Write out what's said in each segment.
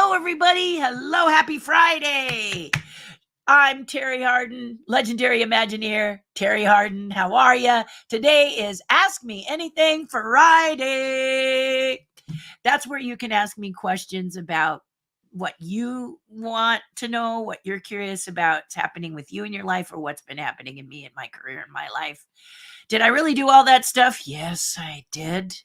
Hello, everybody. Hello, happy Friday. I'm Terri Hardin, legendary Imagineer. Terri Hardin, how are you? Today is Ask Me Anything Friday. That's where you can ask me questions about what you want to know, what you're curious about what's happening with you in your life, or what's been happening in me in my career, in my life. Did I really do all that stuff? Yes, I did.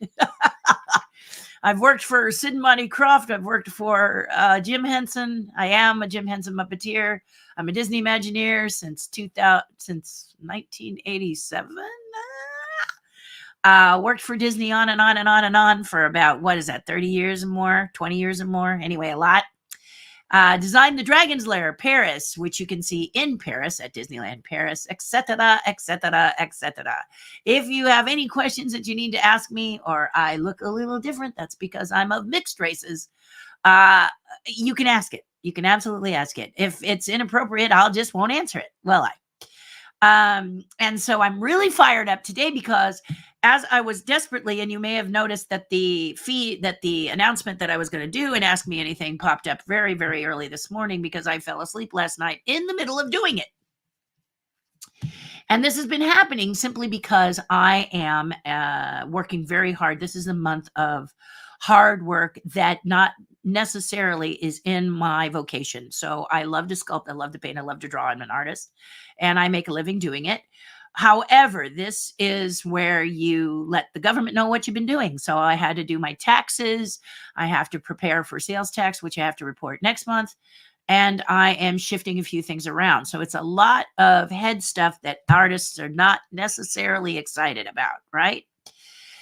I've worked for Sid and Monty Croft. I've worked for Jim Henson. I am a Jim Henson Muppeteer. I'm a Disney Imagineer since 1987. Worked for Disney on and on and on and on for about, 30 years and more, 20 years and more. Anyway, a lot. Designed the Dragon's Lair, Paris, which you can see in Paris at Disneyland Paris, etc., etc., etc. If you have any questions that you need to ask me, or I look a little different, that's because I'm of mixed races. You can ask it. You can absolutely ask it. If it's inappropriate, I'll just won't answer it. And so I'm really fired up today because as I was desperately, and you may have noticed that the announcement that I was going to do and Ask Me Anything popped up very, very early this morning because I fell asleep last night in the middle of doing it. And this has been happening simply because I am working very hard. This is a month of hard work that not necessarily is in my vocation. So I love to sculpt, I love to paint, I love to draw. I'm an artist and I make a living doing it. However, this is where you let the government know what you've been doing. So I had to do my taxes. I have to prepare for sales tax, which I have to report next month. And I am shifting a few things around. So it's a lot of head stuff that artists are not necessarily excited about, right?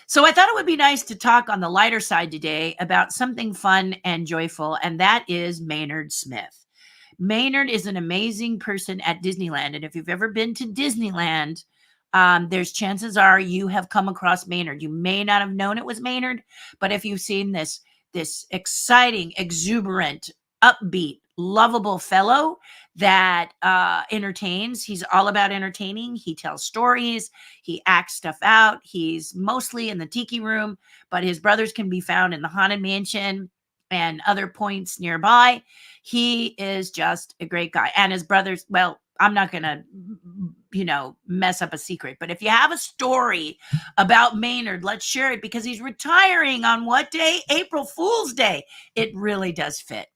So I thought it would be nice to talk on the lighter side today about something fun and joyful, and that is Maynard Smith. Maynard is an amazing person at Disneyland. And if you've ever been to Disneyland, there's chances are you have come across Maynard. You may not have known it was Maynard, but if you've seen this exciting, exuberant, upbeat, lovable fellow that entertains. He's all about entertaining. He tells stories. He acts stuff out. He's mostly in the tiki room, but his brothers can be found in the Haunted Mansion and other points nearby. He is just a great guy. And his brothers, well, I'm not going to, mess up a secret. But if you have a story about Maynard, let's share it because he's retiring on what day? April Fool's Day. It really does fit.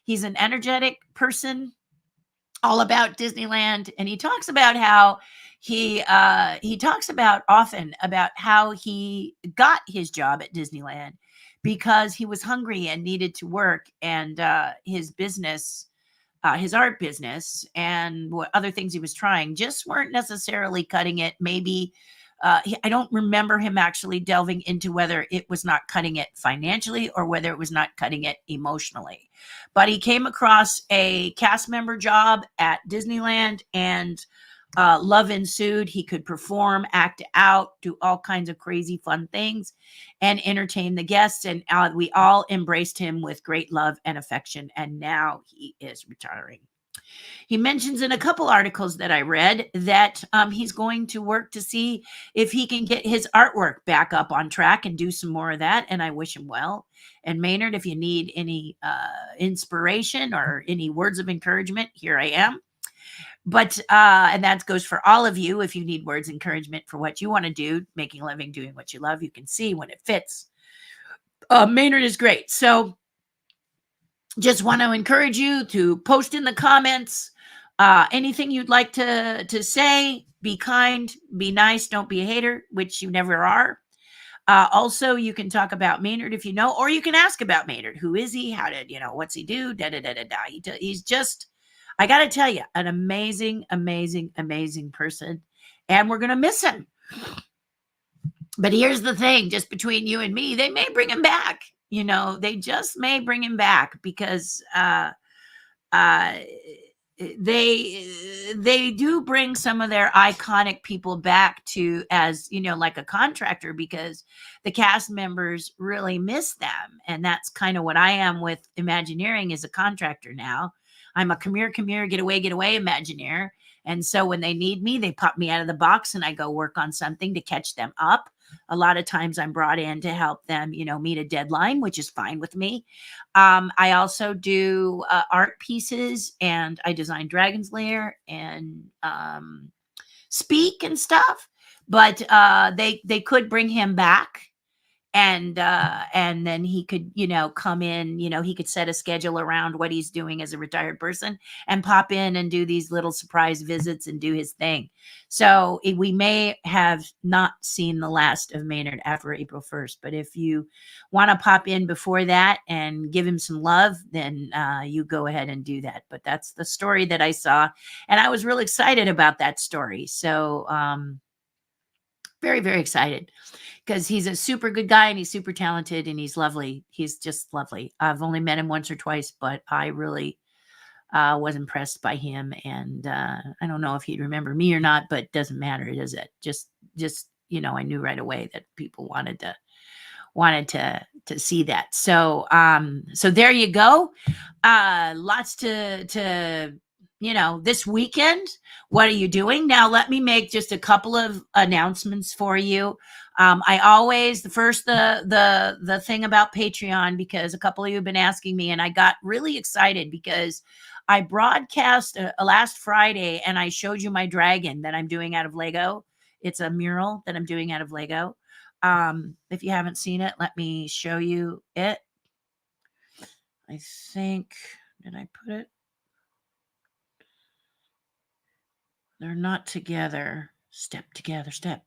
He's an energetic person, all about Disneyland, and he talks about how he talks about often about how he got his job at Disneyland because he was hungry and needed to work, and his business, his art business, and what other things he was trying just weren't necessarily cutting it. Maybe. I don't remember him actually delving into whether it was not cutting it financially or whether it was not cutting it emotionally. But he came across a cast member job at Disneyland and love ensued. He could perform, act out, do all kinds of crazy fun things and entertain the guests. And we all embraced him with great love and affection. And now he is retiring. He mentions in a couple articles that I read that he's going to work to see if he can get his artwork back up on track and do some more of that. And I wish him well. And Maynard, if you need any inspiration or any words of encouragement, here I am. But, and that goes for all of you. If you need words of encouragement for what you want to do, making a living, doing what you love, you can see when it fits. Maynard is great. So just want to encourage you to post in the comments anything you'd like to say. Be kind, be nice, don't be a hater, which you never are. Also, you can talk about Maynard if you know, or you can ask about Maynard. Who is he? How did, what's he do? He's just, I got to tell you, an amazing, amazing, amazing person. And we're going to miss him. But here's the thing, just between you and me, they may bring him back. They just may bring him back because they do bring some of their iconic people back to as, like a contractor because the cast members really miss them. And that's kind of what I am with Imagineering as a contractor now. I'm a come here, get away, Imagineer. And so when they need me, they pop me out of the box and I go work on something to catch them up. a lot of times I'm brought in to help them, meet a deadline, which is fine with me. I also do art pieces, and I design Dragon's Lair and speak and stuff. But they could bring him back, and then he could come in. He could set a schedule around what he's doing as a retired person and pop in and do these little surprise visits and do his thing. So we may have not seen the last of Maynard after April 1st, but if you want to pop in before that and give him some love, then you go ahead and do that. But that's the story that I saw, and I was really excited about that story. So very, very excited, because he's a super good guy and he's super talented and he's lovely. He's just lovely. I've only met him once or twice, but I really was impressed by him. And I don't know if he'd remember me or not, but it doesn't matter, does it? Just I knew right away that people wanted to see that. So so there you go. Lots to this weekend. What are you doing? Now, let me make just a couple of announcements for you. I always, the thing about Patreon, because a couple of you have been asking me, and I got really excited because I broadcast last Friday and I showed you my dragon that I'm doing out of Lego. It's a mural that I'm doing out of Lego. If you haven't seen it, let me show you it. I think, did I put it? They're not together. Step together, step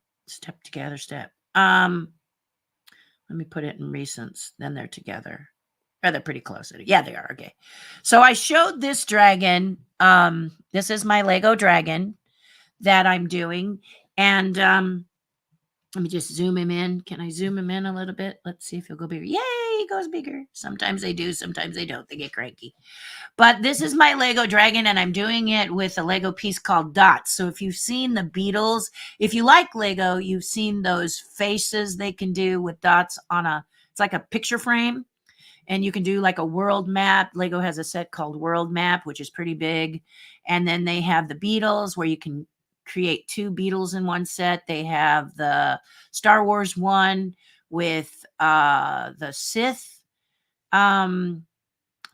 together, step. Let me put it in recents. Then they're together. Oh, they're pretty close. Yeah, they are. Okay. So I showed this dragon. This is my Lego dragon that I'm doing. And let me just zoom him in. Can I zoom him in a little bit? Let's see if he'll go bigger. Yay, he goes bigger. Sometimes they do, sometimes they don't. They get cranky. But this is my Lego dragon, and I'm doing it with a Lego piece called Dots. So if you've seen the Beatles, if you like Lego, you've seen those faces they can do with dots on it's like a picture frame. And you can do like a world map. Lego has a set called World Map, which is pretty big. And then they have the Beatles, where you can create 2 Beatles in one set. They have the Star Wars one with the Sith. I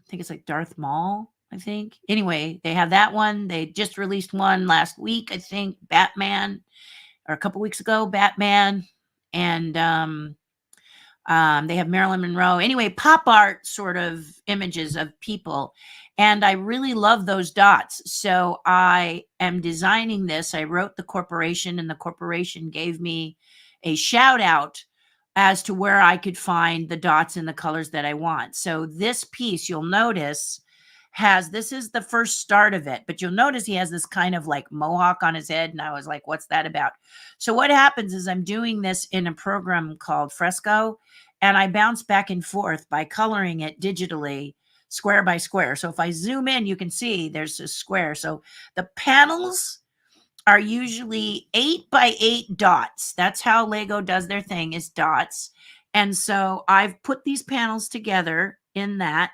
think it's like Darth Maul, I think. Anyway, they have that one. They just released one last week, I think, Batman, or a couple weeks ago, Batman. And they have Marilyn Monroe. Anyway, pop art sort of images of people. And I really love those dots. So I am designing this. I wrote the corporation, and the corporation gave me a shout out as to where I could find the dots in the colors that I want. So this piece, you'll notice, this is the first start of it, but you'll notice he has this kind of like mohawk on his head. And I was like, what's that about? So what happens is I'm doing this in a program called Fresco, and I bounce back and forth by coloring it digitally, square by square. So if I zoom in, you can see there's a square. So the panels are usually 8 by 8 dots. That's how Lego does their thing, is dots. And so I've put these panels together in that.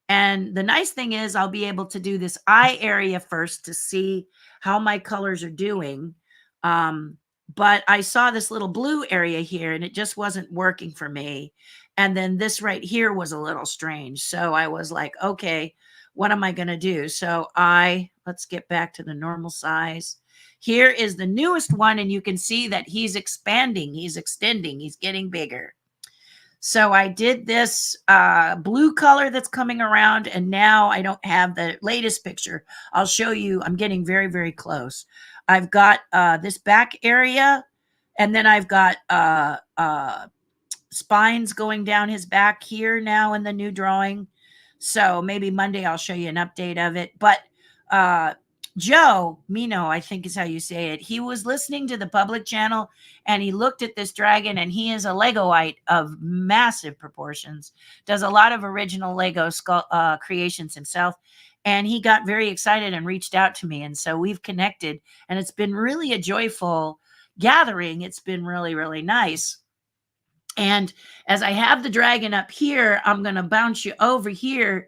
And the nice thing is I'll be able to do this eye area first to see how my colors are doing. But I saw this little blue area here, and it just wasn't working for me. And then this right here was a little strange. So I was like, okay, what am I going to do? So let's get back to the normal size. Here is the newest one, and you can see that he's expanding, he's extending, he's getting bigger. So I did this blue color that's coming around, and now I don't have the latest picture. I'll show you. I'm getting very, very close. I've got this back area, and then I've got spines going down his back here now in the new drawing. So maybe Monday I'll show you an update of it. But Joe Mino, I think is how you say it. He was listening to the public channel, and he looked at this dragon, and he is a Legoite of massive proportions, does a lot of original Lego creations himself. And he got very excited and reached out to me. And so we've connected, and it's been really a joyful gathering. It's been really, really nice. And as I have the dragon up here, I'm going to bounce you over here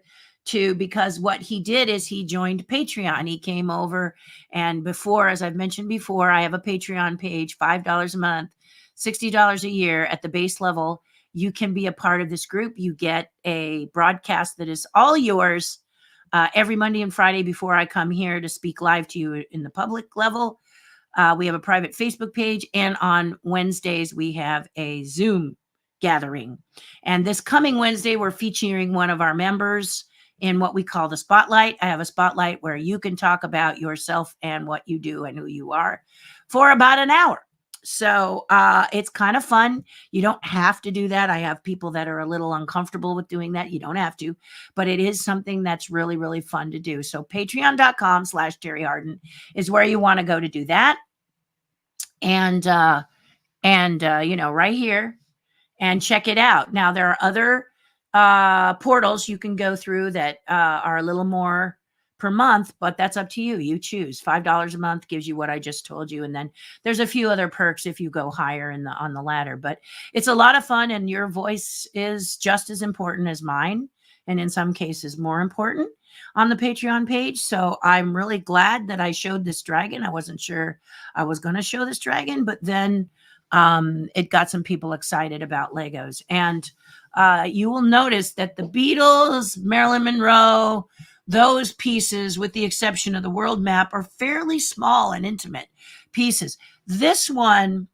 because what he did is he joined Patreon. He came over, and before, as I've mentioned before, I have a Patreon page, $5 a month, $60 a year at the base level. You can be a part of this group. You get a broadcast that is all yours every Monday and Friday before I come here to speak live to you in the public level. We have a private Facebook page, and on Wednesdays we have a Zoom gathering. And this coming Wednesday, we're featuring one of our members in what we call the spotlight. I have a spotlight where you can talk about yourself and what you do and who you are for about an hour. So it's kind of fun. You don't have to do that. I have people that are a little uncomfortable with doing that. You don't have to, but it is something that's really, really fun to do. So patreon.com/Terri Hardin is where you want to go to do that. And right here, and check it out. Now, there are other portals you can go through that are a little more per month, but that's up to you. You choose. $5 a month gives you what I just told you. And then there's a few other perks if you go higher on the ladder. But it's a lot of fun, and your voice is just as important as mine, and in some cases more important on the Patreon page. So I'm really glad that I showed this dragon. I wasn't sure I was going to show this dragon, but then it got some people excited about Legos. And you will notice that the Beatles, Marilyn Monroe, those pieces, with the exception of the world map, are fairly small and intimate pieces. This one,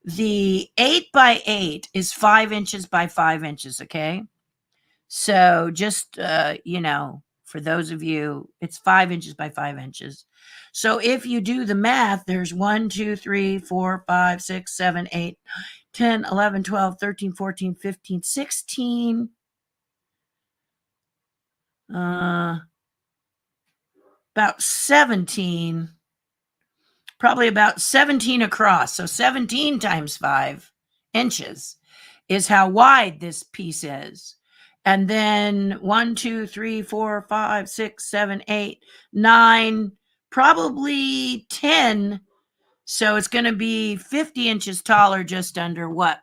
the 8x8, is 5 inches by 5 inches. Okay. So just, for those of you, it's 5 inches by 5 inches. So if you do the math, there's 1, 2, 3, 4, 5, 6, 7, 8, 10, 11, 12, 13, 14, 15, 16, about 17, probably about 17 across. So 17 times 5 inches is how wide this piece is. And then 1, 2, 3, 4, 5, 6, 7, 8, 9, probably 10. So it's going to be 50 inches taller, just under what?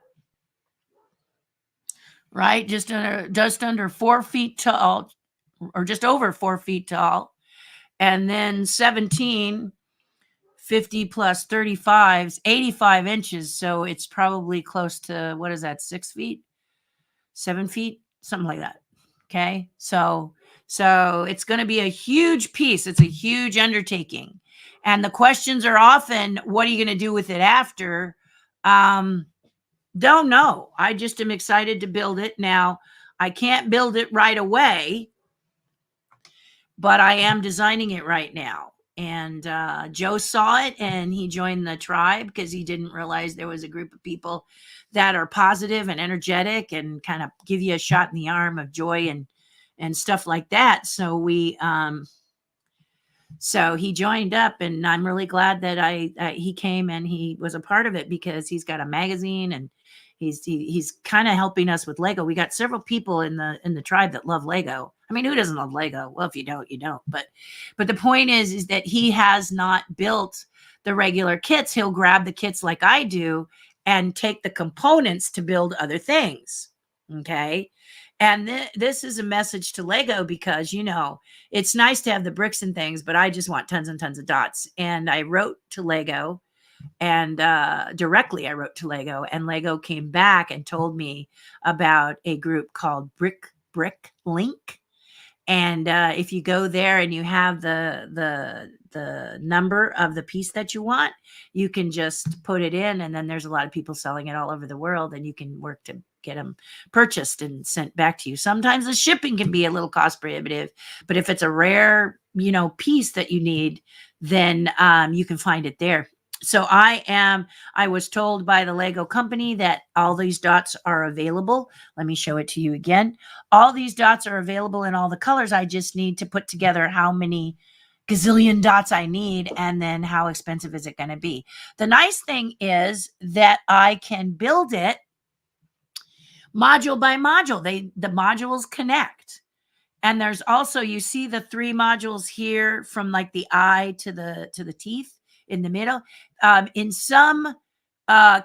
Right? Just under 4 feet tall, or just over 4 feet tall. And then 17, 50 plus 35 is 85 inches. So it's probably close to, what is that, 6 feet, 7 feet, something like that. Okay. So it's going to be a huge piece. It's a huge undertaking. And the questions are often, what are you going to do with it after? Don't know. I just am excited to build it. Now, I can't build it right away, but I am designing it right now. And Joe saw it, and he joined the tribe because he didn't realize there was a group of people that are positive and energetic and kind of give you a shot in the arm of joy and stuff like that. So so he joined up, and I'm really glad that he came and he was a part of it, because he's got a magazine, and he's kind of helping us with Lego. We got several people in the tribe that love Lego. I mean, who doesn't love Lego? Well, if you don't, you don't. But the point is that he has not built the regular kits. He'll grab the kits like I do and take the components to build other things. Okay. And this is a message to Lego, because, it's nice to have the bricks and things, but I just want tons and tons of dots. And I wrote to Lego, and directly I wrote to Lego, and Lego came back and told me about a group called Brick Link. And if you go there and you have the number of the piece that you want, you can just put it in, and then there's a lot of people selling it all over the world, and you can work to get them purchased and sent back to you. Sometimes the shipping can be a little cost prohibitive, but if it's a rare, piece that you need, then you can find it there. So I was told by the Lego company that all these dots are available. Let me show it to you again. All these dots are available in all the colors. I just need to put together how many gazillion dots I need, and then how expensive is it going to be. The nice thing is that I can build it module by module. The modules connect. And there's also, you see the 3 modules here, from like the eye to the teeth in the middle. In some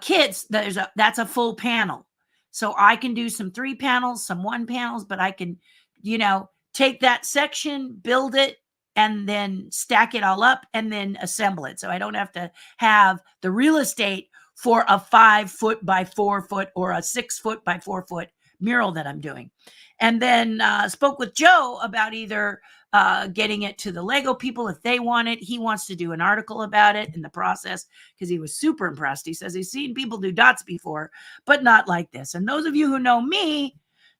kits, that's a full panel. So I can do some 3 panels, some 1 panels, but I can, take that section, build it, and then stack it all up, and then assemble it. So I don't have to have the real estate for a 5 foot by 4 foot or a 6 foot by 4 foot mural that I'm doing. And then spoke with Joe about either getting it to the Lego people if they want it. He wants to do an article about it in the process because he was super impressed. He says he's seen people do dots before, but not like this. And those of you who know me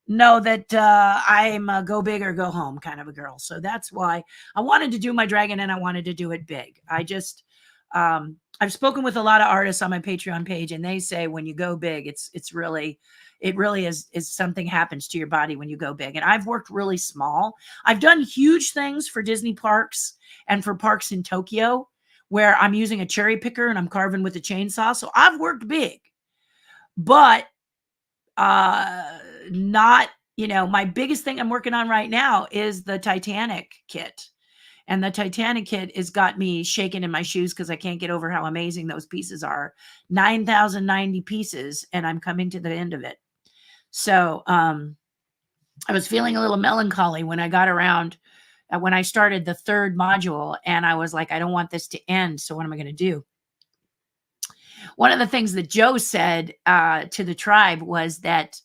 know that I'm a go big or go home kind of a girl. So that's why I wanted to do my dragon and I wanted to do it big. I've spoken with a lot of artists on my Patreon page, and they say when you go big, it really is something happens to your body when you go big. And I've worked really small. I've done huge things for Disney parks and for parks in Tokyo where I'm using a cherry picker and I'm carving with a chainsaw. So I've worked big, but not, my biggest thing I'm working on right now is the Titanic kit. And the Titanic kit has got me shaking in my shoes because I can't get over how amazing those pieces are. 9,090 pieces, and I'm coming to the end of it. So I was feeling a little melancholy when I got around, when I started the third module, and I was like, I don't want this to end. So what am I going to do? One of the things that Joe said to the tribe was that,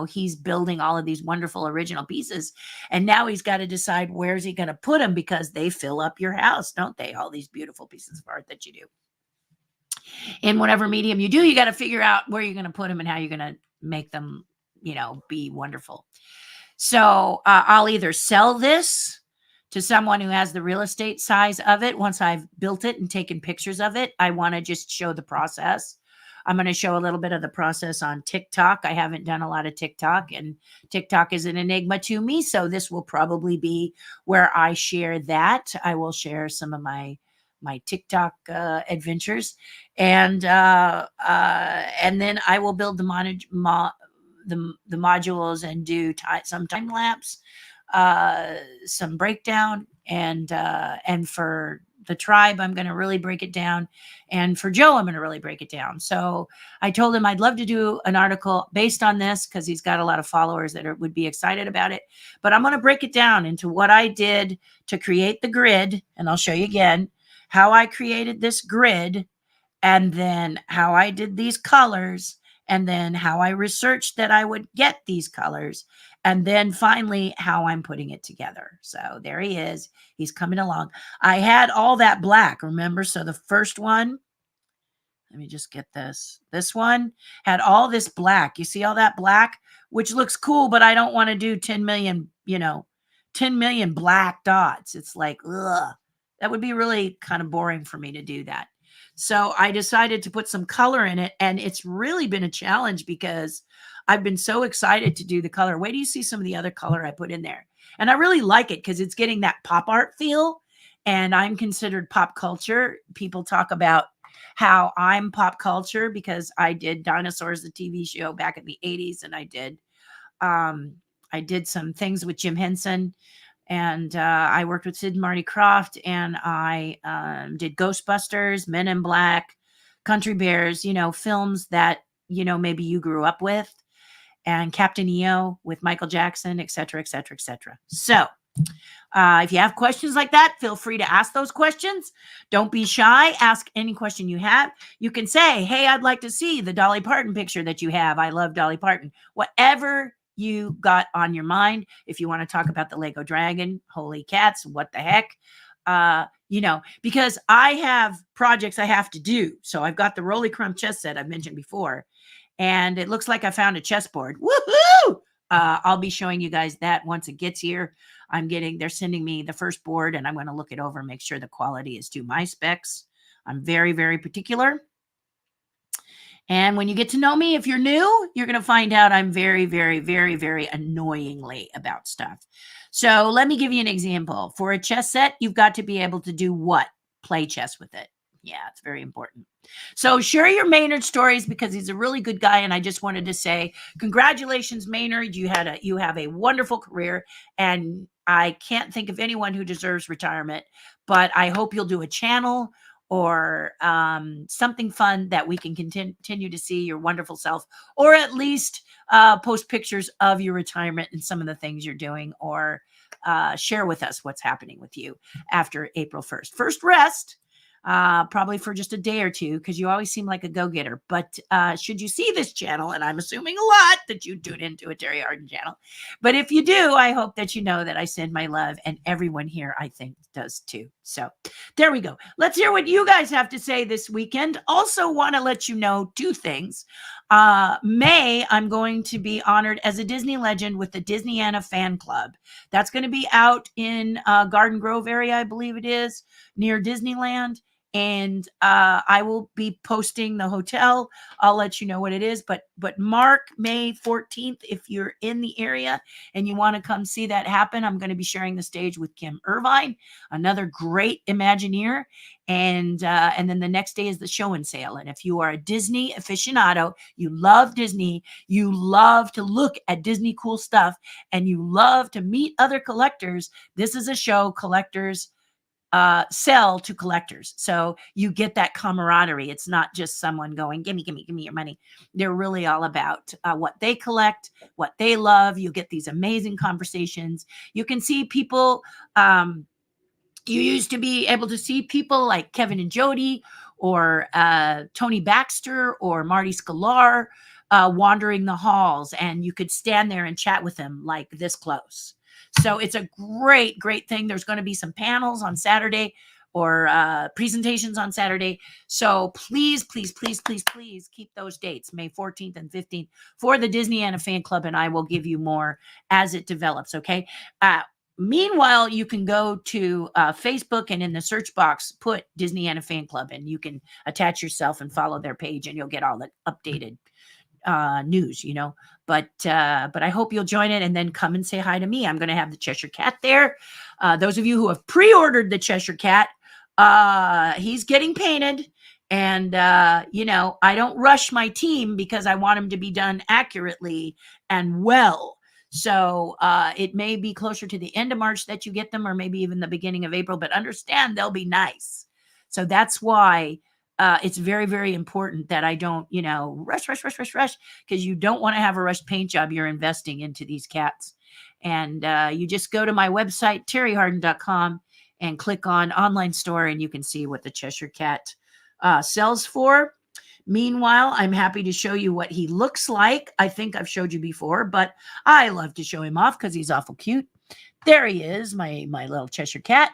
he's building all of these wonderful original pieces. And now he's got to decide where's he going to put them because they fill up your house, don't they? All these beautiful pieces of art that you do. In whatever medium you do, you got to figure out where you're going to put them and how you're going to make them, be wonderful. So I'll either sell this to someone who has the real estate size of it. Once I've built it and taken pictures of it, I want to just show the process. I'm going to show a little bit of the process on TikTok. I haven't done a lot of TikTok, and TikTok is an enigma to me. So this will probably be where I share that. I will share some of my TikTok adventures, and then I will build the modules and do some time lapse, some breakdown, and for the tribe, I'm going to really break it down. And for Joe, I'm going to really break it down. So I told him I'd love to do an article based on this because he's got a lot of followers that would be excited about it. But I'm going to break it down into what I did to create the grid. And I'll show you again how I created this grid, and then how I did these colors, and then how I researched that I would get these colors, and then finally how I'm putting it together. So there he is. He's coming along. I had all that black, remember? So the first one, let me just get this. This one had all this black. You see all that black, which looks cool, but I don't want to do 10 million, 10 million black dots. It's like, ugh, that would be really kind of boring for me to do that. So I decided to put some color in it, and it's really been a challenge because I've been so excited to do the color. Wait till you see some of the other color I put in there. And I really like it because it's getting that pop art feel, and I'm considered pop culture. People talk about how I'm pop culture because I did Dinosaurs, the TV show back in the 80s, and I did some things with Jim Henson. And I worked with Sid and Marty Krofft, and I did Ghostbusters, Men in Black, Country Bears, films that, maybe you grew up with, and Captain EO with Michael Jackson, et cetera, et cetera, et cetera. So if you have questions like that, feel free to ask those questions. Don't be shy. Ask any question you have. You can say, hey, I'd like to see the Dolly Parton picture that you have. I love Dolly Parton. Whatever you got on your mind. If you want to talk about the Lego Dragon, holy cats, what the heck? Because I have projects I have to do. So I've got the Rolly Crumb chess set I've mentioned before, and it looks like I found a chessboard. Woohoo! I'll be showing you guys that once it gets here. They're sending me the first board, and I'm going to look it over and make sure the quality is to my specs. I'm very, very particular. And when you get to know me, if you're new, you're going to find out I'm very, very, very, very annoyingly about stuff. So let me give you an example. For a chess set, you've got to be able to do what? Play chess with it. Yeah, it's very important. So share your Maynard stories because he's a really good guy. And I just wanted to say, congratulations, Maynard. You have a wonderful career. And I can't think of anyone who deserves retirement, but I hope you'll do a channel or something fun that we can continue to see your wonderful self, or at least post pictures of your retirement and some of the things you're doing, or share with us what's happening with you after April 1st. First rest. probably for just a day or two, because you always seem like a go-getter. But should you see this channel, and I'm assuming a lot that you tune into a Terri Hardin channel, but if you do, I hope that you know that I send my love, and everyone here, I think, does too. So there we go. Let's hear what you guys have to say this weekend. Also want to let you know two things. May, I'm going to be honored as a Disney legend with the Disneyana fan club. That's going to be out in Garden Grove area, I believe it is, near Disneyland. And I will be posting the hotel. I'll let you know what it is. But mark May 14th if you're in the area and you want to come see that happen. I'm going to be sharing the stage with Kim Irvine, another great Imagineer. And then the next day is the show and sale. And if you are a Disney aficionado, you love Disney, you love to look at Disney cool stuff, and you love to meet other collectors, this is a show collectors sell to collectors. So you get that camaraderie. It's not just someone going, give me your money. They're really all about what they collect, what they love. You get these amazing conversations. You can see people, you used to be able to see people like Kevin and Jody, or Tony Baxter, or Marty Sklar wandering the halls, and you could stand there and chat with them like this close. So it's a great, great thing. There's going to be some panels on Saturday, or presentations on Saturday. So please, please, please, please, please keep those dates, May 14th and 15th, for the Disneyana Fan Club, and I will give you more as it develops, okay? Meanwhile, you can go to Facebook, and in the search box, put Disneyana Fan Club, and you can attach yourself and follow their page, and you'll get all the updated news, you know. But I hope you'll join it, and then come and say hi to me. I'm going to have the Cheshire Cat there. Those of you who have pre-ordered the Cheshire Cat, he's getting painted, and you know, I don't rush my team because I want him to be done accurately and well. So it may be closer to the end of March that you get them, or maybe even the beginning of April, but understand they'll be nice. So that's why it's very, very important that I don't, you know, rush, because you don't want to have a rushed paint job. You're investing into these cats. And you just go to my website, terrihardin.com, and click on online store, and you can see what the Cheshire Cat sells for. Meanwhile, I'm happy to show you what he looks like. I think I've showed you before, but I love to show him off because he's awful cute. There he is, my little Cheshire Cat.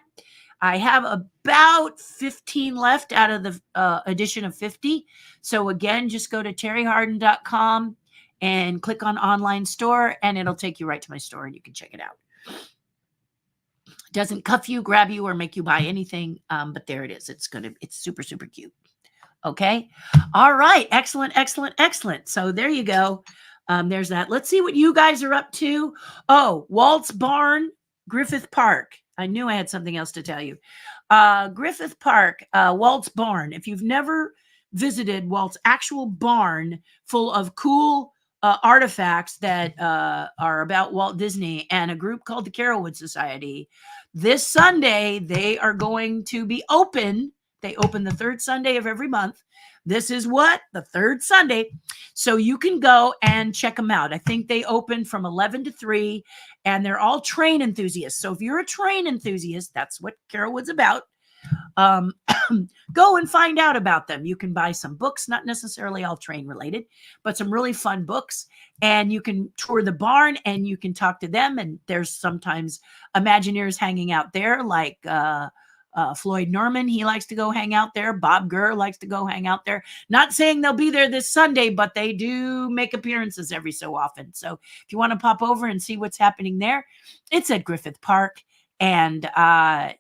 I have about 15 left out of the edition of 50. So again, just go to terrihardin.com and click on online store, and it'll take you right to my store, and you can check it out. It doesn't cuff you, grab you, or make you buy anything, but there it is. It's super, super cute. Okay. All right. Excellent, excellent, excellent. So there you go. There's that. Let's see what you guys are up to. Oh, Walt's Barn, Griffith Park. I knew I had something else to tell you. Griffith Park, Walt's Barn. If you've never visited Walt's actual barn full of cool artifacts that are about Walt Disney and a group called the Carolwood Society, this Sunday they are going to be open. They open the third Sunday of every month. This is what? The third Sunday. So you can go and check them out. I think they open from 11 to 3, and they're all train enthusiasts. So if you're a train enthusiast, that's what Carolwood's about. Go and find out about them. You can buy some books, not necessarily all train related, but some really fun books. And you can tour the barn, and you can talk to them. And there's sometimes Imagineers hanging out there, like Floyd Norman. He likes to go hang out there. Bob Gurr likes to go hang out there. Not saying they'll be there this Sunday, but they do make appearances every so often. So if you want to pop over and see what's happening there, it's at Griffith Park. And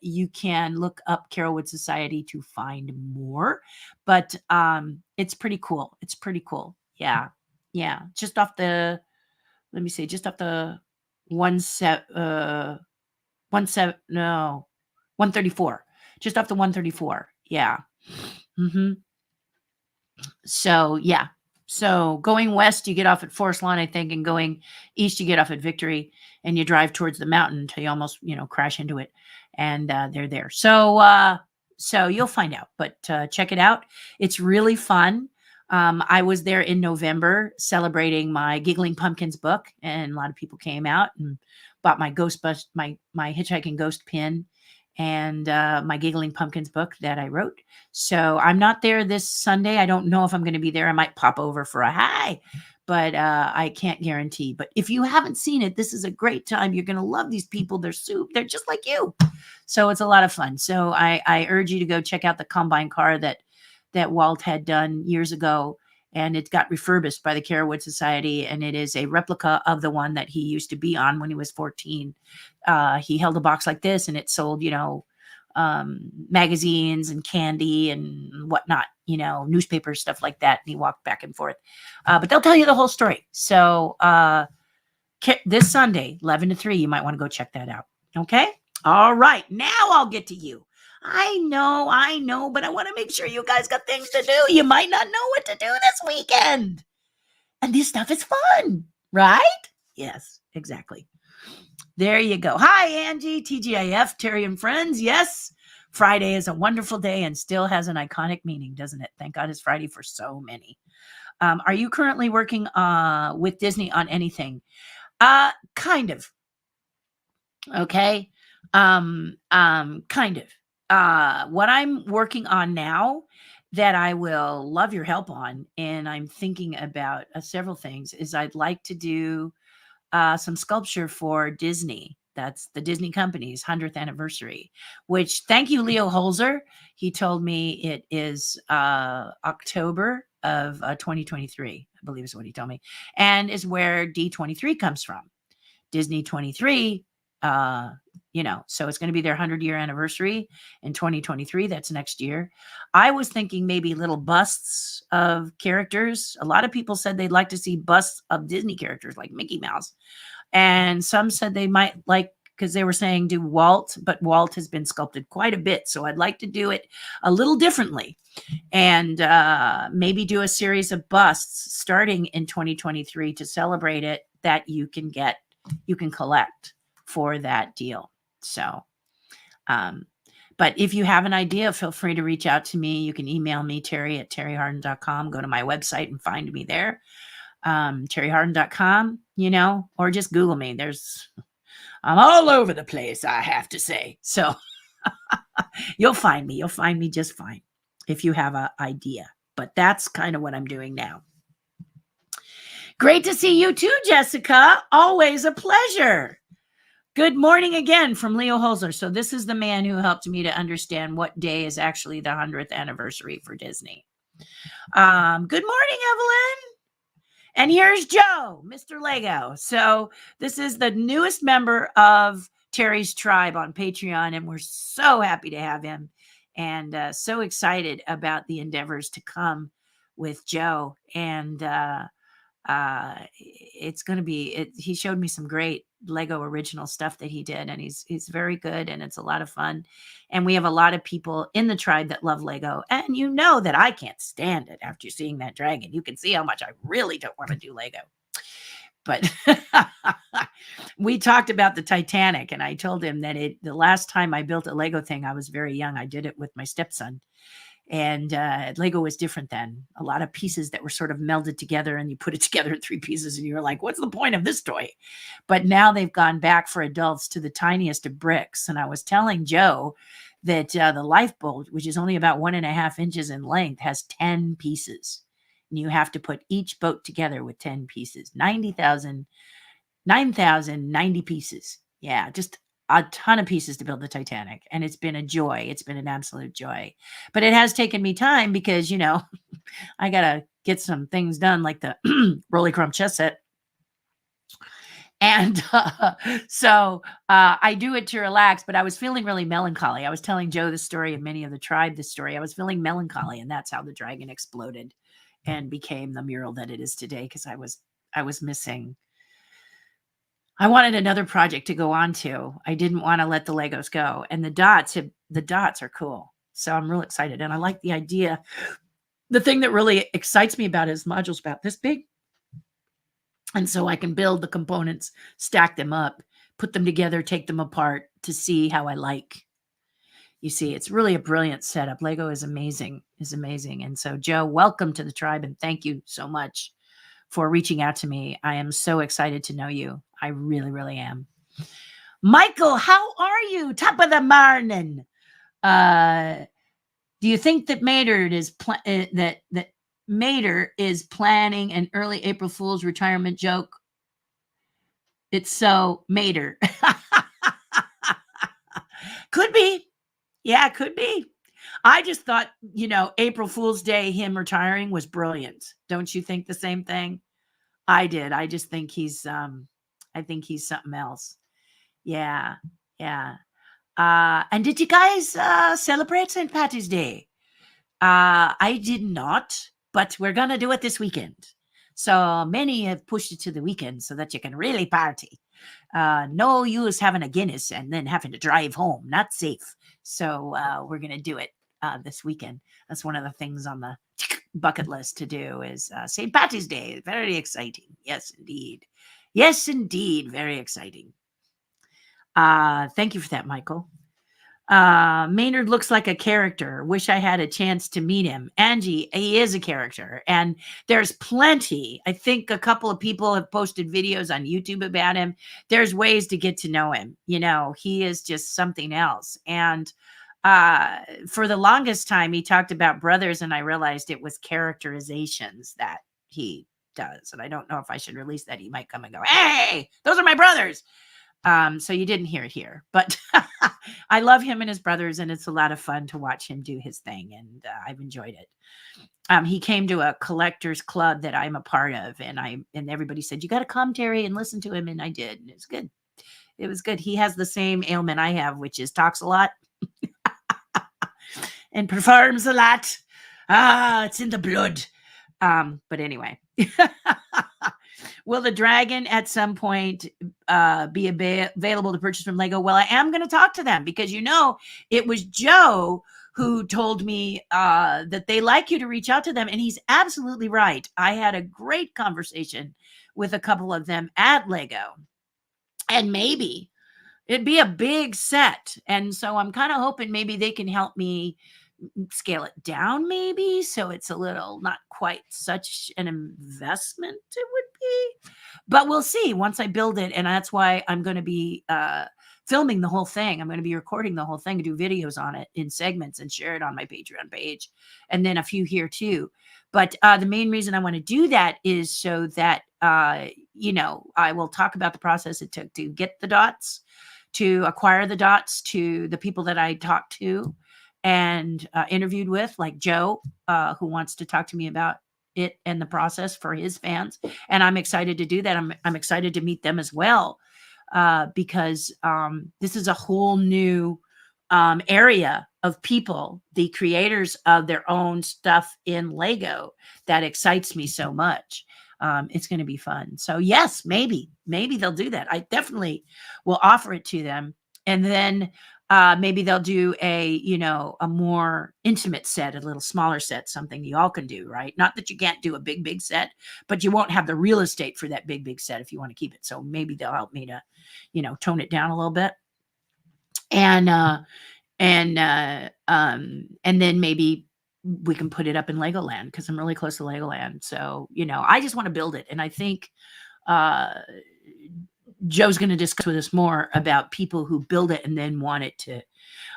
you can look up Carolwood Society to find more. But it's pretty cool. It's pretty cool. Yeah. Yeah. Just off the 134. Just off the 134. Yeah. So, yeah. So going west, you get off at Forest Lawn, I think, and going east, you get off at Victory, and you drive towards the mountain until you almost, crash into it. And they're there. So you'll find out, but check it out. It's really fun. I was there in November celebrating my Giggling Pumpkins book, and a lot of people came out and bought my my Hitchhiking Ghost pin. and my Giggling Pumpkins book that I wrote. So I'm not there this Sunday. I don't know if I'm going to be there. I might pop over for a hi, but I can't guarantee. But if you haven't seen it, this is a great time. You're going to love these people. They're just like you. So it's a lot of fun. So I urge you to go check out the Combine car that Walt had done years ago. And it got refurbished by the Carrowood Society, and it is a replica of the one that he used to be on when he was 14. He held a box like this, and it sold, magazines and candy and whatnot, newspapers, stuff like that. And he walked back and forth. But they'll tell you the whole story. So this Sunday, 11 to 3, you might want to go check that out. Okay? All right. Now I'll get to you. I know, but I want to make sure you guys got things to do. You might not know what to do this weekend. And this stuff is fun, right? Yes, exactly. There you go. Hi, Angie, TGIF, Terry and friends. Yes, Friday is a wonderful day and still has an iconic meaning, doesn't it? Thank God it's Friday for so many. Are you currently working with Disney on anything? Kind of. Okay. Kind of. What I'm working on now that I will love your help on, and I'm thinking about several things, is I'd like to do some sculpture for Disney. That's the Disney company's 100th anniversary, which, thank you, Leo Holzer. He told me it is October of 2023, I believe is what he told me, and is where D23 comes from. Disney 23, so it's going to be their 100-year anniversary in 2023. That's next year. I was thinking maybe little busts of characters. A lot of people said they'd like to see busts of Disney characters like Mickey Mouse. And some said they might like, because they were saying do Walt, but Walt has been sculpted quite a bit. So I'd like to do it a little differently and maybe do a series of busts starting in 2023 to celebrate it that you can collect for that deal. So, but if you have an idea, feel free to reach out to me. You can email me, terri@terrihardin.com. Go to my website and find me there. terrihardin.com, or just Google me. I'm all over the place, I have to say. So you'll find me just fine if you have an idea, but that's kind of what I'm doing now. Great to see you too, Jessica. Always a pleasure. Good morning again from Leo Holzer. So this is the man who helped me to understand what day is actually the 100th anniversary for Disney. Good morning, Evelyn. And here's Joe, Mr. Lego. So this is the newest member of Terry's tribe on Patreon, and we're so happy to have him and so excited about the endeavors to come with Joe. And it's going to be, he showed me some great Lego original stuff that he did, and he's very good, and it's a lot of fun. And we have a lot of people in the tribe that love Lego, and you know that I can't stand it after seeing that dragon. You can see how much I really don't want to do Lego. But we talked about the Titanic, and I told him that the last time I built a Lego thing, I was very young. I did it with my stepson. And Lego was different then. A lot of pieces that were sort of melded together, and you put it together in 3 pieces, and you're like, what's the point of this toy? But now they've gone back for adults to the tiniest of bricks. And I was telling Joe that the lifeboat, which is only about 1.5 inches in length, has 10 pieces. And you have to put each boat together with 10 pieces. 9,090 pieces. Yeah, just a ton of pieces to build the Titanic. And it's been a joy. It's been an absolute joy. But it has taken me time because, I got to get some things done like the Rolly Crumb chess set. And so I do it to relax, but I was feeling really melancholy. I was telling Joe the story and many of the tribe this story. I was feeling melancholy, and that's how the dragon exploded and became the mural that it is today, because I was missing. I wanted another project to go on to. I didn't want to let the Legos go. And the dots are cool. So I'm real excited. And I like the idea. The thing that really excites me about it is modules about this big. And so I can build the components, stack them up, put them together, take them apart to see how I like. You see, it's really a brilliant setup. Lego is amazing. And so, Joe, welcome to the tribe. And thank you so much for reaching out to me. I am so excited to know you. I really, really am. Michael, how are you? Top of the morning. Do you think that Maynard is that Maynard is planning an early April Fool's retirement joke? It's so Maynard. Could be. Yeah, could be. I just thought, April Fool's Day, him retiring was brilliant. Don't you think the same thing? I did. I just think I think he's something else. Yeah. Yeah. And did you guys celebrate St. Patty's Day? I did not, but we're gonna do it this weekend. So many have pushed it to the weekend so that you can really party. No use having a Guinness and then having to drive home. Not safe. So we're gonna do it this weekend. That's one of the things on the bucket list to do is St. Patty's Day. Very exciting. Yes, indeed. Yes, indeed. Very exciting. Thank you for that, Michael. Maynard looks like a character. Wish I had a chance to meet him. Angie, he is a character. And there's plenty. I think a couple of people have posted videos on YouTube about him. There's ways to get to know him. He is just something else. And for the longest time, he talked about brothers, and I realized it was characterizations that he does. And I don't know if I should release that. He might come and go, hey, those are my brothers. So you didn't hear it here, but I love him and his brothers, and it's a lot of fun to watch him do his thing, and I've enjoyed it. He came to a collectors club that I'm a part of, and everybody said, you got to come, Terry, and listen to him, and I did, and it was good. It was good. He has the same ailment I have, which is talks a lot and performs a lot. It's in the blood. But anyway. Will the dragon at some point be available to purchase from Lego? Well, I am going to talk to them because, it was Joe who told me that they like you to reach out to them. And he's absolutely right. I had a great conversation with a couple of them at Lego. And maybe it'd be a big set. And so I'm kind of hoping maybe they can help me scale it down, maybe, so it's a little not quite such an investment it would be, but we'll see once I build it. And that's why I'm going to be filming the whole thing. I'm going to be recording the whole thing and do videos on it in segments and share it on my Patreon page, and then a few here too. But the main reason I want to do that is so that I will talk about the process it took to get the dots, to acquire the dots, to the people that I talked to and interviewed with, like Joe, who wants to talk to me about it and the process for his fans. And I'm excited to do that. I'm excited to meet them as well, because this is a whole new area of people, the creators of their own stuff in Lego, that excites me so much. It's going to be fun. So yes, maybe they'll do that. I definitely will offer it to them. And then maybe they'll do a more intimate set, a little smaller set, something you all can do, right? Not that you can't do a big set, but you won't have the real estate for that big set if you want to keep it. So maybe they'll help me to, tone it down a little bit. And then maybe we can put it up in Legoland, because I'm really close to Legoland. So, I just want to build it. And I think Joe's going to discuss with us more about people who build it and then want it to.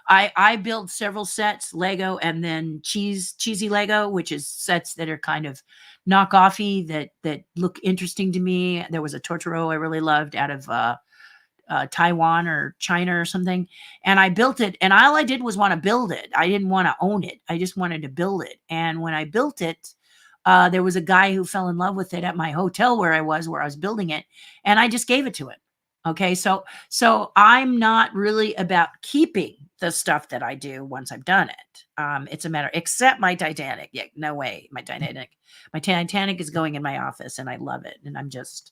I build several sets, Lego, and then cheesy Lego, which is sets that are kind of knockoffy that look interesting to me. There was a Totoro I really loved out of Taiwan or China or something, and I built it. And all I did was want to build it. I didn't want to own it. I just wanted to build it. And when I built it, there was a guy who fell in love with it at my hotel where I was building it, and I just gave it to him. Okay, so I'm not really about keeping the stuff that I do once I've done it. It's a matter, except my Titanic. Yeah, no way. My Titanic is going in my office, and I love it, and I'm just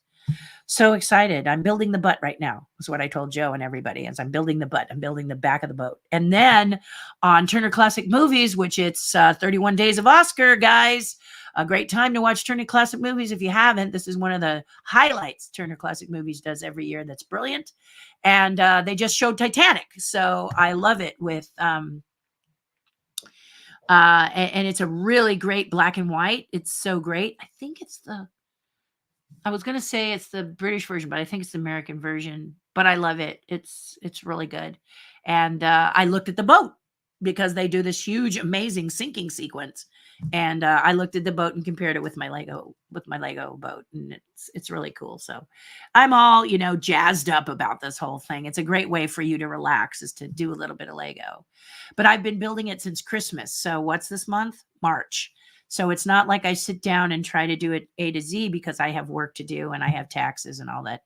so excited. I'm building the butt right now. That's what I told Joe and everybody. As I'm building the butt, I'm building the back of the boat. And then on Turner Classic Movies, which it's 31 days of Oscar, guys. A great time to watch Turner Classic Movies. If you haven't, this is one of the highlights Turner Classic Movies does every year. That's brilliant. And they just showed Titanic. So I love it with, and it's a really great black and white. It's so great. I was going to say it's the British version, but I think it's the American version. but I love it. It's really good. And I looked at the boat because they do this huge, amazing sinking sequence. And I looked at the boat and compared it with my Lego boat, and it's really cool. So I'm all, jazzed up about this whole thing. It's a great way for you to relax, is to do a little bit of Lego. But I've been building it since Christmas. So what's this month? March. So it's not like I sit down and try to do it A to Z, because I have work to do and I have taxes and all that.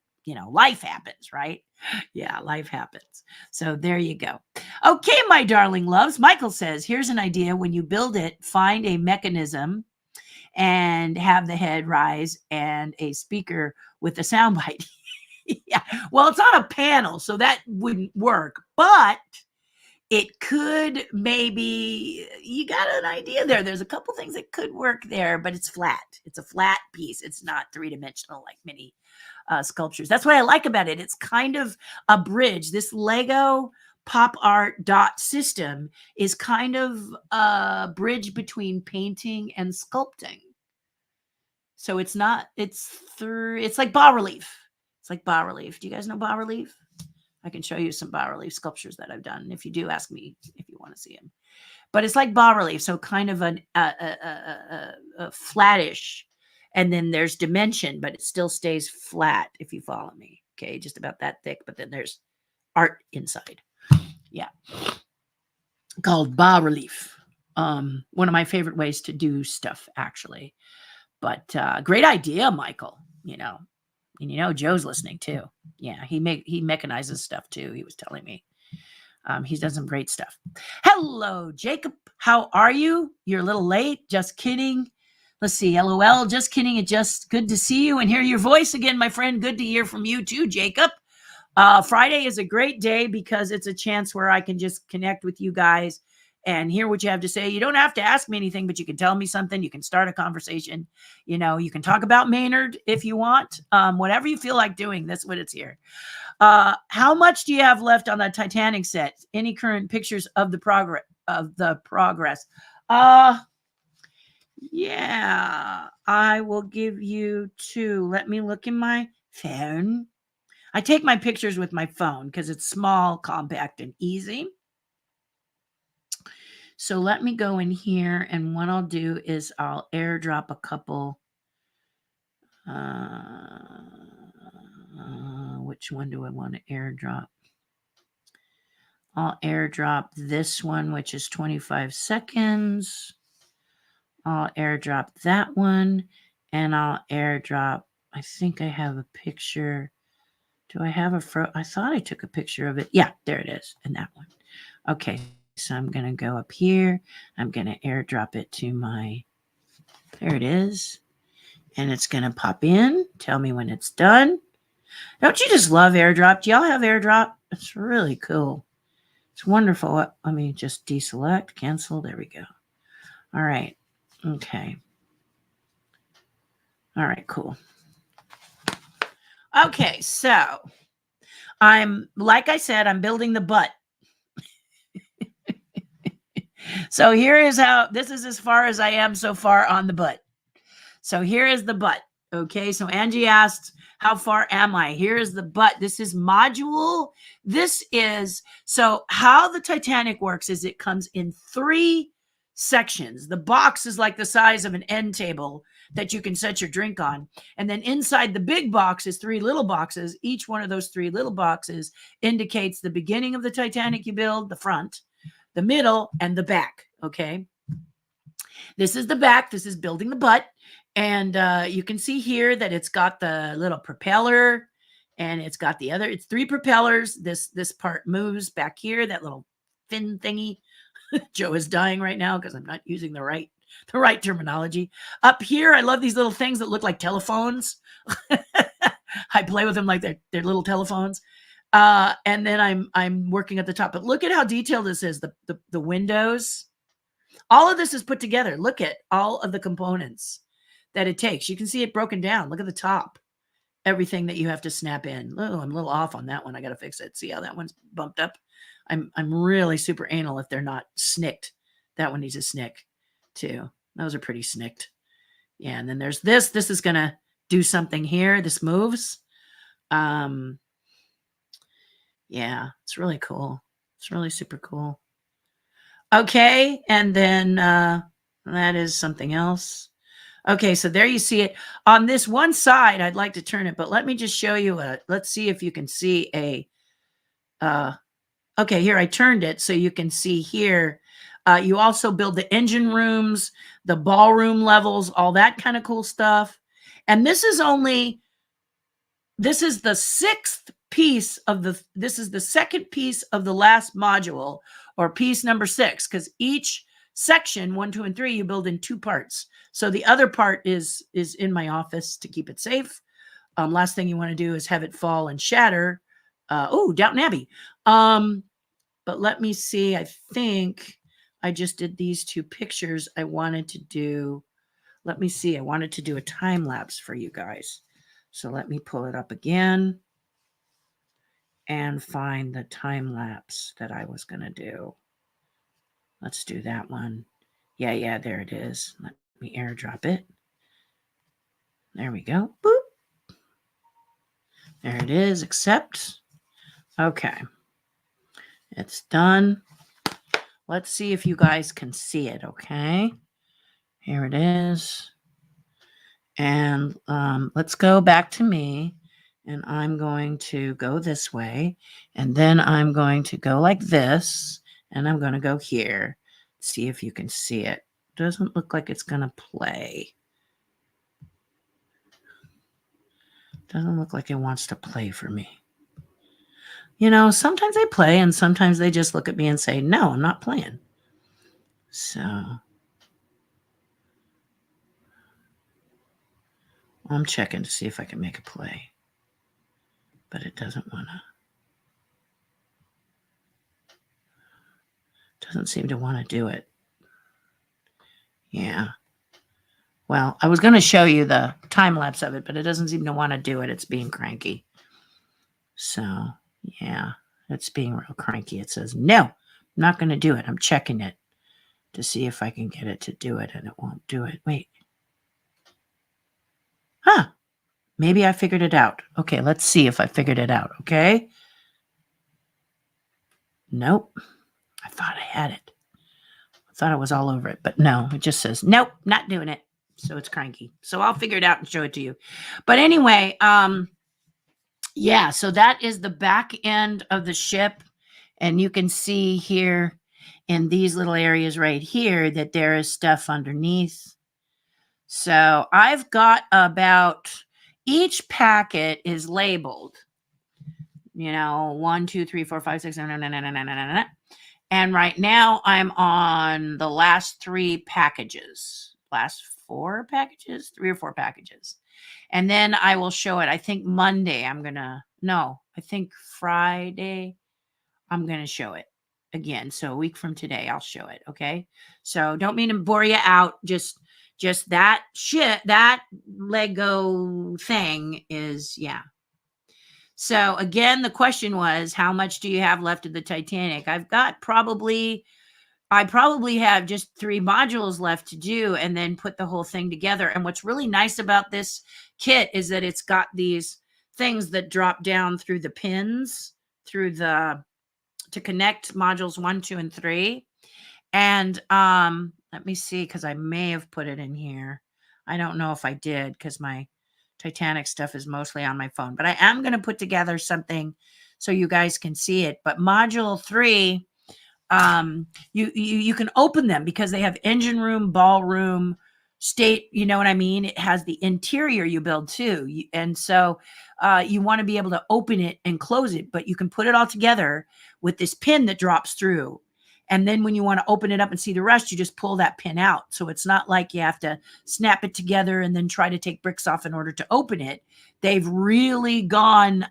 Life happens, right? Yeah, life happens. So there you go. Okay, my darling loves. Michael says, here's an idea. When you build it, find a mechanism and have the head rise and a speaker with a soundbite. Yeah. Well, it's on a panel, so that wouldn't work, but it could. Maybe you got an idea there. There's a couple things that could work there, but it's flat. It's a flat piece. It's not three-dimensional like many sculptures. That's what I like about it. It's kind of a bridge. This Lego pop art dot system is kind of a bridge between painting and sculpting. So it's not, it's like bas relief. It's like bas relief. Do you guys know bas relief? I can show you some bas relief sculptures that I've done. If you do, ask me if you want to see them. But it's like bas relief, so kind of a flattish, and then there's dimension, but it still stays flat, if you follow me. Okay, just about that thick, but then there's art inside. Yeah, called bas relief. One of my favorite ways to do stuff, actually. But great idea, Michael. And Joe's listening too. Yeah, he mechanizes stuff too. He was telling me. He's done some great stuff. Hello, Jacob. How are you? You're a little late. Just kidding. Let's see. LOL. Just kidding. It's just good to see you and hear your voice again, my friend. Good to hear from you too, Jacob. Friday is a great day because it's a chance where I can just connect with you guys and hear what you have to say. You don't have to ask me anything, but you can tell me something. You can start a conversation. You can talk about Maynard if you want. Whatever you feel like doing, that's what it's here. How much do you have left on the Titanic set? Any current pictures of the progress? Yeah, I will give you 2. Let me look in my phone. I take my pictures with my phone because it's small, compact, and easy. So let me go in here, and what I'll do is I'll airdrop a couple. Which one do I want to airdrop? I'll airdrop this one, which is 25 seconds. I'll airdrop that one, and I'll airdrop, I think I have a picture. Do I have I thought I took a picture of it. Yeah, there it is, in that one. Okay, so I'm going to go up here. I'm going to airdrop it to there it is. And it's going to pop in. Tell me when it's done. Don't you just love airdrop? Do y'all have airdrop? It's really cool. It's wonderful. Let me just deselect, cancel. There we go. All right. Okay. All right, cool. Okay, so like I said, I'm building the butt. So this is as far as I am so far on the butt. So here is the butt. Okay, so Angie asked, how far am I? Here is the butt. This is module. So how the Titanic works is it comes in 3 sections. The box is like the size of an end table that you can set your drink on. And then inside the big box is 3 little boxes. Each one of those 3 little boxes indicates the beginning of the Titanic you build, the front, the middle, and the back. Okay. This is the back. This is building the butt. And you can see here that it's got the little propeller, and it's got it's 3 propellers. This part moves back here, that little fin thingy. Joe is dying right now because I'm not using the right terminology. Up here, I love these little things that look like telephones. I play with them like they're little telephones. And then I'm working at the top. But look at how detailed this is. The windows. All of this is put together. Look at all of the components that it takes. You can see it broken down. Look at the top. Everything that you have to snap in. Oh, I'm a little off on that one. I got to fix it. See how that one's bumped up? I'm really super anal if they're not snicked. That one needs a snick too. Those are pretty snicked. Yeah, and then there's this. This is going to do something here. This moves. Yeah, it's really cool. It's really super cool. Okay, and then that is something else. Okay, so there you see it. On this one side, I'd like to turn it, but let me just show you let's see if you can see a, okay, here I turned it so you can see here. You also build the engine rooms, the ballroom levels, all that kind of cool stuff. And this is the sixth piece of this is the second piece of the last module, or piece number 6, because each section 1, 2, and 3 you build in 2 parts. So the other part is in my office to keep it safe. Last thing you want to do is have it fall and shatter. Downton Abbey. But let me see. I think I just did these 2 pictures. I wanted to do, let me see. I wanted to do a time lapse for you guys. So let me pull it up again and find the time lapse that I was going to do. Let's do that one. Yeah, there it is. Let me airdrop it. There we go. Boop. There it is. Accept. Okay. It's done. Let's see if you guys can see it, okay? Here it is. And let's go back to me. And I'm going to go this way. And then I'm going to go like this. And I'm going to go here. See if you can see it. Doesn't look like it's going to play. Doesn't look like it wants to play for me. You know, sometimes they play and sometimes they just look at me and say, no, I'm not playing. So I'm checking to see if I can make a play. But it doesn't want to. Doesn't seem to want to do it. Yeah. Well, I was going to show you the time lapse of it, but it doesn't seem to want to do it. It's being cranky. So, yeah, it's being real cranky. It says, no, I'm not going to do it. I'm checking it to see if I can get it to do it, and it won't do it. Wait. Huh. Maybe I figured it out. Okay, let's see if I figured it out, okay? Nope. I thought I had it. I thought I was all over it, but no, it just says, nope, not doing it. So it's cranky. So I'll figure it out and show it to you. But anyway, yeah, so that is the back end of the ship. And you can see here in these little areas right here that there is stuff underneath. So I've got about, each packet is labeled, 1, 2, 3, 4, 5, 6, 7, 8, 9, 9. And right now I'm on the last 3 packages. Last 4 packages? 3 or 4 packages. And then I will show it. I think Monday I think Friday I'm going to show it again. So a week from today I'll show it, okay? So don't mean to bore you out. Just that that Lego thing is, yeah. So again, the question was, how much do you have left of the Titanic? I probably have just 3 modules left to do and then put the whole thing together. And what's really nice about this kit is that it's got these things that drop down through the pins, to connect modules 1, 2, and 3. And let me see, because I may have put it in here. I don't know if I did, because my Titanic stuff is mostly on my phone. But I am going to put together something so you guys can see it. But module 3, you can open them because they have engine room, ballroom, state, you know what I mean? It has the interior you build too. And so you want to be able to open it and close it, but you can put it all together with this pin that drops through. And then when you want to open it up and see the rest, you just pull that pin out. So it's not like you have to snap it together and then try to take bricks off in order to open it. They've really gone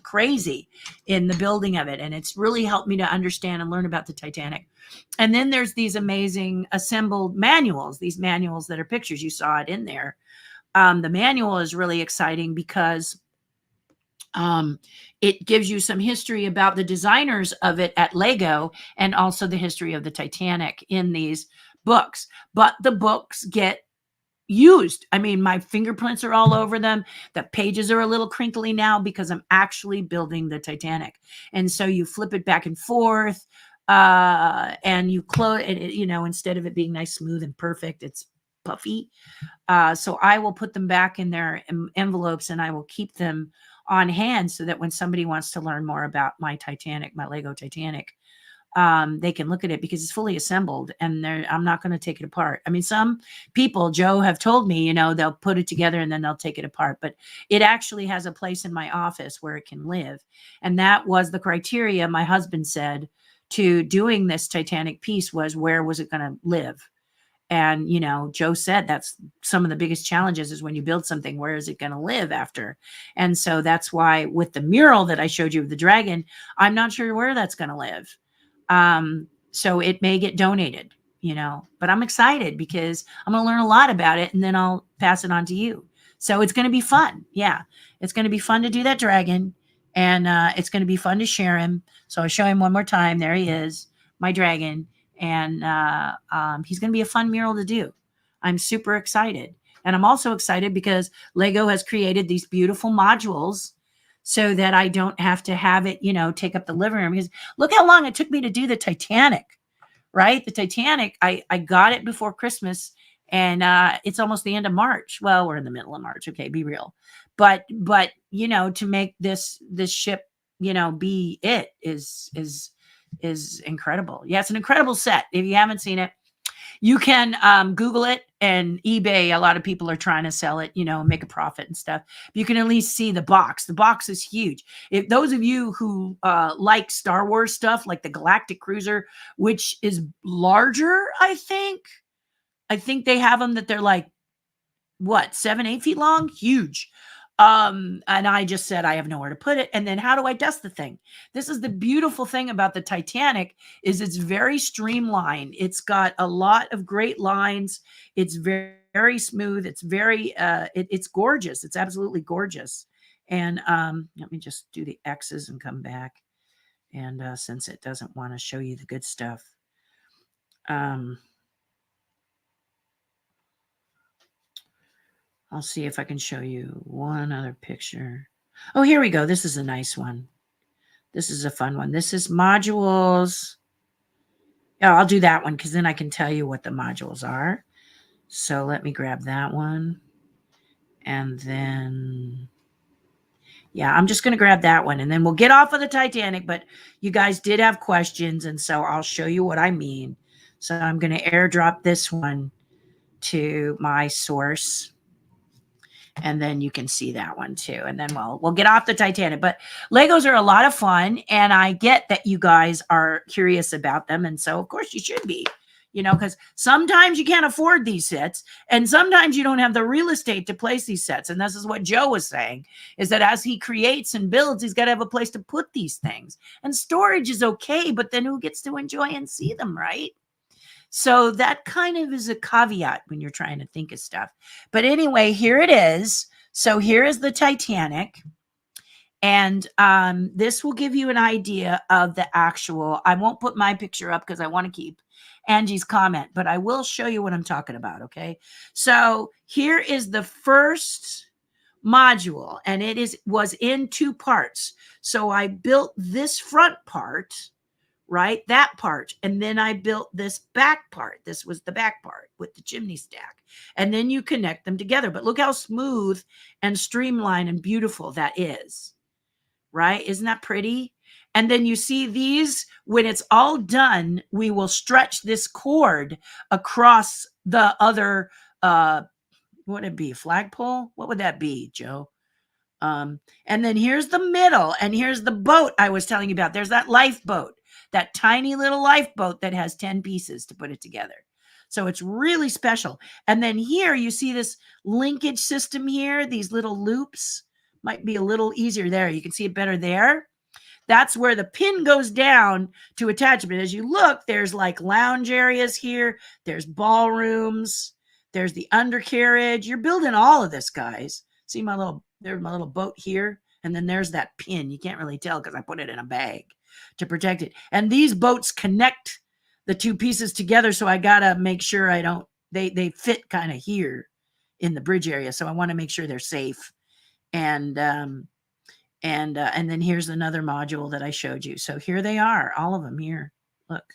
crazy in the building of it. And it's really helped me to understand and learn about the Titanic. And then there's these amazing assembled manuals, these manuals that are pictures. You saw it in there. The manual is really exciting because it gives you some history about the designers of it at Lego and also the history of the Titanic in these books. But the books get used. I mean, my fingerprints are all over them. The pages are a little crinkly now because I'm actually building the Titanic. And so you flip it back and forth, and you close it, instead of it being nice, smooth, and perfect, it's puffy. So I will put them back in their envelopes, and I will keep them on hand so that when somebody wants to learn more about my Titanic, my Lego Titanic, they can look at it because it's fully assembled, and I'm not going to take it apart. I mean, some people, Joe, have told me, they'll put it together and then they'll take it apart, but it actually has a place in my office where it can live. And that was the criteria my husband said to doing this Titanic piece, was where was it going to live? And, Joe said that's some of the biggest challenges, is when you build something, where is it going to live after? And so that's why with the mural that I showed you of the dragon, I'm not sure where that's going to live. So it may get donated, but I'm excited because I'm going to learn a lot about it, and then I'll pass it on to you. So it's going to be fun. Yeah. It's going to be fun to do that dragon, and it's going to be fun to share him. So I'll show him one more time. There he is, my dragon. And he's going to be a fun mural to do. I'm super excited. And I'm also excited because Lego has created these beautiful modules so that I don't have to have it, take up the living room. Because look how long it took me to do the Titanic, right? The Titanic, I got it before Christmas, and it's almost the end of March. Well, we're in the middle of March. Okay, be real. But to make this ship, be it is incredible. Yeah, it's an incredible set. If you haven't seen it, you can Google it, and eBay. A lot of people are trying to sell it, make a profit and stuff. You can at least see the box. The box is huge. If those of you who like Star Wars stuff, like the Galactic Cruiser, which is larger, I think they have them that they're like, what, 7-8 feet long, huge. And I just said, I have nowhere to put it. And then how do I dust the thing? This is the beautiful thing about the Titanic, is it's very streamlined. It's got a lot of great lines. It's very, very smooth. It's very, it's gorgeous. It's absolutely gorgeous. And let me just do the X's and come back. And since it doesn't want to show you the good stuff, I'll see if I can show you one other picture. Oh, here we go. This is a nice one. This is a fun one. This is modules. Yeah, I'll do that one because then I can tell you what the modules are. So let me grab that one. And then, yeah, I'm just going to grab that one. And then we'll get off of the Titanic. But you guys did have questions, and so I'll show you what I mean. So I'm going to airdrop this one to my source. And then you can see that one too. And then we'll get off the Titanic. But Legos are a lot of fun. And I get that you guys are curious about them. And so, of course, you should be, because sometimes you can't afford these sets. And sometimes you don't have the real estate to place these sets. And this is what Joe was saying, is that as he creates and builds, he's got to have a place to put these things. And storage is okay, but then who gets to enjoy and see them, right? So that kind of is a caveat when you're trying to think of stuff. But anyway, here it is. So here is the Titanic. And this will give you an idea of the actual, I won't put my picture up because I want to keep Angie's comment, but I will show you what I'm talking about, okay? So here is the first module, and it was in 2 parts. So I built this front part, right? That part. And then I built this back part. This was the back part with the chimney stack. And then you connect them together. But look how smooth and streamlined and beautiful that is, right? Isn't that pretty? And then you see these, when it's all done, we will stretch this cord across the other, what would it be? A flagpole? What would that be, Joe? And then here's the middle, and here's the boat I was telling you about. There's that lifeboat. That tiny little lifeboat that has 10 pieces to put it together. So it's really special. And then here you see this linkage system here. These little loops might be a little easier there. You can see it better there. That's where the pin goes down to attach it. But as you look, there's like lounge areas here. There's ballrooms. There's the undercarriage. You're building all of this, guys. See there's my little boat here. And then there's that pin. You can't really tell because I put it in a bag to protect it. And these boats connect the 2 pieces together. So I got to make sure they fit kind of here. in the bridge area. So I want to make sure they're safe. And then here's another module that I showed you. So here they are, all of them here. Look.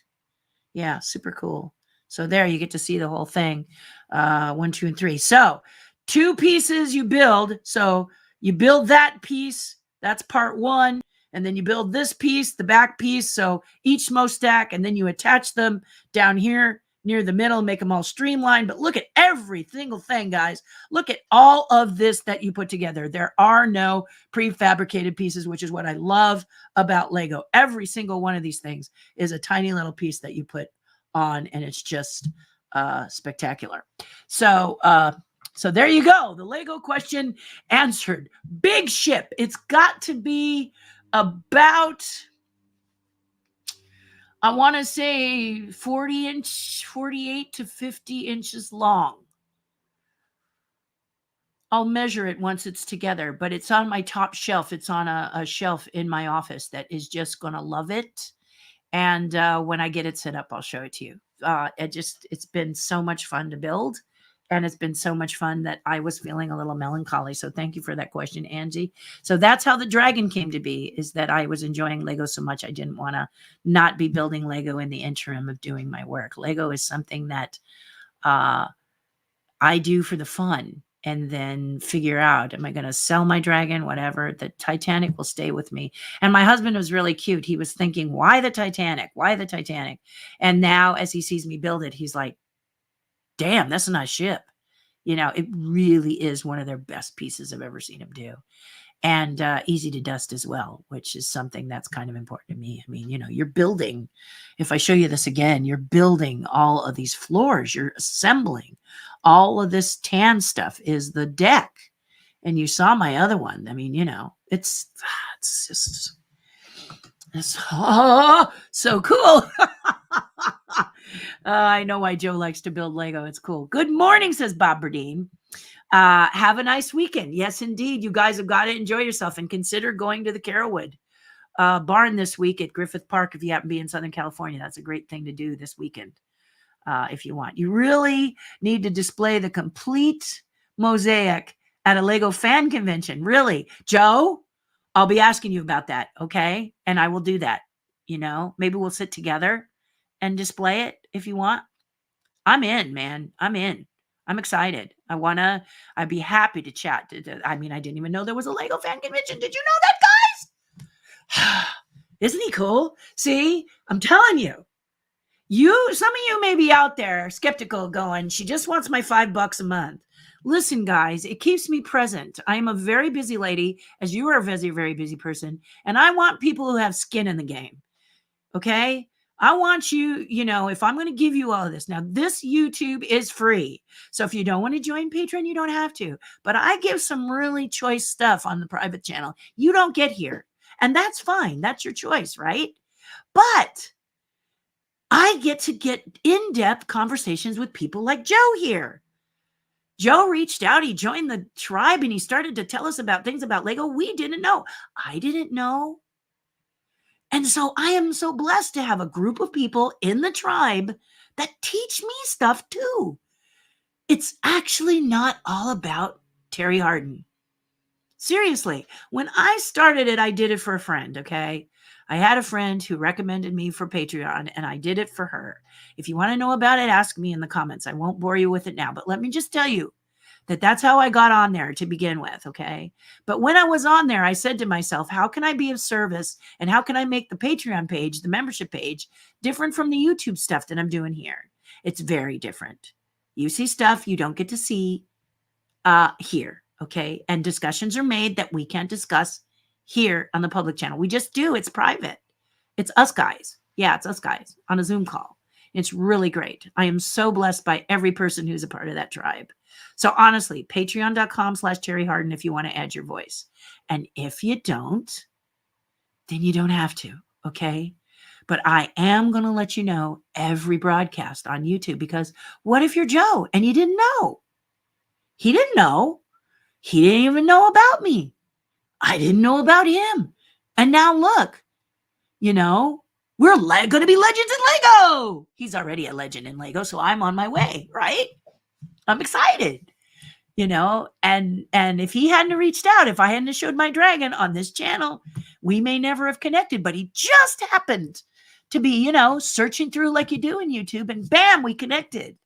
Yeah, super cool. So there you get to see the whole thing. 1, 2, and 3. So 2 pieces you build. So you build that piece. That's part 1. And then you build this piece, the back piece. So each smokestack, and then you attach them down here near the middle, make them all streamlined. But look at every single thing, guys. Look at all of this that you put together. There are no prefabricated pieces, which is what I love about Lego. Every single one of these things is a tiny little piece that you put on, and it's just spectacular. So there you go. The Lego question answered. Big ship. It's got to be about, I want to say 48 to 50 inches long. I'll measure it once it's together, but it's on my top shelf. It's on a shelf in my office that is just going to love it. And when I get it set up, I'll show it to you. It's been so much fun to build. And it's been so much fun that I was feeling a little melancholy. So thank you for that question, Angie. So that's how the dragon came to be, is that I was enjoying Lego so much. I didn't want to not be building Lego in the interim of doing my work. Lego is something that I do for the fun, and then figure out, am I going to sell my dragon? Whatever. The Titanic will stay with me. And my husband was really cute. He was thinking, why the Titanic? Why the Titanic? And now as he sees me build it, he's like, damn, that's a nice ship. You know, it really is one of their best pieces I've ever seen him do. And easy to dust as well, which is something that's kind of important to me. I mean, you know, you're building, if I show you this again, you're building all of these floors, you're assembling all of this tan stuff is the deck. And you saw my other one. I mean, you know, it's just, it's so cool. I know why Joe likes to build Lego. It's cool. Good morning, says Bob Berdeen. Have a nice weekend. Yes, indeed. You guys have got to enjoy yourself, and consider going to the Carolwood barn this week at Griffith Park if you happen to be in Southern California. That's a great thing to do this weekend if you want. You really need to display the complete mosaic at a Lego fan convention. Really. Joe, I'll be asking you about that, okay? And I will do that. You know, maybe we'll sit together and display it if you want. I'm in, man. I'm in. I'm excited. I'd be happy to chat. I mean, I didn't even know there was a Lego fan convention. Did you know that, guys? Isn't he cool? See, I'm telling you, some of you may be out there skeptical going, she just wants my $5 a month. Listen, guys, it keeps me present. I am a very busy lady, as you are a very, very busy person. And I want people who have skin in the game. Okay? I want you, you know, if I'm going to give you all of this. Now, this YouTube is free. So if you don't want to join Patreon, you don't have to. But I give some really choice stuff on the private channel. You don't get here. And that's fine. That's your choice, right? But I get in-depth conversations with people like Joe here. Joe reached out. He joined the tribe and he started to tell us about things about Lego we didn't know. I didn't know. And so I am so blessed to have a group of people in the tribe that teach me stuff too. It's actually not all about TERRI HARDIN. Seriously, when I started it, I did it for a friend, okay? I had a friend who recommended me for Patreon, and I did it for her. If you want to know about it, ask me in the comments. I won't bore you with it now, but let me just tell you that that's how I got on there to begin with, okay? But when I was on there, I said to myself, how can I be of service, and how can I make the Patreon page, the membership page, different from the YouTube stuff that I'm doing here? It's very different. You see stuff you don't get to see here, okay? And discussions are made that we can't discuss here on the public channel. We just do. It's private. It's us guys. Yeah, it's us guys on a Zoom call. It's really great. I am so blessed by every person who's a part of that tribe. So honestly, patreon.com/TERRI HARDIN if you want to add your voice. And if you don't, then you don't have to, okay? But I am going to let you know every broadcast on YouTube, because what if you're Joe and you didn't know? He didn't know. He didn't even know about me. I didn't know about him. And now look, you know, we're going to be legends in Lego. He's already a legend in Lego, so I'm on my way, right? I'm excited. and if he hadn't reached out, if I hadn't showed my dragon on this channel, we may never have connected. But he just happened to be, searching through like you do in YouTube, and bam, we connected.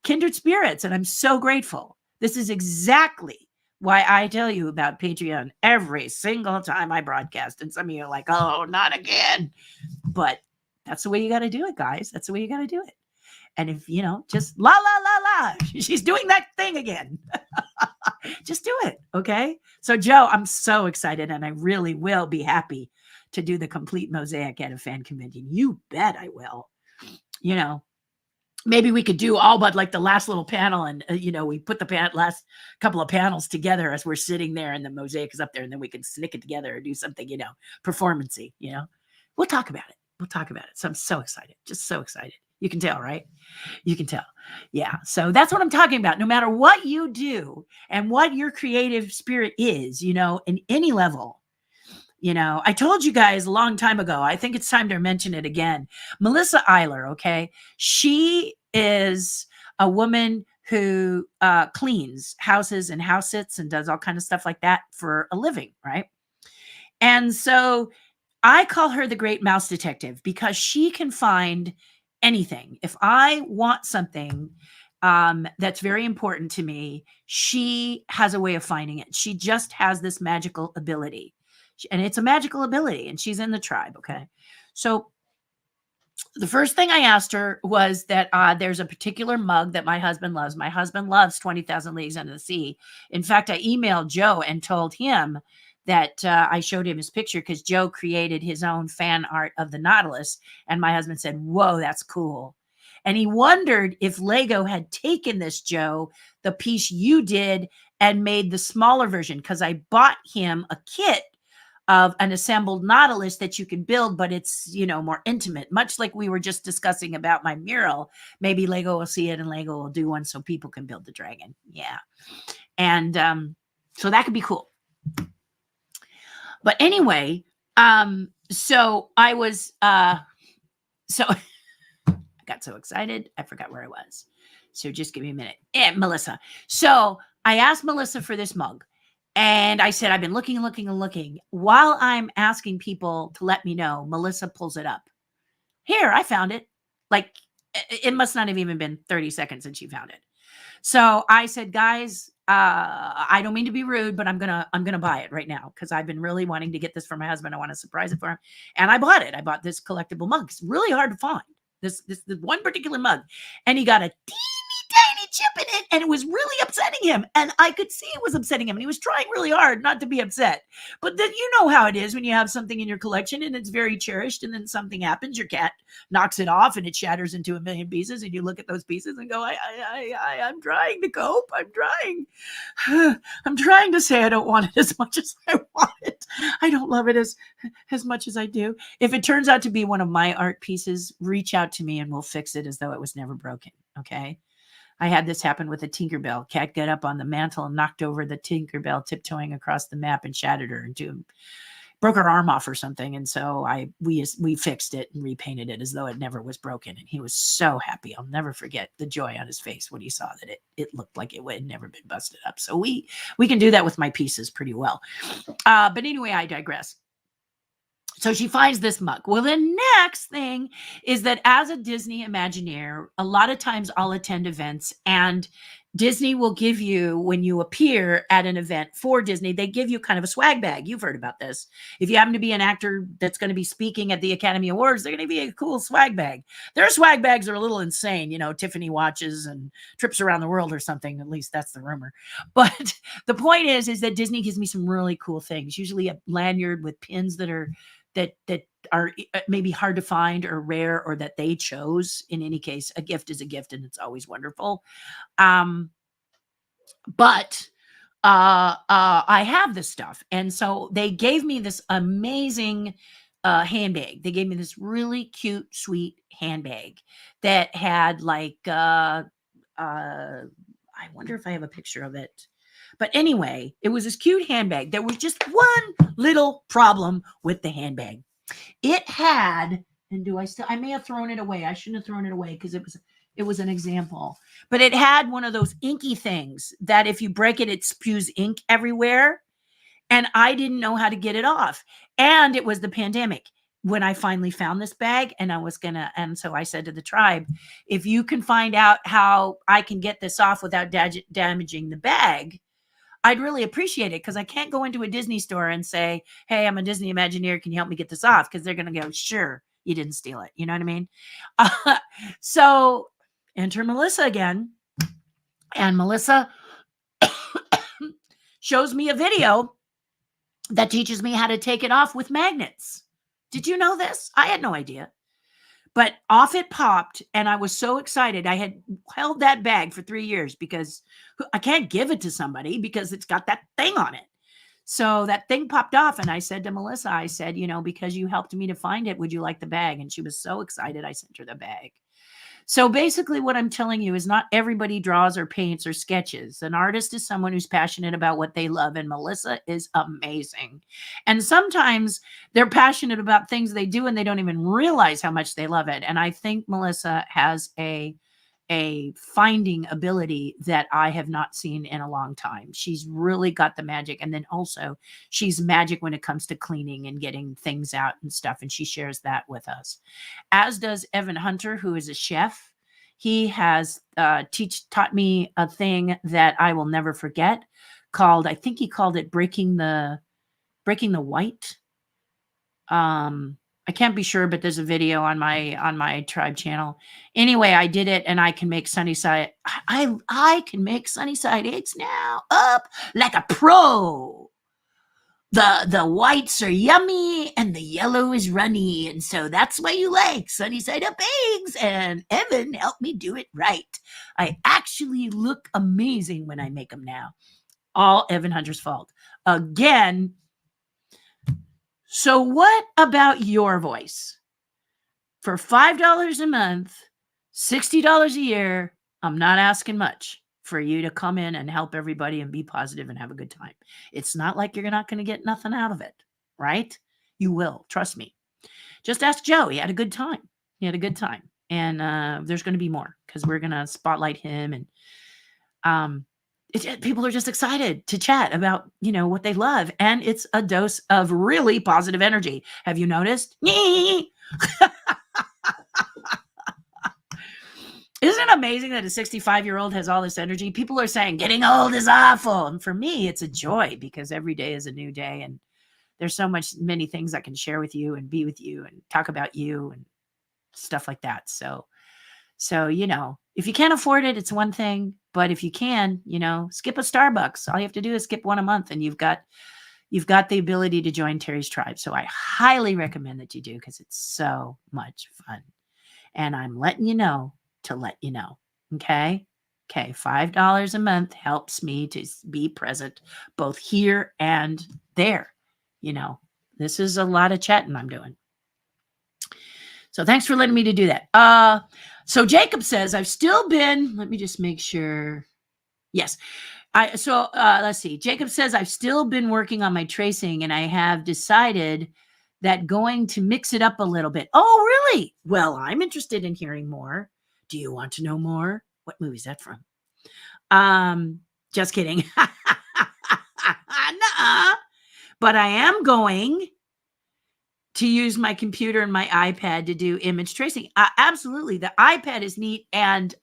Kindred spirits, and I'm so grateful. This is exactly why I tell you about Patreon every single time I broadcast. And some of you are like, oh, not again. But that's the way you got to do it, guys. That's the way you got to do it. And if, just la, la, la, la, she's doing that thing again. Just do it. Okay. So Joe, I'm so excited, and I really will be happy to do the complete mosaic at a fan convention. You bet I will. Maybe we could do all but like the last little panel, and we put the last couple of panels together as we're sitting there, and the mosaic is up there, and then we can snick it together or do something, performance-y. We'll talk about it. So I'm so excited, just so excited. You can tell, right? You can tell. Yeah. So that's what I'm talking about. No matter what you do and what your creative spirit is, in any level. I told you guys a long time ago, I think it's time to mention it again. Melissa Eiler, okay? She is a woman who cleans houses and house sits and does all kind of stuff like that for a living, right? And so I call her the Great Mouse Detective, because she can find anything. If I want something that's very important to me, she has a way of finding it. She just has this magical ability. And it's a magical ability, and she's in the tribe. Okay. So the first thing I asked her was that there's a particular mug that my husband loves. My husband loves 20,000 Leagues Under the Sea. In fact, I emailed Joe and told him that I showed him his picture, because Joe created his own fan art of the Nautilus. And my husband said, whoa, that's cool. And he wondered if Lego had taken this, Joe, the piece you did, and made the smaller version, because I bought him a kit of an assembled Nautilus that you can build, but it's, more intimate, much like we were just discussing about my mural. Maybe Lego will see it and Lego will do one so people can build the dragon. Yeah. And so that could be cool. But anyway, so I was, I got so excited, I forgot where I was. So just give me a minute. Melissa. So I asked Melissa for this mug. And I said, I've been looking. While I'm asking people to let me know, Melissa pulls it up. Here, I found it. Like, it must not have even been 30 seconds since she found it. So I said, guys, I don't mean to be rude, but I'm gonna buy it right now, because I've been really wanting to get this for my husband. I want to surprise it for him. And I bought it. I bought this collectible mug. It's really hard to find. This one particular mug. And he got a tiny chip in it, and it was really upsetting him, and I could see it was upsetting him, and he was trying really hard not to be upset. But then you know how it is when you have something in your collection and it's very cherished, and then something happens, your cat knocks it off and it shatters into a million pieces, and you look at those pieces and go, I'm trying to cope. I'm trying to say I don't want it as much as I want it. I don't love it as much as I do. If it turns out to be one of my art pieces, reach out to me and we'll fix it as though it was never broken. Okay. I had this happen with a Tinkerbell. Cat got up on the mantle and knocked over the Tinkerbell, tiptoeing across the map, and shattered her broke her arm off or something. And so we fixed it and repainted it as though it never was broken. And he was so happy. I'll never forget the joy on his face when he saw that it looked like it had never been busted up. So we can do that with my pieces pretty well. But anyway, I digress. So she finds this mug. Well, the next thing is that as a Disney Imagineer, a lot of times I'll attend events, and Disney will give you, when you appear at an event for Disney, they give you kind of a swag bag. You've heard about this. If you happen to be an actor that's going to be speaking at the Academy Awards, they're going to be a cool swag bag. Their swag bags are a little insane, Tiffany watches and trips around the world or something. At least that's the rumor. But the point is that Disney gives me some really cool things, usually a lanyard with pins that are maybe hard to find or rare, or that they chose. In any case, a gift is a gift, and it's always wonderful. But I have this stuff. And so they gave me this amazing handbag. They gave me this really cute, sweet handbag that had I wonder if I have a picture of it. But anyway, it was this cute handbag. There was just one little problem with the handbag. It had, and I may have thrown it away. I shouldn't have thrown it away because it It was an example. But it had one of those inky things that if you break it, it spews ink everywhere. And I didn't know how to get it off. And it was the pandemic when I finally found this bag, and and so I said to the tribe, if you can find out how I can get this off without damaging the bag, I'd really appreciate it, because I can't go into a Disney store and say, hey, I'm a Disney Imagineer. Can you help me get this off? Because they're going to go, sure, you didn't steal it. You know what I mean? So enter Melissa again. And Melissa shows me a video that teaches me how to take it off with magnets. Did you know this? I had no idea. But off it popped, and I was so excited. I had held that bag for 3 years because I can't give it to somebody because it's got that thing on it. So that thing popped off, and I said to Melissa, I said, because you helped me to find it, would you like the bag? And she was so excited, I sent her the bag. So basically what I'm telling you is not everybody draws or paints or sketches. An artist is someone who's passionate about what they love, and Melissa is amazing. And sometimes they're passionate about things they do and they don't even realize how much they love it. And I think Melissa has a finding ability that I have not seen in a long time. She's really got the magic. And then also she's magic when it comes to cleaning and getting things out and stuff. And she shares that with us, as does Evan Hunter, who is a chef. He has taught me a thing that I will never forget called, I think he called it breaking the white. I can't be sure, but there's a video on my tribe channel. Anyway, I did it, and I can make sunny side. I can make sunny side eggs now up like a pro. The whites are yummy and the yellow is runny, and so that's why you like sunny side up eggs. And Evan helped me do it right. I actually look amazing when I make them now. All Evan Hunter's fault again. So what about your voice? For $5 a month, $60 a year, I'm not asking much for you to come in and help everybody and be positive and have a good time. It's not like you're not going to get nothing out of it, right? You will, trust me. Just ask Joe. He had a good time. And there's going to be more, because we're going to spotlight him. And people are just excited to chat about, what they love. And it's a dose of really positive energy. Have you noticed? Isn't it amazing that a 65-year-old has all this energy? People are saying getting old is awful. And for me, it's a joy, because every day is a new day. And there's many things I can share with you and be with you and talk about you and stuff like that. So, if you can't afford it, it's one thing. But if you can, skip a Starbucks. All you have to do is skip one a month, and you've got the ability to join Terri's tribe. So I highly recommend that you do, because it's so much fun. And I'm letting you know to let you know. Okay, $5 a month helps me to be present both here and there. This is a lot of chatting I'm doing. So thanks for letting me to do that. So Jacob says, I've still been, let me just make sure. Yes. Let's see. Jacob says, I've still been working on my tracing, and I have decided that going to mix it up a little bit. Oh, really? Well, I'm interested in hearing more. Do you want to know more? What movie is that from? Just kidding. Nuh-uh. But I am going to use my computer and my iPad to do image tracing. Absolutely. The iPad is neat. And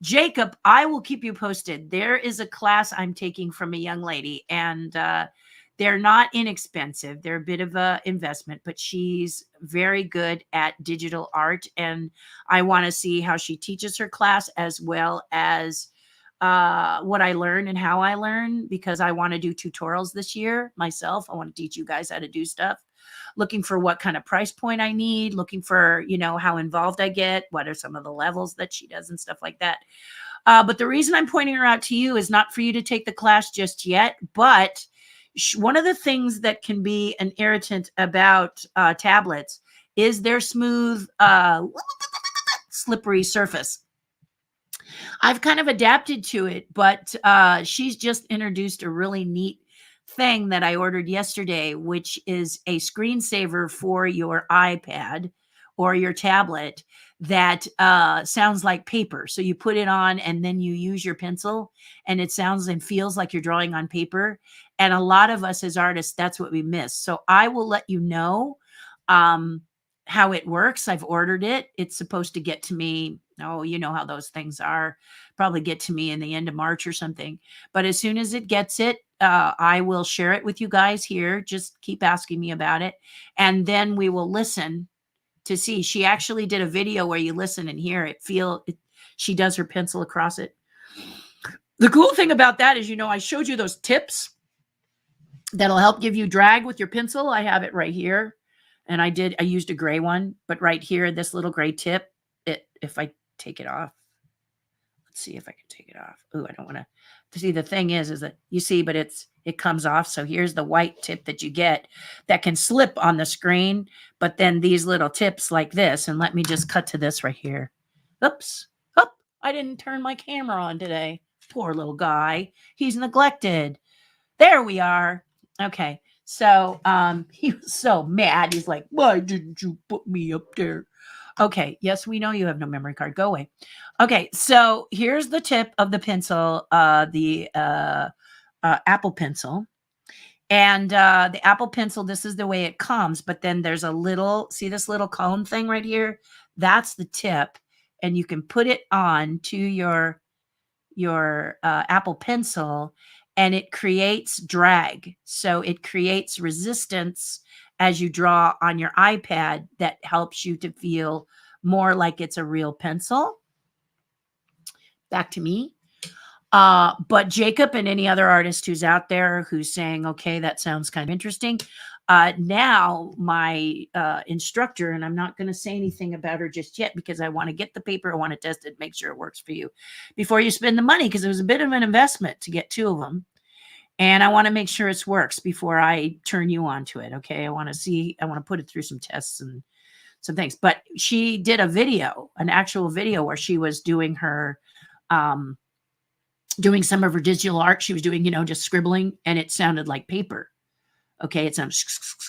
Jacob, I will keep you posted. There is a class I'm taking from a young lady, and they're not inexpensive. They're a bit of an investment, but she's very good at digital art. And I want to see how she teaches her class, as well as what I learn and how I learn, because I want to do tutorials this year myself. I want to teach you guys how to do stuff. Looking for what kind of price point I need, looking for, how involved I get, what are some of the levels that she does and stuff like that. But the reason I'm pointing her out to you is not for you to take the class just yet, but one of the things that can be an irritant about tablets is their smooth, slippery surface. I've kind of adapted to it, but she's just introduced a really neat thing that I ordered yesterday, which is a screensaver for your iPad or your tablet that sounds like paper. So you put it on and then you use your pencil and it sounds and feels like you're drawing on paper. And a lot of us as artists, that's what we miss. So I will let you know how it works. I've ordered it. It's supposed to get to me. Oh, you know how those things are. Probably get to me in the end of March or something. But as soon as it gets it, I will share it with you guys here. Just keep asking me about it. And then we will listen to see. She actually did a video where you listen and hear it, feel it. She does her pencil across it. The cool thing about that is, I showed you those tips that'll help give you drag with your pencil. I have it right here. And I used a gray one, but right here, this little gray tip, if I take it off, let's see if I can take it off. Oh, I don't want to see. The thing is that you see, but it comes off. So here's the white tip that you get that can slip on the screen, but then these little tips like this, and let me just cut to this right here. Oops. Oh, I didn't turn my camera on today. Poor little guy. He's neglected. There we are. Okay. So he was so mad. He's like, why didn't you put me up there? Okay. Yes, we know you have no memory card. Go away. Okay. So here's the tip of the pencil, the Apple Pencil. And the Apple Pencil, this is the way it comes. But then there's see this little cone thing right here? That's the tip. And you can put it on to your Apple Pencil, and it creates drag. So it creates resistance as you draw on your iPad that helps you to feel more like it's a real pencil. Back to me. But Jacob and any other artist who's out there who's saying, okay, that sounds kind of interesting. Now my instructor, and I'm not going to say anything about her just yet because I want to get the paper. I want to test it, make sure it works for you before you spend the money, because it was a bit of an investment to get 2 of them. And I want to make sure it works before I turn you on to it. Okay. I want to put it through some tests and some things. But she did an actual video where she was doing her, doing some of her digital art. She was doing, just scribbling, and it sounded like paper. Okay. It sounds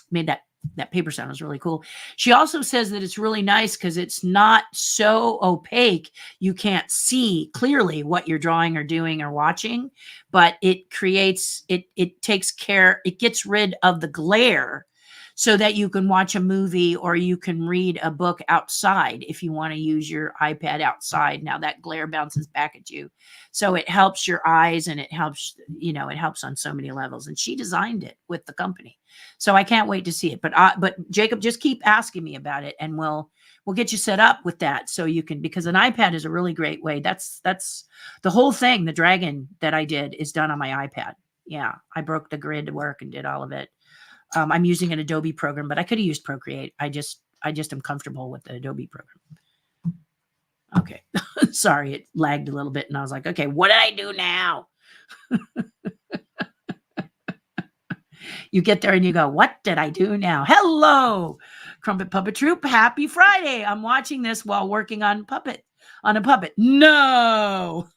made that paper sound. Was really cool. She also says that it's really nice because it's not so opaque. You can't see clearly what you're drawing or doing or watching, but it creates, it takes care, it gets rid of the glare so that you can watch a movie or you can read a book outside if you want to use your iPad outside. Now that glare bounces back at you. So it helps your eyes, and it helps, it helps on so many levels. And she designed it with the company. So I can't wait to see it. But Jacob, just keep asking me about it, and we'll get you set up with that so you can, because an iPad is a really great way. That's the whole thing. The dragon that I did is done on my iPad. Yeah. I broke the grid to work and did all of it. I'm using an Adobe program, but I could have used Procreate. I just am comfortable with the Adobe program. Okay. Sorry, it lagged a little bit, and I was like, okay, what did I do now? You get there and you go, what did I do now? Hello, Crumpet Puppet Troop. Happy Friday. I'm watching this while working on a puppet. No,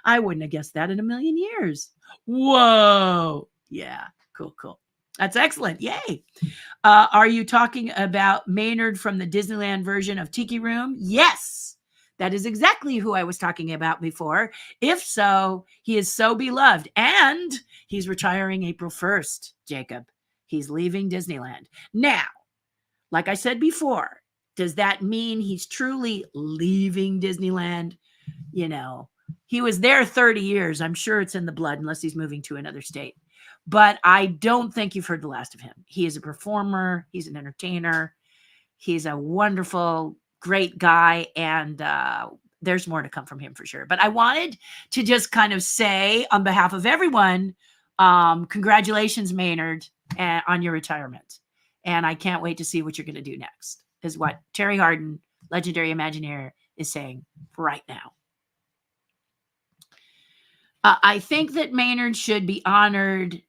I wouldn't have guessed that in a million years. Whoa. Yeah. Cool. That's excellent. Yay. Are you talking about Maynard from the Disneyland version of Tiki Room? Yes. That is exactly who I was talking about before. If so, he is so beloved. And he's retiring April 1st, Jacob. He's leaving Disneyland. Now, like I said before, does that mean he's truly leaving Disneyland? He was there 30 years. I'm sure it's in the blood, unless he's moving to another state. But I don't think you've heard the last of him. He is a performer. He's an entertainer. He's a wonderful, great guy. And there's more to come from him for sure. But I wanted to just kind of say on behalf of everyone, congratulations, Maynard, on your retirement. And I can't wait to see what you're going to do next, is what TERRI HARDIN, legendary Imagineer, is saying right now. I think that Maynard should be honored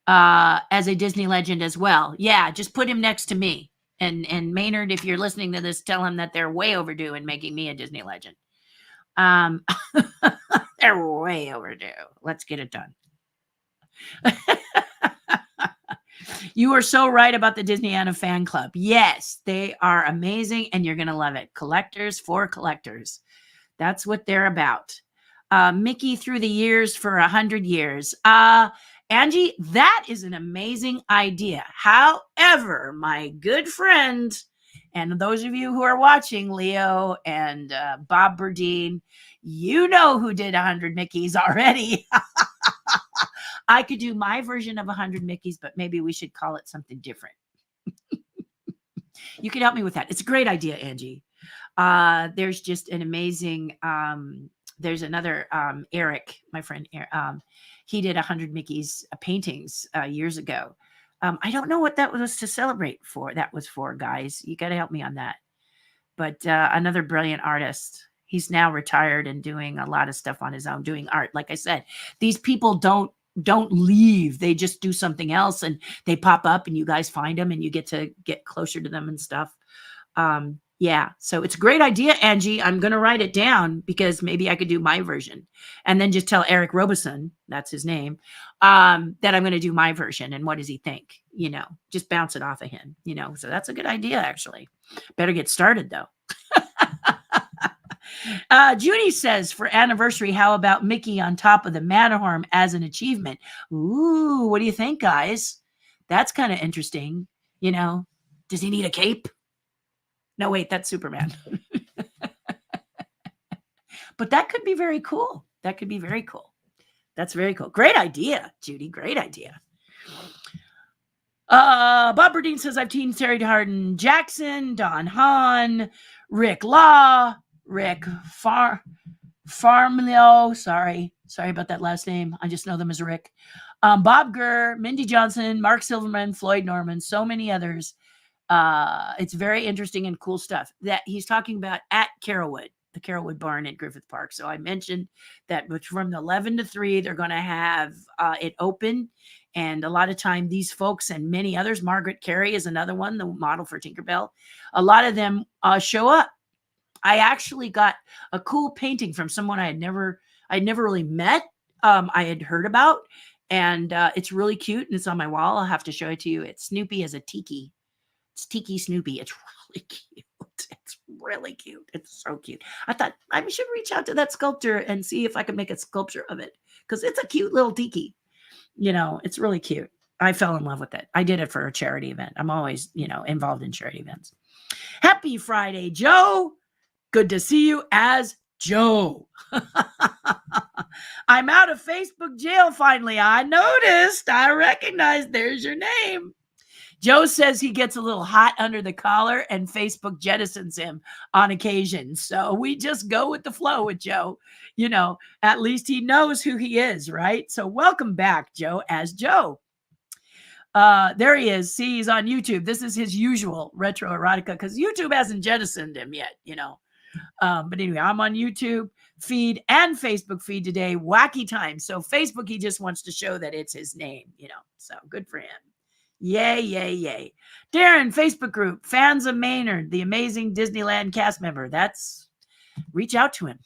as a Disney legend as well. Yeah, just put him next to me. And Maynard, if you're listening to this, tell him that they're way overdue in making me a Disney legend. They're way overdue. Let's get it done. You are so right about the Disneyland fan club. Yes, they are amazing and you're going to love it. Collectors for collectors. That's what they're about. Mickey through the years for 100 years. Angie, that is an amazing idea. However, my good friend, and those of you who are watching, Leo and Bob Burdine, you know who did 100 Mickeys already. I could do my version of 100 Mickeys, but maybe we should call it something different. You can help me with that. It's a great idea, Angie. There's just an amazing, there's another Eric, my friend, he did 100 Mickey's paintings years ago. I don't know what that was to celebrate for. That was for, guys. You got to help me on that. But another brilliant artist. He's now retired and doing a lot of stuff on his own, doing art. Like I said, these people don't leave. They just do something else and they pop up and you guys find them and you get to get closer to them and stuff. Yeah, so it's a great idea, Angie. I'm going to write it down because maybe I could do my version and then just tell Eric Robeson, that's his name, that I'm going to do my version. And what does he think? You know, just bounce it off of him, you know. So that's a good idea, actually. Better get started, though. Judy says, for anniversary, how about Mickey on top of the Matterhorn as an achievement? Ooh, what do you think, guys? That's kind of interesting. You know, does he need a cape? No, wait, that's Superman. But that could be very cool. That could be very cool. That's very cool. Great idea, Judy. Great idea. Bob Burdine says, I've teamed Terry Hardin Jackson, Don Hahn, Rick Law, Rick Farmlio. Sorry about that last name. I just know them as Rick. Bob Gurr, Mindy Johnson, Mark Silverman, Floyd Norman, so many others. It's very interesting and cool stuff that he's talking about at Carolwood, the Carolwood Barn at Griffith Park. So I mentioned that from 11 to 3, they're going to have it open. And a lot of time, these folks and many others, Margaret Carey is another one, the model for Tinkerbell. A lot of them show up. I actually got a cool painting from someone I'd never really met. I had heard about, and it's really cute. And it's on my wall. I'll have to show it to you. It's Snoopy as a tiki. It's Tiki Snoopy. It's really cute. It's really cute. It's so cute. I thought I should reach out to that sculptor and see if I could make a sculpture of it because it's a cute little tiki. You know, it's really cute. I fell in love with it. I did it for a charity event. I'm always, involved in charity events. Happy Friday, Joe. Good to see you as Joe. I'm out of Facebook jail finally. I noticed. I recognized. There's your name. Joe says he gets a little hot under the collar and Facebook jettisons him on occasion. So we just go with the flow with Joe. At least he knows who he is, right? So welcome back, Joe, as Joe. There he is. See, he's on YouTube. This is his usual retro erotica because YouTube hasn't jettisoned him yet, But anyway, I'm on YouTube feed and Facebook feed today. Wacky time. So Facebook, he just wants to show that it's his name, So good for him. Yay, yay, yay. Darren, Facebook group, fans of Maynard, the amazing Disneyland cast member. Reach out to him.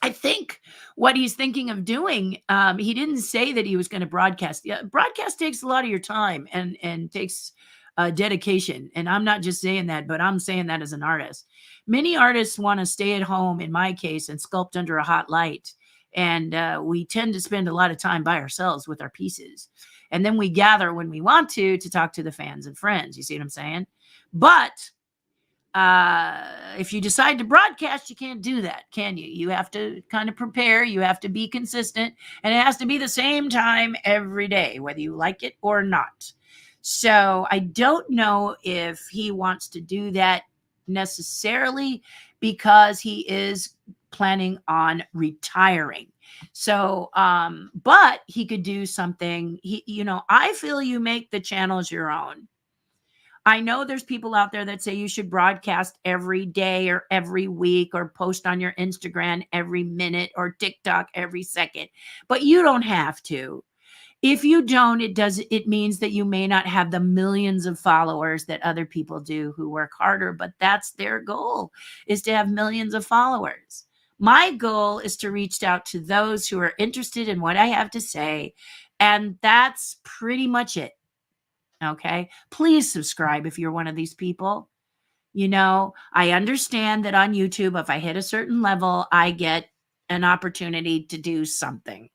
I think what he's thinking of doing, he didn't say that he was going to broadcast. Yeah, broadcast takes a lot of your time and takes dedication. And I'm not just saying that, but I'm saying that as an artist. Many artists want to stay at home, in my case, and sculpt under a hot light. And we tend to spend a lot of time by ourselves with our pieces. And then we gather when we want to talk to the fans and friends. You see what I'm saying? But if you decide to broadcast, you can't do that, can you? You have to kind of prepare. You have to be consistent. And it has to be the same time every day, whether you like it or not. So I don't know if he wants to do that necessarily because he is planning on retiring. So, but he could do something. I feel you make the channels your own. I know there's people out there that say you should broadcast every day or every week or post on your Instagram every minute or TikTok every second, but you don't have to. If you don't, it means that you may not have the millions of followers that other people do who work harder, but that's their goal, is to have millions of followers. My goal is to reach out to those who are interested in what I have to say, and that's pretty much it. Okay. Please subscribe if you're one of these people. I understand that on YouTube, if I hit a certain level, I get an opportunity to do something.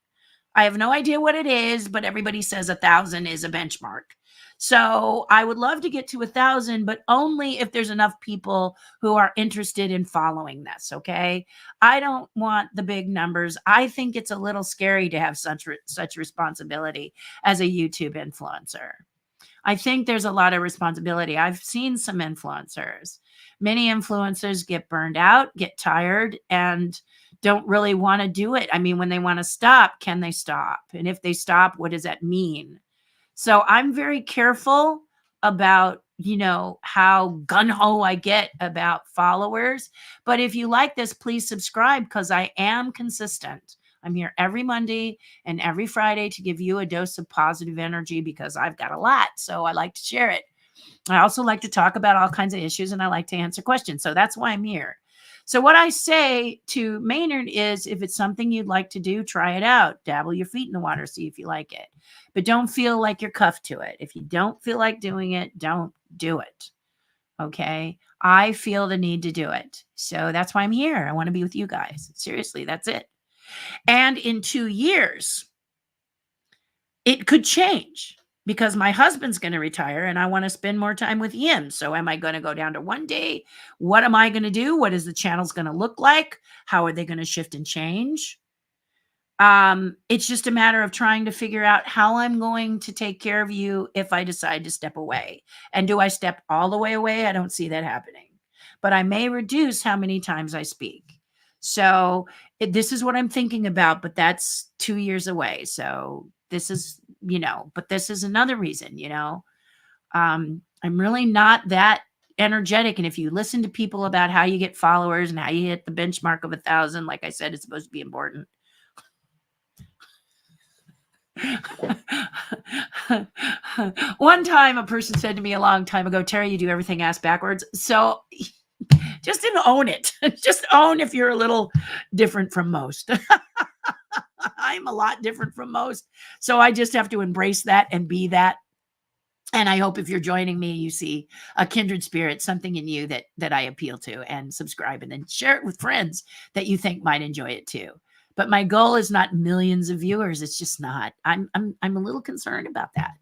I have no idea what it is, but everybody says 1,000 is a benchmark. So I would love to get to 1,000, but only if there's enough people who are interested in following this. Okay. I don't want the big numbers. I think it's a little scary to have such responsibility as a YouTube influencer. I think there's a lot of responsibility. I've seen some influencers. Many influencers get burned out, get tired, and don't really want to do it. I mean, when they want to stop, can they stop? And if they stop, what does that mean? So I'm very careful about, how gung-ho I get about followers. But if you like this, please subscribe because I am consistent. I'm here every Monday and every Friday to give you a dose of positive energy because I've got a lot. So I like to share it. I also like to talk about all kinds of issues and I like to answer questions. So that's why I'm here. So what I say to Maynard is if it's something you'd like to do, try it out. Dabble your feet in the water, see if you like it. But don't feel like you're cuffed to it. If you don't feel like doing it, don't do it. Okay? I feel the need to do it. So that's why I'm here. I want to be with you guys. Seriously, that's it. And in 2 years, it could change because my husband's going to retire and I want to spend more time with him. So am I going to go down to 1 day? What am I going to do? What is the channels going to look like? How are they going to shift and change? It's just a matter of trying to figure out how I'm going to take care of you if I decide to step away. And do I step all the way away? I don't see that happening. But I may reduce how many times I speak. So this is what I'm thinking about, but that's 2 years away. So this is, but this is another reason, I'm really not that energetic. And if you listen to people about how you get followers and how you hit the benchmark of 1,000, like I said, it's supposed to be important. One time a person said to me a long time ago, Terry, you do everything ass backwards. So just own it. Just own if you're a little different from most. I'm a lot different from most. So I just have to embrace that and be that. And I hope if you're joining me, you see a kindred spirit, something in you that I appeal to, and subscribe and then share it with friends that you think might enjoy it too. But my goal is not millions of viewers. It's just not. I'm a little concerned about that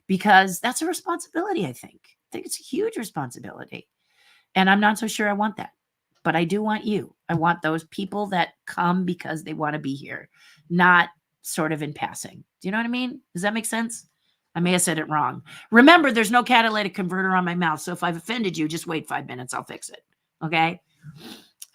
because that's a responsibility, I think. I think it's a huge responsibility. And I'm not so sure I want that. But I do want you. I want those people that come because they want to be here, not sort of in passing. Do you know what I mean? Does that make sense? I may have said it wrong. Remember, there's no catalytic converter on my mouth. So if I've offended you, just wait 5 minutes. I'll fix it. Okay?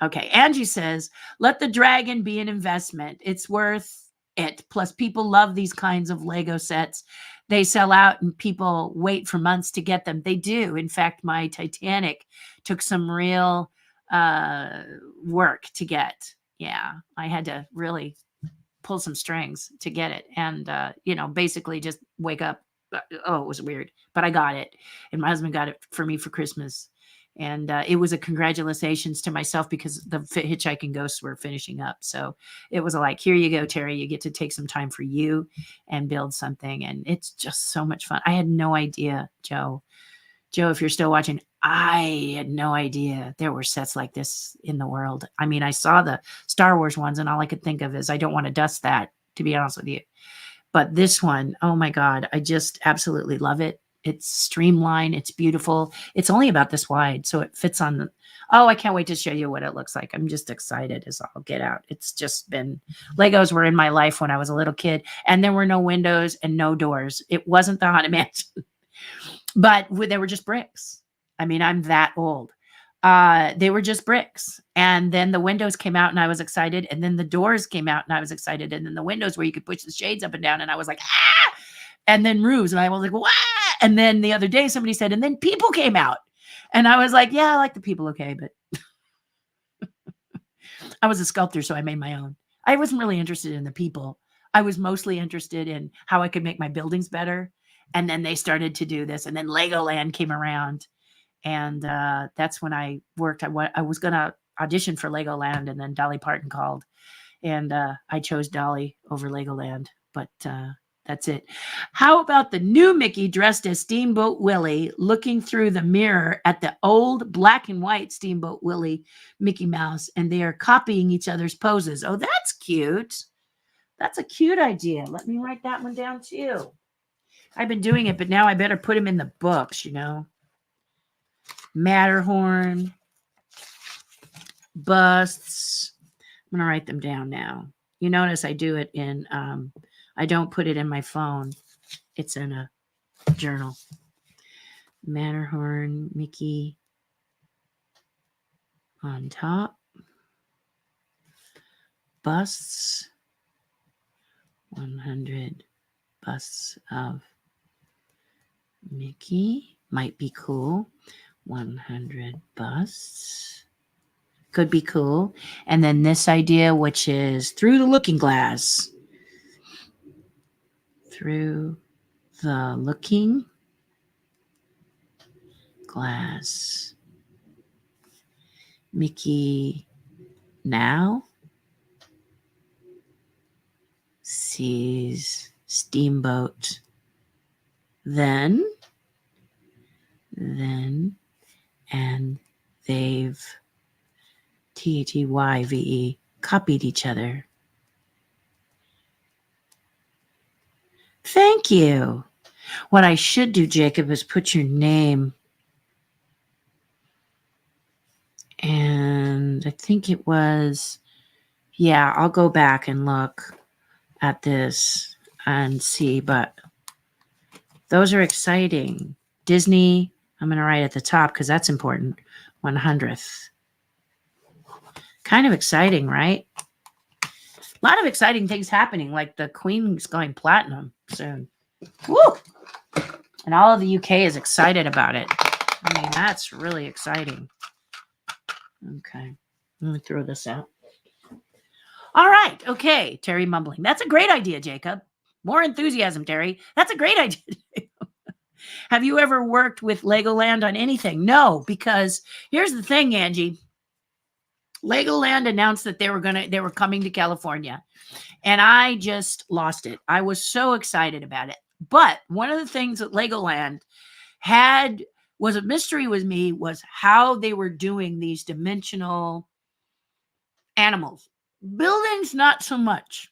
Okay. Angie says, let the dragon be an investment. It's worth it. Plus, people love these kinds of Lego sets. They sell out and people wait for months to get them. They do. In fact, my Titanic took some real work to get. Yeah. I had to really pull some strings to get it. And, basically just wake up. Oh, it was weird, but I got it. And my husband got it for me for Christmas. And it was a congratulations to myself because the Hitchhiking Ghosts were finishing up. So it was like, here you go, Terry. You get to take some time for you and build something. And it's just so much fun. I had no idea, Joe. Joe, if you're still watching, I had no idea there were sets like this in the world. I mean, I saw the Star Wars ones and all I could think of is I don't want to dust that, to be honest with you. But this one, oh my God, I just absolutely love it. It's streamlined. It's beautiful. It's only about this wide, so it fits on the, oh, I can't wait to show you what it looks like. I'm just excited as all get out. It's just been, Legos were in my life when I was a little kid, and there were no windows and no doors. It wasn't the Haunted Mansion, but they were just bricks. I mean, I'm that old. They were just bricks. And then the windows came out and I was excited. And then the doors came out and I was excited. And then the windows where you could push the shades up and down. And I was like, ah! And then roofs. And I was like, wah! And then the other day somebody said, and then people came out. And I was like, yeah, I like the people. Okay. But I was a sculptor, so I made my own. I wasn't really interested in the people. I was mostly interested in how I could make my buildings better. And then they started to do this. And then Legoland came around. And that's when I worked. I was going to audition for Legoland, and then Dolly Parton called. And I chose Dolly over Legoland. But That's it. How about the new Mickey dressed as Steamboat Willie looking through the mirror at the old black and white Steamboat Willie Mickey Mouse, and they are copying each other's poses? Oh, that's cute. That's a cute idea. Let me write that one down too. I've been doing it, but now I better put them in the books, Matterhorn, busts. I'm going to write them down now. You notice I do it in, I don't put it in my phone. It's in a journal. Matterhorn, Mickey on top. Busts. 100 busts of Mickey. Might be cool. 100 busts. Could be cool. And then this idea, which is through the looking glass. Through the looking glass. Mickey now sees Steamboat then, and they've TETYVE copied each other. Thank you. What I should do, Jacob, is put your name. And I think it was, yeah, I'll go back and look at this and see, but those are exciting. Disney, I'm going to write at the top because that's important. 100th. Kind of exciting, right? A lot of exciting things happening, like the Queen's going platinum soon. Woo! And all of the UK is excited about it. I mean, that's really exciting. Okay. Let me throw this out. All right. Okay. Terry mumbling. That's a great idea, Jacob. More enthusiasm, Terry. That's a great idea. Have you ever worked with Legoland on anything? No, because here's the thing, Angie. Legoland announced that they were coming to California, and I just lost it. I was so excited about it. But one of the things that Legoland had was a mystery with me was how they were doing these dimensional animals. Buildings, not so much.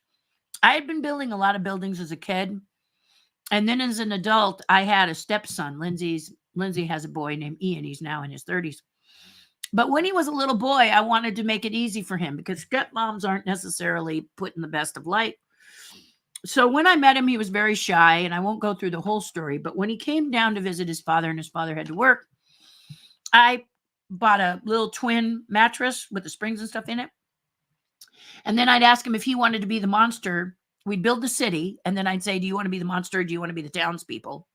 I had been building a lot of buildings as a kid. And then as an adult, I had a stepson. Lindsay has a boy named Ian. He's now in his 30s. But when he was a little boy, I wanted to make it easy for him because stepmoms aren't necessarily put in the best of light. So when I met him, he was very shy, and I won't go through the whole story. But when he came down to visit his father and his father had to work, I bought a little twin mattress with the springs and stuff in it. And then I'd ask him if he wanted to be the monster. We'd build the city, and then I'd say, do you want to be the monster or do you want to be the townspeople?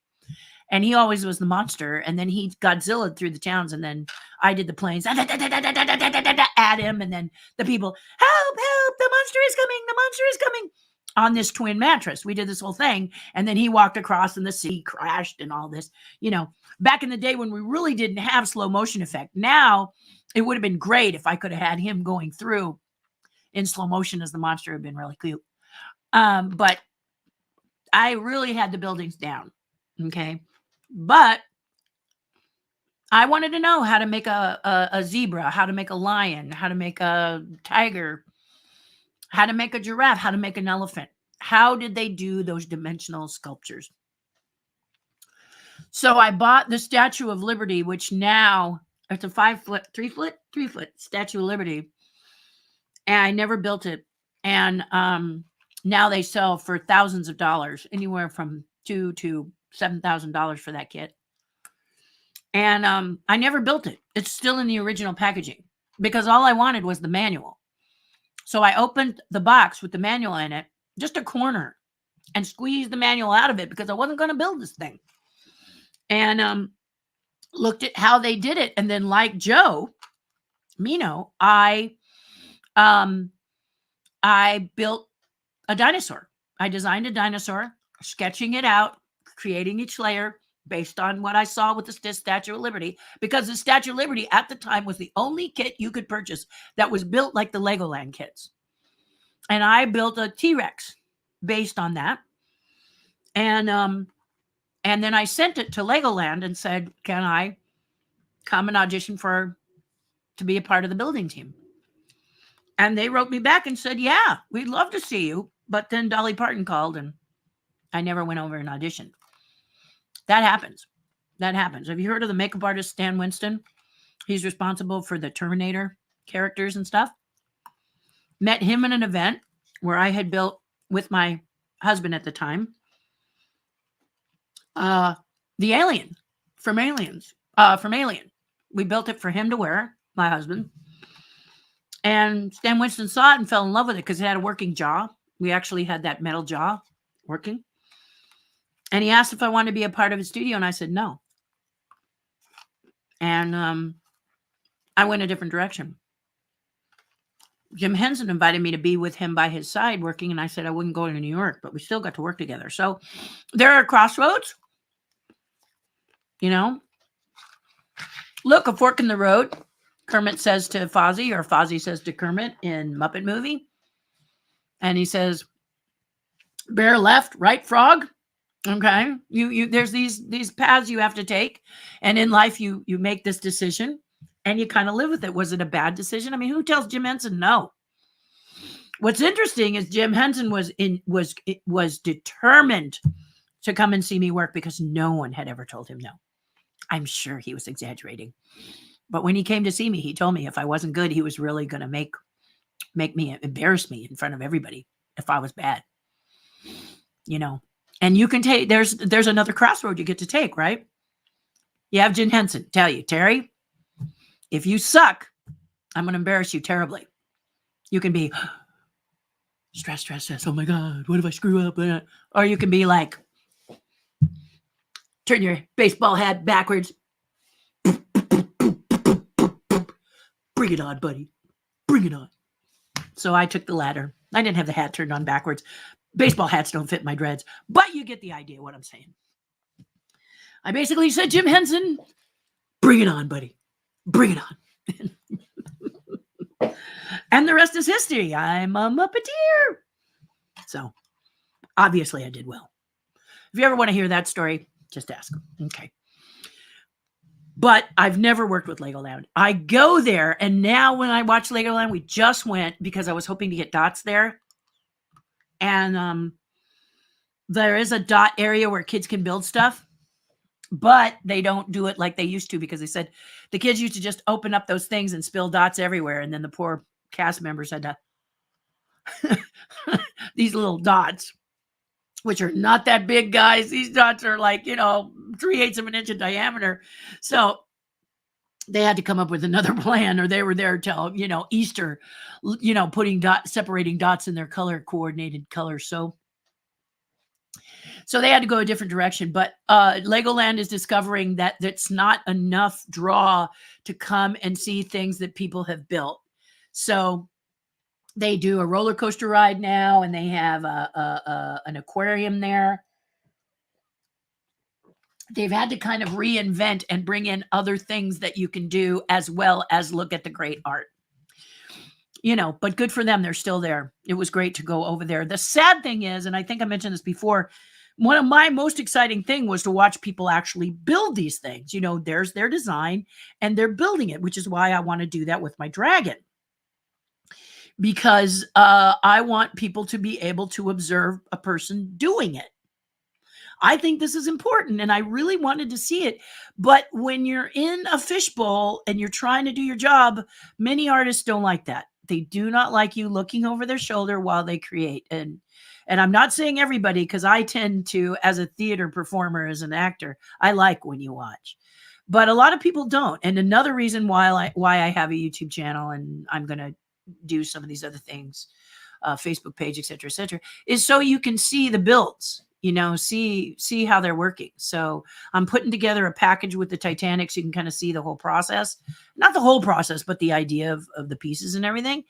And he always was the monster, and then he Godzilla'd through the towns, and then I did the planes at him, and then the people, help, the monster is coming, on this twin mattress. We did this whole thing, and then he walked across and the sea crashed and all this. Back in the day when we really didn't have slow motion effect. Now, it would have been great if I could have had him going through in slow motion as the monster. Have been really cute. But I really had the buildings down. Okay. But I wanted to know how to make a zebra, how to make a lion, how to make a tiger, how to make a giraffe, how to make an elephant. How did they do those dimensional sculptures? So I bought the Statue of Liberty, which now it's a 3 foot Statue of Liberty. And I never built it. And now they sell for thousands of dollars, anywhere from $2,000 to $7,000 for that kit. And I never built it. It's still in the original packaging because all I wanted was the manual. So I opened the box with the manual in it, just a corner, and squeezed the manual out of it because I wasn't going to build this thing. And looked at how they did it. And then like Joe Mino, I built a dinosaur. I designed a dinosaur, sketching it out, creating each layer based on what I saw with the Statue of Liberty, because the Statue of Liberty at the time was the only kit you could purchase that was built like the Legoland kits. And I built a T-Rex based on that. And then I sent it to Legoland and said, can I come and audition to be a part of the building team? And they wrote me back and said, yeah, we'd love to see you. But then Dolly Parton called and I never went over and auditioned. That happens. That happens. Have you heard of the makeup artist Stan Winston? He's responsible for the Terminator characters and stuff. Met him in an event where I had built with my husband at the time the alien from Alien. We built it for him to wear, my husband. And Stan Winston saw it and fell in love with it because it had a working jaw. We actually had that metal jaw working. And he asked if I wanted to be a part of his studio, and I said no. And I went a different direction. Jim Henson invited me to be with him by his side working, and I said I wouldn't go to New York, but we still got to work together. So there are crossroads. You know, look, a fork in the road. Kermit says to Fozzie, or Fozzie says to Kermit in Muppet Movie. And he says, bear left, right, frog. Okay. There's these paths you have to take. And in life, you make this decision and you kind of live with it. Was it a bad decision? I mean, who tells Jim Henson no? What's interesting is Jim Henson was determined to come and see me work because no one had ever told him no. I'm sure he was exaggerating. But when he came to see me, he told me if I wasn't good, he was really going to make me embarrass me in front of everybody if I was bad. You know, and you can take, there's another crossroad you get to take, right? You have Jim Henson tell you, Terry, if you suck, I'm going to embarrass you terribly. You can be stress. Oh my God, what if I screw up? Or you can be like, turn your baseball hat backwards. Bring it on, buddy. Bring it on. So I took the latter. I didn't have the hat turned on backwards. Baseball hats don't fit my dreads, but you get the idea what I'm saying. I basically said, Jim Henson, bring it on, buddy. Bring it on. And the rest is history. I'm a Muppeteer. So obviously I did well. If you ever want to hear that story, just ask. Okay. But I've never worked with Legoland. I go there, and now when I watch Legoland, we just went because I was hoping to get dots there. And there is a dot area where kids can build stuff, but they don't do it like they used to because they said the kids used to just open up those things and spill dots everywhere. And then the poor cast members had to these little dots, which are not that big, guys. These dots are like, 3/8 of an inch in diameter. So they had to come up with another plan, or they were there till, Easter, putting separating dots in their coordinated colors. So they had to go a different direction. But Legoland is discovering that that's not enough draw to come and see things that people have built. So they do a roller coaster ride now, and they have an aquarium there. They've had to kind of reinvent and bring in other things that you can do as well as look at the great art. But good for them. They're still there. It was great to go over there. The sad thing is, and I think I mentioned this before, one of my most exciting thing was to watch people actually build these things. There's their design and they're building it, which is why I want to do that with my dragon. Because I want people to be able to observe a person doing it. I think this is important, and I really wanted to see it. But when you're in a fishbowl and you're trying to do your job, many artists don't like that. They do not like you looking over their shoulder while they create. And I'm not saying everybody, because I tend to, as a theater performer, as an actor, I like when you watch. But a lot of people don't. And another reason why I have a YouTube channel, and I'm going to do some of these other things, Facebook page, et cetera, is so you can see the builds. See how they're working. So I'm putting together a package with the Titanic so you can kind of see the whole process. Not the whole process, but the idea of the pieces and everything.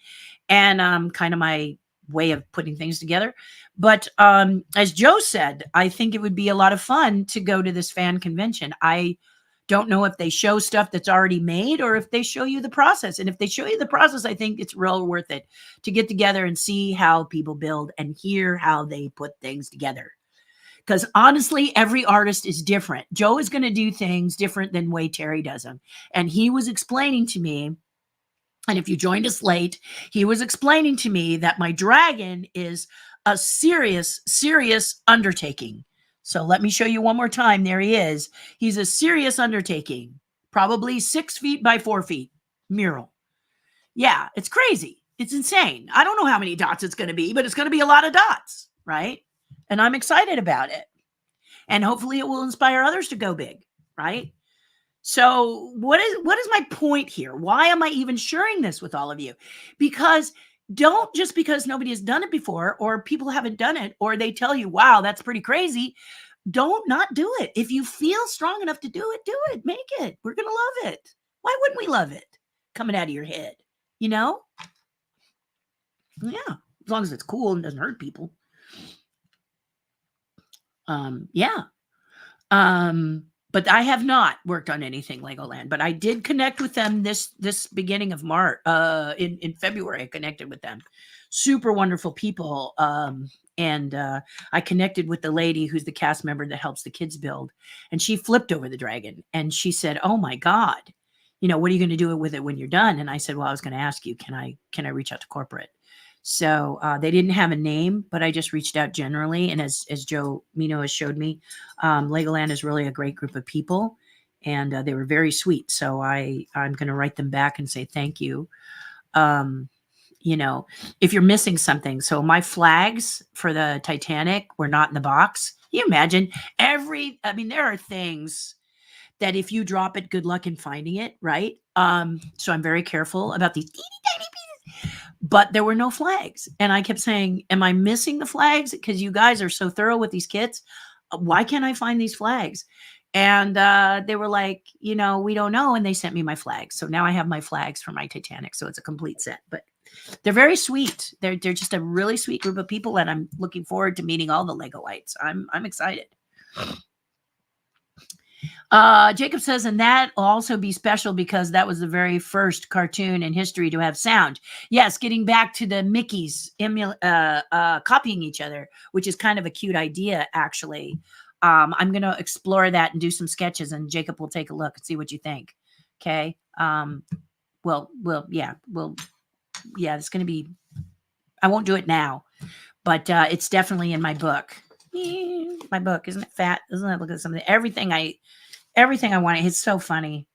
And kind of my way of putting things together. But as Joe said, I think it would be a lot of fun to go to this fan convention. I don't know if they show stuff that's already made or if they show you the process. And if they show you the process, I think it's real worth it to get together and see how people build and hear how they put things together. because honestly, every artist is different. Joe is going to do things different than way Terry does them. And he was explaining to me, and if you joined us late, he was explaining to me that my dragon is a serious, serious undertaking. So let me show you one more time. There he is. He's a serious undertaking, probably 6 feet by 4 feet mural. Yeah, it's crazy. It's insane. I don't know how many dots it's going to be, but it's going to be a lot of dots, right? And I'm excited about it. And hopefully it will inspire others to go big, right? So what is my point here? Why am I even sharing this with all of you? Because don't, just because nobody has done it before or people haven't done it or they tell you, wow, that's pretty crazy, don't not do it. If you feel strong enough to do it, make it. We're going to love it. Why wouldn't we love it coming out of your head? You know? Yeah, as long as it's cool and doesn't hurt people. Yeah. But I have not worked on anything Legoland, but I did connect with them this beginning of March. In February, I connected with them. Super wonderful people. And I connected with the lady who's the cast member that helps the kids build. And she flipped over the dragon and she said, oh my God, you know, what are you going to do with it when you're done? And I said, well, I was going to ask you, can I reach out to corporate? So they didn't have a name, but I just reached out generally. And as Joe Mino has showed me, Legoland is really a great group of people, and they were very sweet. So I'm going to write them back and say thank you. You know, if you're missing something, so my flags for the Titanic were not in the box. Can you imagine I mean, there are things that if you drop it, good luck in finding it, right? So I'm very careful about these teeny tiny pieces. But there were no flags. And I kept saying, am I missing the flags? Because you guys are so thorough with these kits. Why can't I find these flags? And they were like, you know, we don't know. And they sent me my flags. So now I have my flags for my Titanic. So it's a complete set. But they're very sweet. They're just a really sweet group of people. And I'm looking forward to meeting all the Legoites. I'm excited. Jacob says, and that will also be special because that was the very first cartoon in history to have sound. Yes, getting back to the Mickeys copying each other, which is kind of a cute idea, actually. I'm going to explore that and do some sketches, and Jacob will take a look and see what you think. Okay. Yeah, it's going to be, I won't do it now, but it's definitely in my book. My book, isn't it fat? Isn't it? Look at something. Everything I want. It's so funny.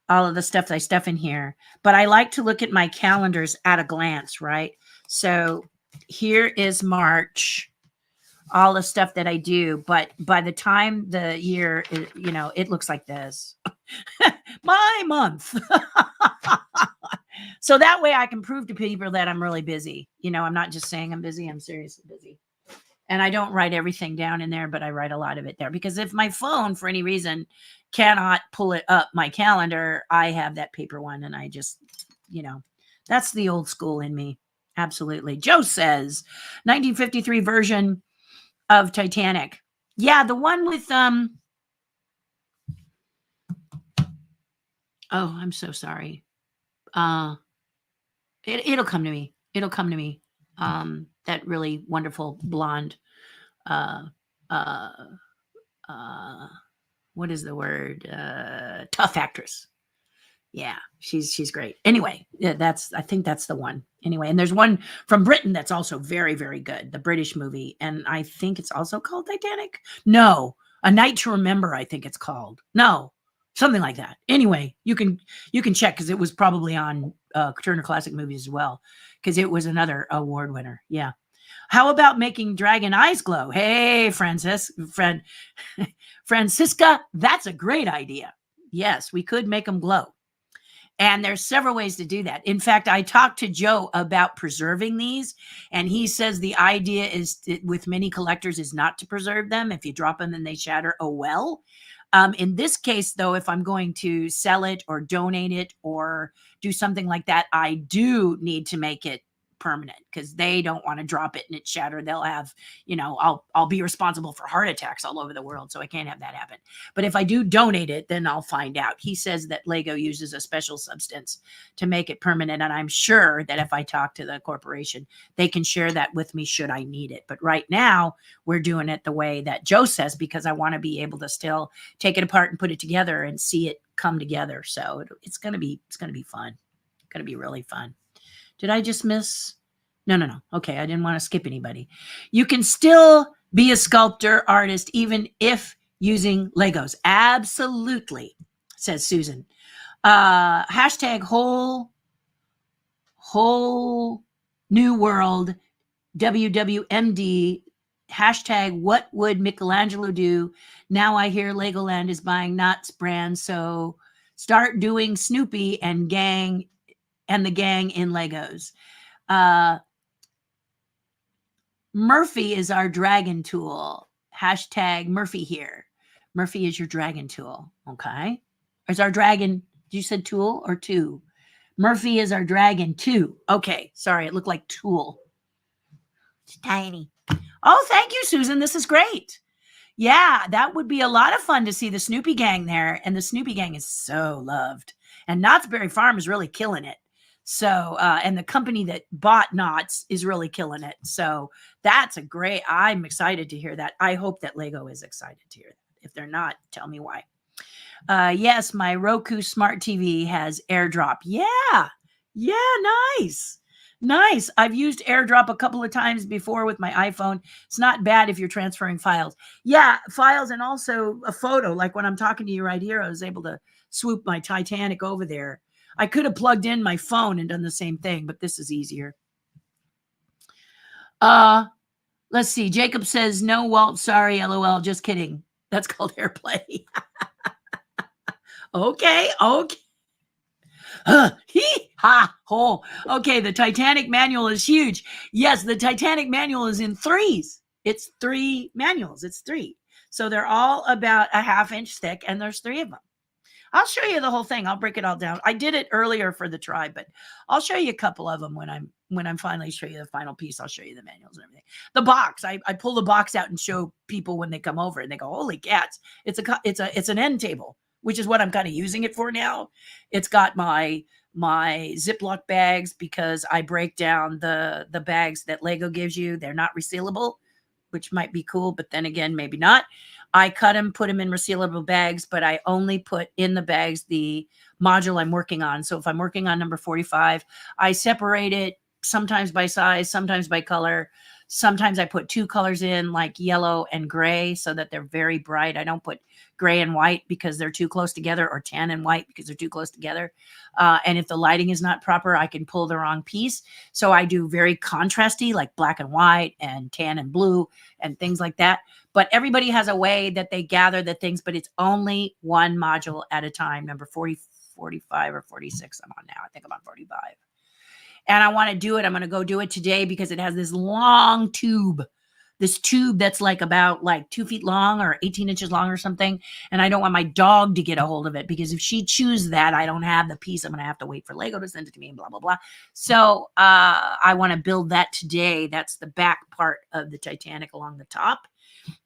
All of the stuff that I stuff in here. But I like to look at my calendars at a glance, right? So here is March, all the stuff that I do. But by the time the year, you know, it looks like this. My month. So that way I can prove to people that I'm really busy. You know, I'm not just saying I'm busy. I'm seriously busy. And I don't write everything down in there, but I write a lot of it there because if my phone, for any reason, cannot pull it up my calendar, I have that paper one. And I just, you know, that's the old school in me. Absolutely. Joe says 1953 version of Titanic. Yeah, the one with, oh, I'm so sorry. It'll come to me. It'll come to me. That really wonderful blonde, what is the word? Tough actress. Yeah, she's great. Anyway, yeah, I think that's the one. Anyway, and there's one from Britain that's also very, very good. The British movie, and I think it's also called Titanic. No, A Night to Remember. I think it's called. No, something like that. Anyway, you can check because it was probably on Turner Classic Movies as well because it was another award winner. Yeah. How about making dragon eyes glow? Hey, Francisca, that's a great idea. Yes, we could make them glow. And there's several ways to do that. In fact, I talked to Joe about preserving these, and he says the idea is with many collectors is not to preserve them. If you drop them and they shatter, oh well. In this case, though, if I'm going to sell it or donate it or do something like that, I do need to make it permanent because they don't want to drop it and it shatter. They'll have, I'll be responsible for heart attacks all over the world. So I can't have that happen. But if I do donate it, then I'll find out. He says that Lego uses a special substance to make it permanent. And I'm sure that if I talk to the corporation, they can share that with me should I need it. But right now we're doing it the way that Joe says, because I want to be able to still take it apart and put it together and see it come together. So it's going to be fun. Going to be really fun. Did I just miss? No. Okay. I didn't want to skip anybody. You can still be a sculptor artist, even if using Legos. Absolutely, says Susan. Hashtag whole new world WWMD. Hashtag what would Michelangelo do? Now I hear Legoland is buying Knott's brand. So start doing Snoopy and the gang in Legos. Murphy is our dragon tool. Hashtag Murphy here. Murphy is your dragon tool. Okay. Is our dragon, you said tool or two? Murphy is our dragon too. Okay. Sorry. It looked like tool. It's tiny. Oh, thank you, Susan. This is great. Yeah, that would be a lot of fun to see the Snoopy gang there. And the Snoopy gang is so loved. And Knott's Berry Farm is really killing it. So, and the company that bought Knott's is really killing it. So that's I'm excited to hear that. I hope that Lego is excited to hear that. If they're not, tell me why. Yes, my Roku smart TV has AirDrop. Yeah, nice. Nice. I've used AirDrop a couple of times before with my iPhone. It's not bad if you're transferring files. Yeah, files and also a photo. Like when I'm talking to you right here, I was able to swoop my Titanic over there. I could have plugged in my phone and done the same thing, but this is easier. Let's see. Jacob says, no, Walt, sorry, LOL, just kidding. That's called AirPlay. Okay. Okay, the Titanic manual is huge. Yes, the Titanic manual is in threes. It's 3 manuals. It's 3. So they're all about a ½ inch thick, and there's 3 of them. I'll show you the whole thing. I'll break it all down. I did it earlier for the tribe, but I'll show you a couple of them when I'm finally show you the final piece. I'll show you the manuals and everything. The box, I pull the box out and show people when they come over, and they go, "Holy cats! It's an end table," which is what I'm kind of using it for now. It's got my Ziploc bags because I break down the bags that Lego gives you. They're not resealable, which might be cool, but then again, maybe not. I cut them, put them in resealable bags, but I only put in the bags the module I'm working on. So if I'm working on number 45, I separate it sometimes by size, sometimes by color. Sometimes I put 2 colors in, like yellow and gray, so that they're very bright. I don't put gray and white because they're too close together, or tan and white because they're too close together. And if the lighting is not proper, I can pull the wrong piece. So I do very contrasty, like black and white and tan and blue and things like that. But everybody has a way that they gather the things, but it's only one module at a time. Number 40, 45, or 46 I'm on now. I think I'm on 45. And I want to do it. I'm going to go do it today because it has this long tube. This tube that's about 2 feet long or 18 inches long or something. And I don't want my dog to get a hold of it, because if she chews that, I don't have the piece. I'm going to have to wait for Lego to send it to me and blah, blah, blah. So I want to build that today. That's the back part of the Titanic along the top.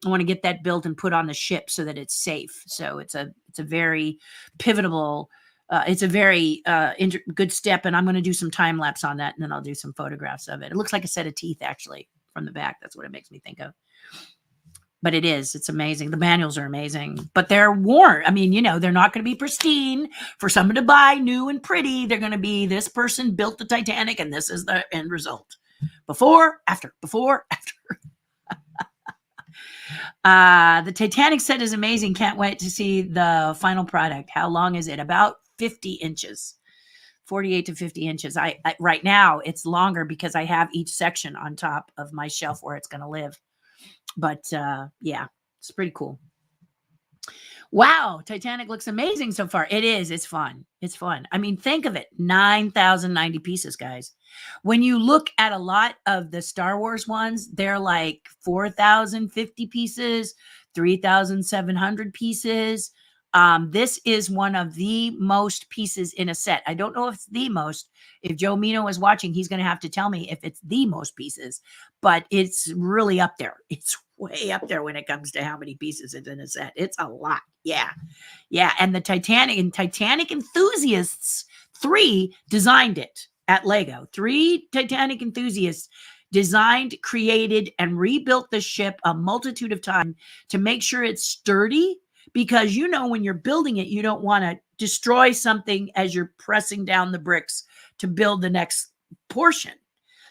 I want to get that built and put on the ship so that it's safe. So it's a very pivotal. It's a very good step, and I'm going to do some time lapse on that, and then I'll do some photographs of it. It looks like a set of teeth, actually, from the back. That's what it makes me think of. But it's amazing. The manuals are amazing, but they're worn. I mean, they're not going to be pristine for someone to buy new and pretty. They're going to be, this person built the Titanic, and this is the end result. Before, after. The Titanic set is amazing. Can't wait to see the final product. How long is it? About 50 inches, 48 to 50 inches. I right now it's longer because I have each section on top of my shelf where it's going to live. But yeah, it's pretty cool. Wow, Titanic looks amazing so far. It is. It's fun. It's fun. I mean, think of it. 9,090 pieces, guys. When you look at a lot of the Star Wars ones, they're like 4,050 pieces, 3,700 pieces. This is one of the most pieces in a set. I don't know if it's the most. If Joe Mino is watching, he's going to have to tell me if it's the most pieces, but it's really up there. It's way up there when it comes to how many pieces it's in a set. It's a lot. Yeah. Yeah. And the Titanic enthusiasts, 3 designed it at Lego. 3 Titanic enthusiasts designed, created, and rebuilt the ship a multitude of times to make sure it's sturdy. Because, when you're building it, you don't want to destroy something as you're pressing down the bricks to build the next portion.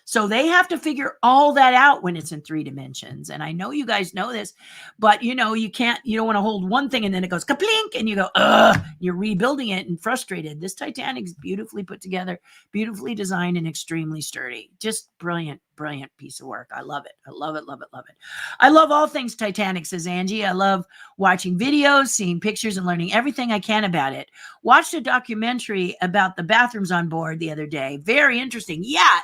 So they have to figure all that out when it's in 3 dimensions. And I know you guys know this, but you don't want to hold one thing and then it goes kaplink and you go, you're rebuilding it and frustrated. This Titanic's beautifully put together, beautifully designed, and extremely sturdy. Just brilliant, brilliant piece of work. I love it. I love it, love it, love it. I love all things Titanic, says Angie. I love watching videos, seeing pictures, and learning everything I can about it. Watched a documentary about the bathrooms on board the other day. Very interesting. Yeah.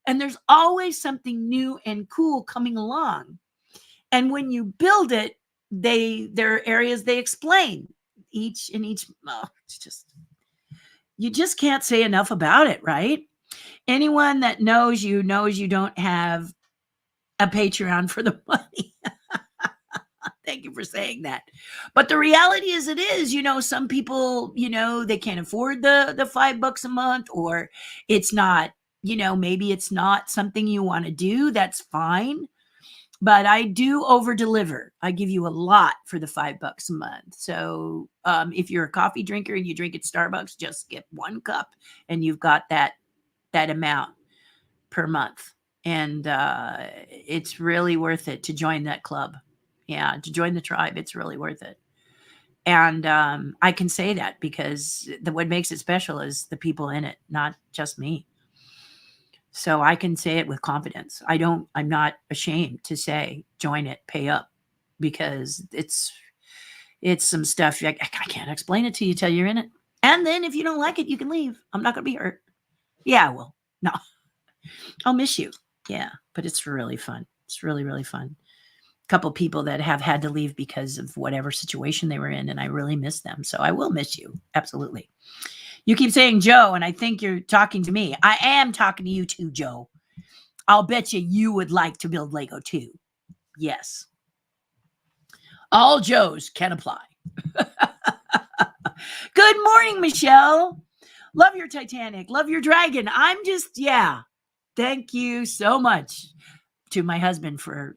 And there's always something new and cool coming along. And when you build it, there are areas they explain each. It's just, you just can't say enough about it, right? Anyone that knows you don't have a Patreon for the money. Thank you for saying that. But the reality is it is, some people, they can't afford the $5 a month, or it's not, maybe it's not something you want to do. That's fine. But I do over deliver. I give you a lot for the $5 a month. So if you're a coffee drinker and you drink at Starbucks, just get 1 cup and you've got that amount per month. And it's really worth it to join that club. Yeah, to join the tribe, it's really worth it. And I can say that because what makes it special is the people in it, not just me. So I can say it with confidence. I'm not ashamed to say, join it, pay up, because it's some stuff. I can't explain it to you till you're in it. And then if you don't like it, you can leave. I'm not going to be hurt. Yeah, well, no, I'll miss you. Yeah, but it's really fun. It's really, really fun. A couple people that have had to leave because of whatever situation they were in, and I really miss them. So I will miss you. Absolutely. You keep saying Joe, and I think you're talking to me. I am talking to you too, Joe. I'll bet you would like to build Lego too. Yes. All Joes can apply. Good morning, Michelle. Love your Titanic. Love your dragon. Thank you so much to my husband for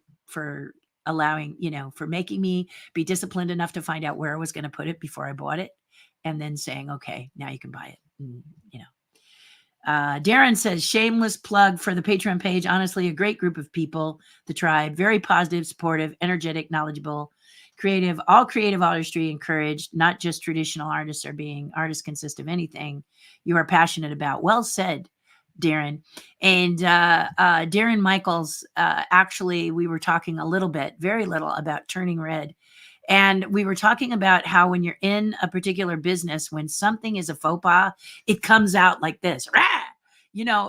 allowing, for making me be disciplined enough to find out where I was going to put it before I bought it. And then saying, okay, now you can buy it. And, Darren says, shameless plug for the Patreon page. Honestly, a great group of people, the tribe, very positive, supportive, energetic, knowledgeable, creative, all creative artistry encouraged, not just traditional artists artists consist of anything you are passionate about. Well said, Darren. And Darren Michaels, actually, we were talking a little bit, very little, about Turning Red. And we were talking about how when you're in a particular business, when something is a faux pas, it comes out like this. Rah!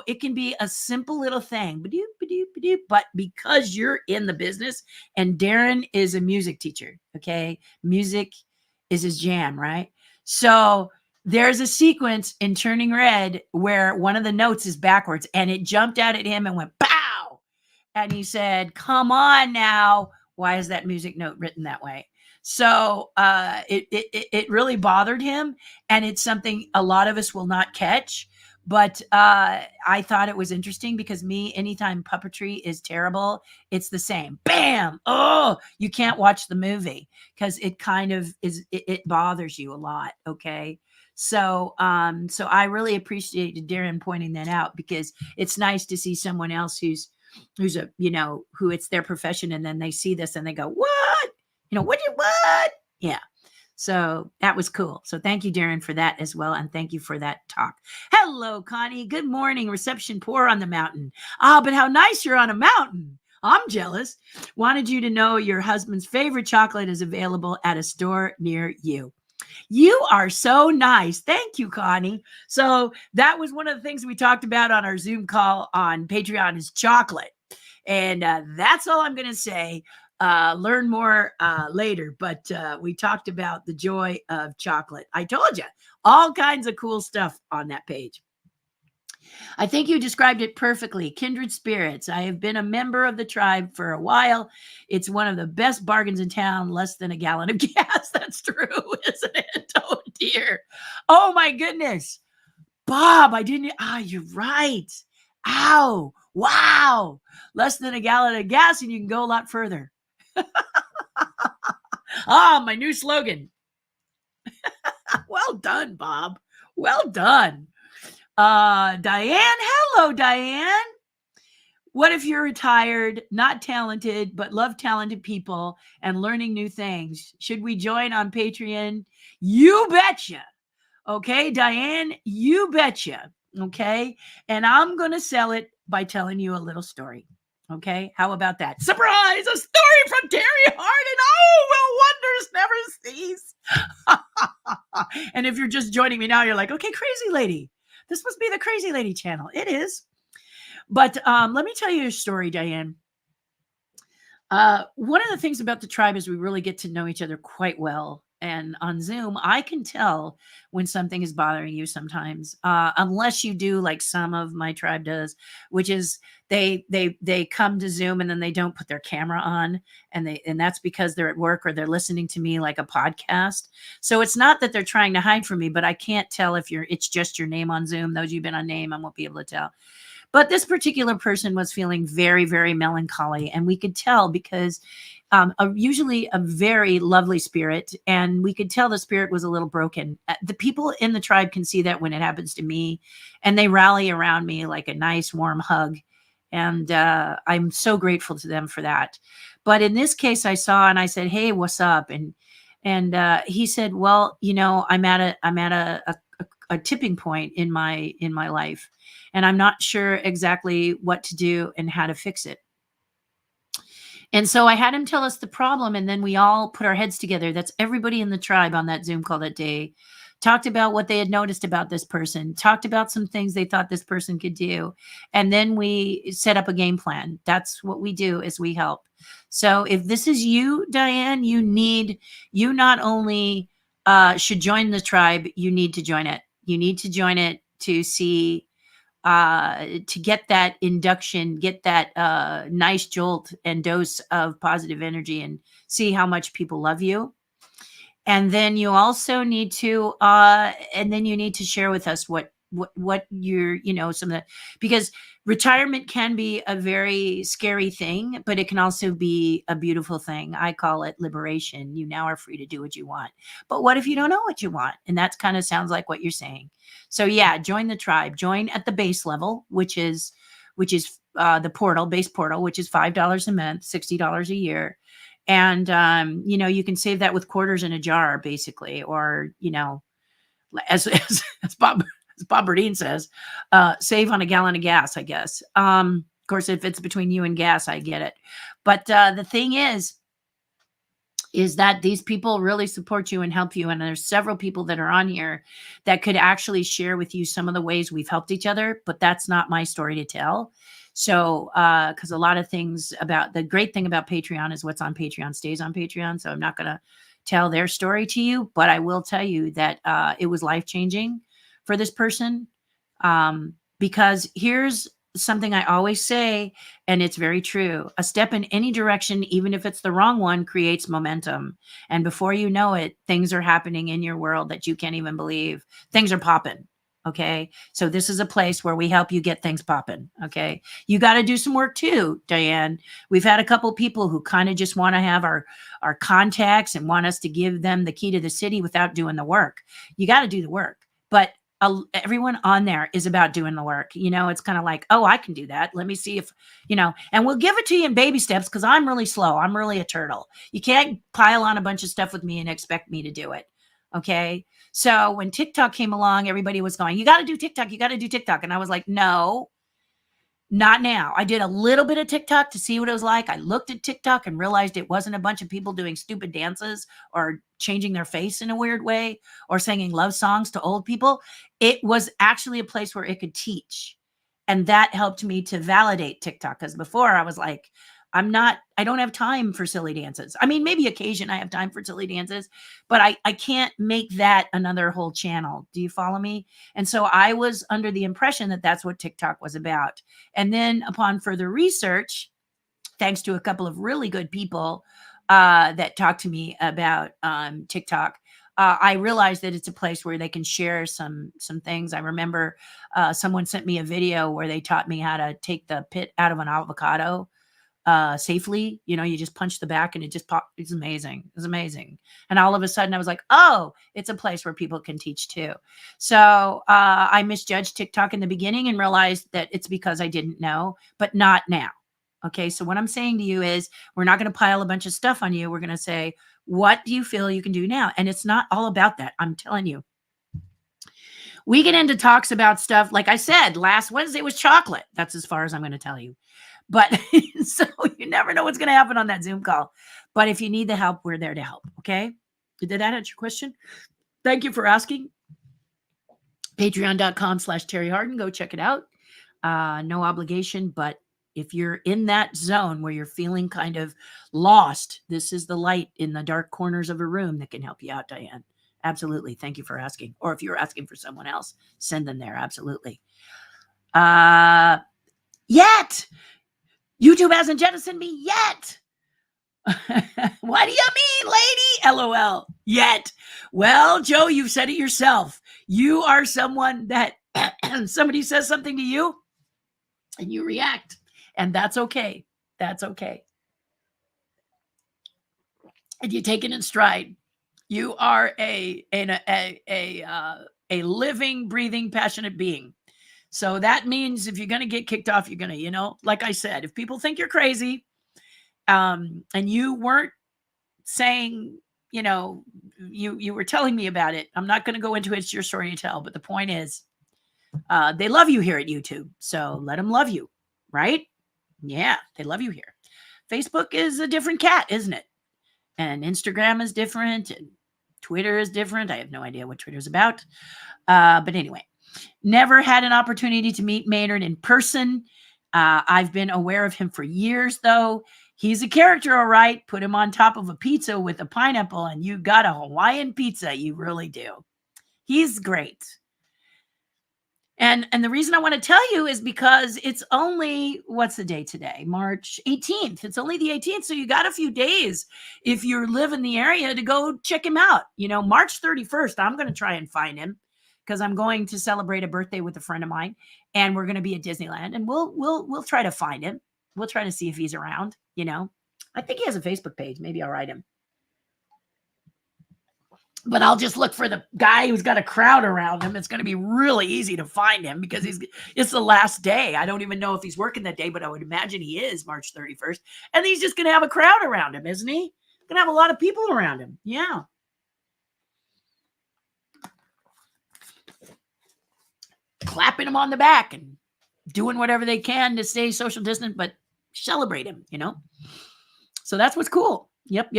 It can be a simple little thing, but because you're in the business, and Darren is a music teacher, okay? Music is his jam, right? So there's a sequence in Turning Red where one of the notes is backwards, and it jumped out at him and went, pow! And he said, come on now. Why is that music note written that way? So it really bothered him, and it's something a lot of us will not catch. But I thought it was interesting because anytime puppetry is terrible, it's the same. Bam! Oh, you can't watch the movie because it kind of is. It bothers you a lot. Okay. So I really appreciated Darren pointing that out, because it's nice to see someone else who's who it's their profession, and then they see this and they go, what? What? Yeah. So that was cool. So thank you, Darren, for that as well. And thank you for that talk. Hello, Connie. Good morning. Reception poor on the mountain. But how nice you're on a mountain. I'm jealous. Wanted you to know your husband's favorite chocolate is available at a store near you. You are so nice. Thank you, Connie. So that was one of the things we talked about on our Zoom call on Patreon is chocolate. And that's all I'm going to say. Learn more later, but we talked about the joy of chocolate. I told you all kinds of cool stuff on that page. I think you described it perfectly. Kindred spirits. I have been a member of the tribe for a while. It's one of the best bargains in town, less than a gallon of gas. That's true, isn't it? Oh, dear. Oh, my goodness. Bob, I didn't. You're right. Ow. Wow. Less than a gallon of gas, and you can go a lot further. My new slogan. Well done, Bob. Well done. Diane. Hello, Diane. What if you're retired, not talented, but love talented people and learning new things? Should we join on Patreon? You betcha. Okay, Diane, you betcha. Okay. And I'm going to sell it by telling you a little story. Okay. How about that? Surprise! A story from Terri Hardin. Oh, well, wonders never cease. And if you're just joining me now, you're like, okay, crazy lady. This must be the crazy lady channel. It is. But let me tell you a story, Diane. One of the things about the tribe is we really get to know each other quite well. And on Zoom, I can tell when something is bothering you sometimes, unless you do like some of my tribe does, which is they come to Zoom and then they don't put their camera on, and that's because they're at work or they're listening to me like a podcast. So it's not that they're trying to hide from me, but I can't tell if it's just your name on Zoom. Those of you've been on name, I won't be able to tell. But this particular person was feeling very, very melancholy. And we could tell because usually a very lovely spirit. And we could tell the spirit was a little broken. The people in the tribe can see that when it happens to me. And they rally around me like a nice warm hug. And I'm so grateful to them for that. But in this case, I saw and I said, hey, what's up? And he said, well, I'm at a tipping point in my life. And I'm not sure exactly what to do and how to fix it. And so I had him tell us the problem, and then we all put our heads together. That's everybody in the tribe on that Zoom call that day. Talked about what they had noticed about this person, talked about some things they thought this person could do. And then we set up a game plan. That's what we do, is we help. So if this is you, Diane, you not only should join the tribe, you need to join it. You need to join it to see, to get that induction, get that nice jolt and dose of positive energy and see how much people love you. And then you also need to, share with us what you're, some of the, because retirement can be a very scary thing, but it can also be a beautiful thing. I call it liberation. You now are free to do what you want. But what if you don't know what you want? And that kind of sounds like what you're saying. So yeah, join the tribe, join at the base level, which is the base portal, which is $5 a month, $60 a year. And, you can save that with quarters in a jar, basically, or, as Bob Burdine says, save on a gallon of gas, I guess. Of course, if it's between you and gas, I get it. But the thing is that these people really support you and help you. And there's several people that are on here that could actually share with you some of the ways we've helped each other, but that's not my story to tell. So, because a lot of things the great thing about Patreon is what's on Patreon stays on Patreon. So I'm not going to tell their story to you, but I will tell you that it was life-changing for this person. Because here's something I always say, and it's very true. A step in any direction, even if it's the wrong one, creates momentum. And before you know it, things are happening in your world that you can't even believe. Things are popping. Okay. So this is a place where we help you get things popping. Okay. You got to do some work too, Diane. We've had a couple people who kind of just want to have our contacts and want us to give them the key to the city without doing the work. You got to do the work, but everyone on there is about doing the work. It's kind of like, oh, I can do that. Let me see if, and we'll give it to you in baby steps, because I'm really slow. I'm really a turtle. You can't pile on a bunch of stuff with me and expect me to do it. Okay. So when TikTok came along, everybody was going, you got to do TikTok. You got to do TikTok. And I was like, no, not now. I did a little bit of TikTok to see what it was like. I looked at TikTok and realized it wasn't a bunch of people doing stupid dances or changing their face in a weird way or singing love songs to old people. It was actually a place where it could teach. And that helped me to validate TikTok. Because before I was like, I don't have time for silly dances. I mean, maybe occasion I have time for silly dances, but I can't make that another whole channel. Do you follow me? And so I was under the impression that that's what TikTok was about. And then upon further research, thanks to a couple of really good people that talked to me about TikTok, I realized that it's a place where they can share some things. I remember someone sent me a video where they taught me how to take the pit out of an avocado safely. You know, you just punch the back and it just pop. It's amazing. It's amazing. And all of a sudden I was like, oh, it's a place where people can teach too. So I misjudged TikTok in the beginning and realized that it's because I didn't know, but not now. Okay. So what I'm saying to you is we're not going to pile a bunch of stuff on you. We're going to say, what do you feel you can do now? And it's not all about that. I'm telling you. We get into talks about stuff. Like I said, last Wednesday was chocolate. That's as far as I'm going to tell you. But so you never know what's going to happen on that Zoom call. But if you need the help, we're there to help. Okay. Did that answer your question? Thank you for asking. Patreon.com/Terri Hardin. Go check it out. No obligation, but if you're in that zone where you're feeling kind of lost, this is the light in the dark corners of a room that can help you out, Diane. Absolutely. Thank you for asking. Or if you're asking for someone else, send them there. Absolutely. Yet. YouTube hasn't jettisoned me yet. What do you mean, lady? LOL. Yet. Well, Joe, you've said it yourself. You are someone that somebody says something to you and you react. And that's okay. That's okay. And you take it in stride. You are a living, breathing, passionate being. So that means if you're going to get kicked off, you're going to, you know, like I said, if people think you're crazy, and you weren't saying, you know, you were telling me about it. I'm not going to go into it. It's your story to tell. But the point is, they love you here at YouTube. So let them love you, right? Yeah, they love you here. Facebook is a different cat, isn't it? And Instagram is different. And Twitter is different. I have no idea what Twitter's about. But anyway, never had an opportunity to meet Maynard in person. I've been aware of him for years, though. He's a character, all right. Put him on top of a pizza with a pineapple, and you got a Hawaiian pizza. You really do. He's great. And the reason I want to tell you is because it's only, what's the day today? March 18th. It's only the 18th. So you got a few days if you live in the area to go check him out. You know, March 31st, I'm going to try and find him because I'm going to celebrate a birthday with a friend of mine and we're going to be at Disneyland and we'll try to find him. We'll try to see if he's around, you know. I think he has a Facebook page. Maybe I'll write him. But I'll just look for the guy who's got a crowd around him. It's going to be really easy to find him because it's the last day. I don't even know if he's working that day, but I would imagine he is March 31st. And he's just going to have a crowd around him, isn't he? Going to have a lot of people around him. Yeah. Clapping him on the back and doing whatever they can to stay social distant, but celebrate him, you know? So that's what's cool. Yep.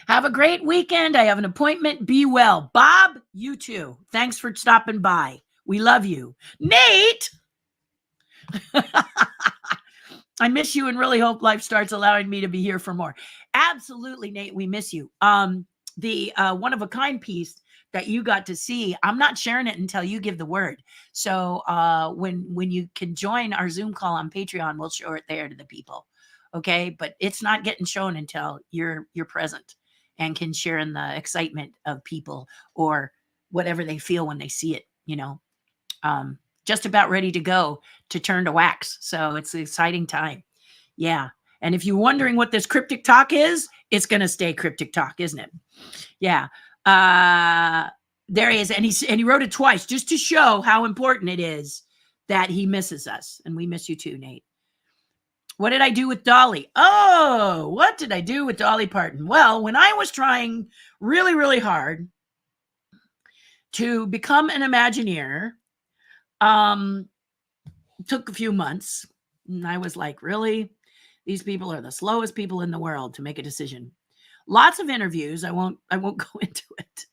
Have a great weekend. I have an appointment. Be well. Bob, you too. Thanks for stopping by. We love you. Nate! I miss you and really hope life starts allowing me to be here for more. Absolutely, Nate. We miss you. The one-of-a-kind piece that you got to see, I'm not sharing it until you give the word. So when you can join our Zoom call on Patreon, we'll show it there to the people. Okay? But it's not getting shown until you're present and can share in the excitement of people or whatever they feel when they see it, you know. Just about ready to go to turn to wax. So it's an exciting time. Yeah. And if you're wondering what this cryptic talk is, it's going to stay cryptic talk, isn't it? Yeah. There he is. And he wrote it twice just to show how important it is that he misses us. And we miss you too, Nate. What did I do with Dolly? Oh, what did I do with Dolly Parton? Well, when I was trying really, really hard to become an Imagineer, took a few months. And I was like, really? These people are the slowest people in the world to make a decision. Lots of interviews. I won't go into it.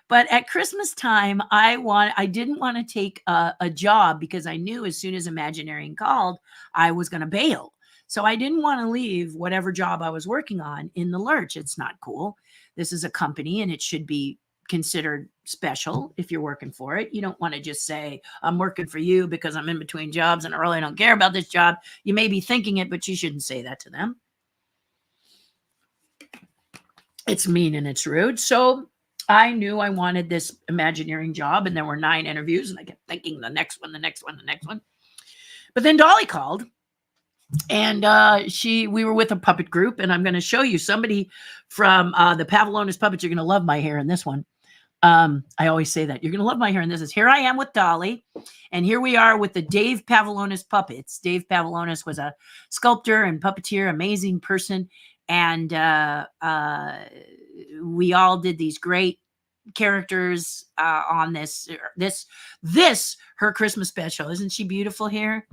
But at Christmas time, I didn't want to take a job because I knew as soon as Imagineering called, I was going to bail. So I didn't want to leave whatever job I was working on in the lurch. It's not cool. This is a company and it should be considered special if you're working for it. You don't want to just say, I'm working for you because I'm in between jobs and I really don't care about this job. You may be thinking it, but you shouldn't say that to them. It's mean and it's rude. So I knew I wanted this Imagineering job, and there were 9 interviews, and I kept thinking the next one, the next one, the next one. But then Dolly called, and we were with a puppet group, and I'm going to show you somebody from the Pavlonis Puppets. You're going to love my hair in this one. I always say that. You're going to love my hair in this. Here I am with Dolly, and here we are with the Dave Pavlonis Puppets. Dave Pavlonis was a sculptor and puppeteer, amazing person, and we all did these great characters on this her Christmas special. Isn't she beautiful here?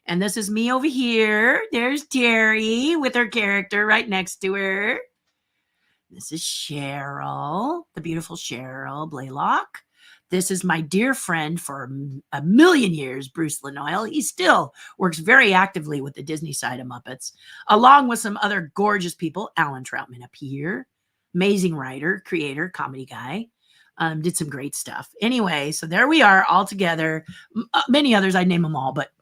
And this is me over here. There's Terry with her character right next to her. This is Cheryl, the beautiful Cheryl Blaylock. This is my dear friend for a million years, Bruce Lanoyle. He still works very actively with the Disney side of Muppets, along with some other gorgeous people. Alan Troutman up here, amazing writer, creator, comedy guy. Did some great stuff. Anyway, so there we are all together. Many others, I'd name them all, but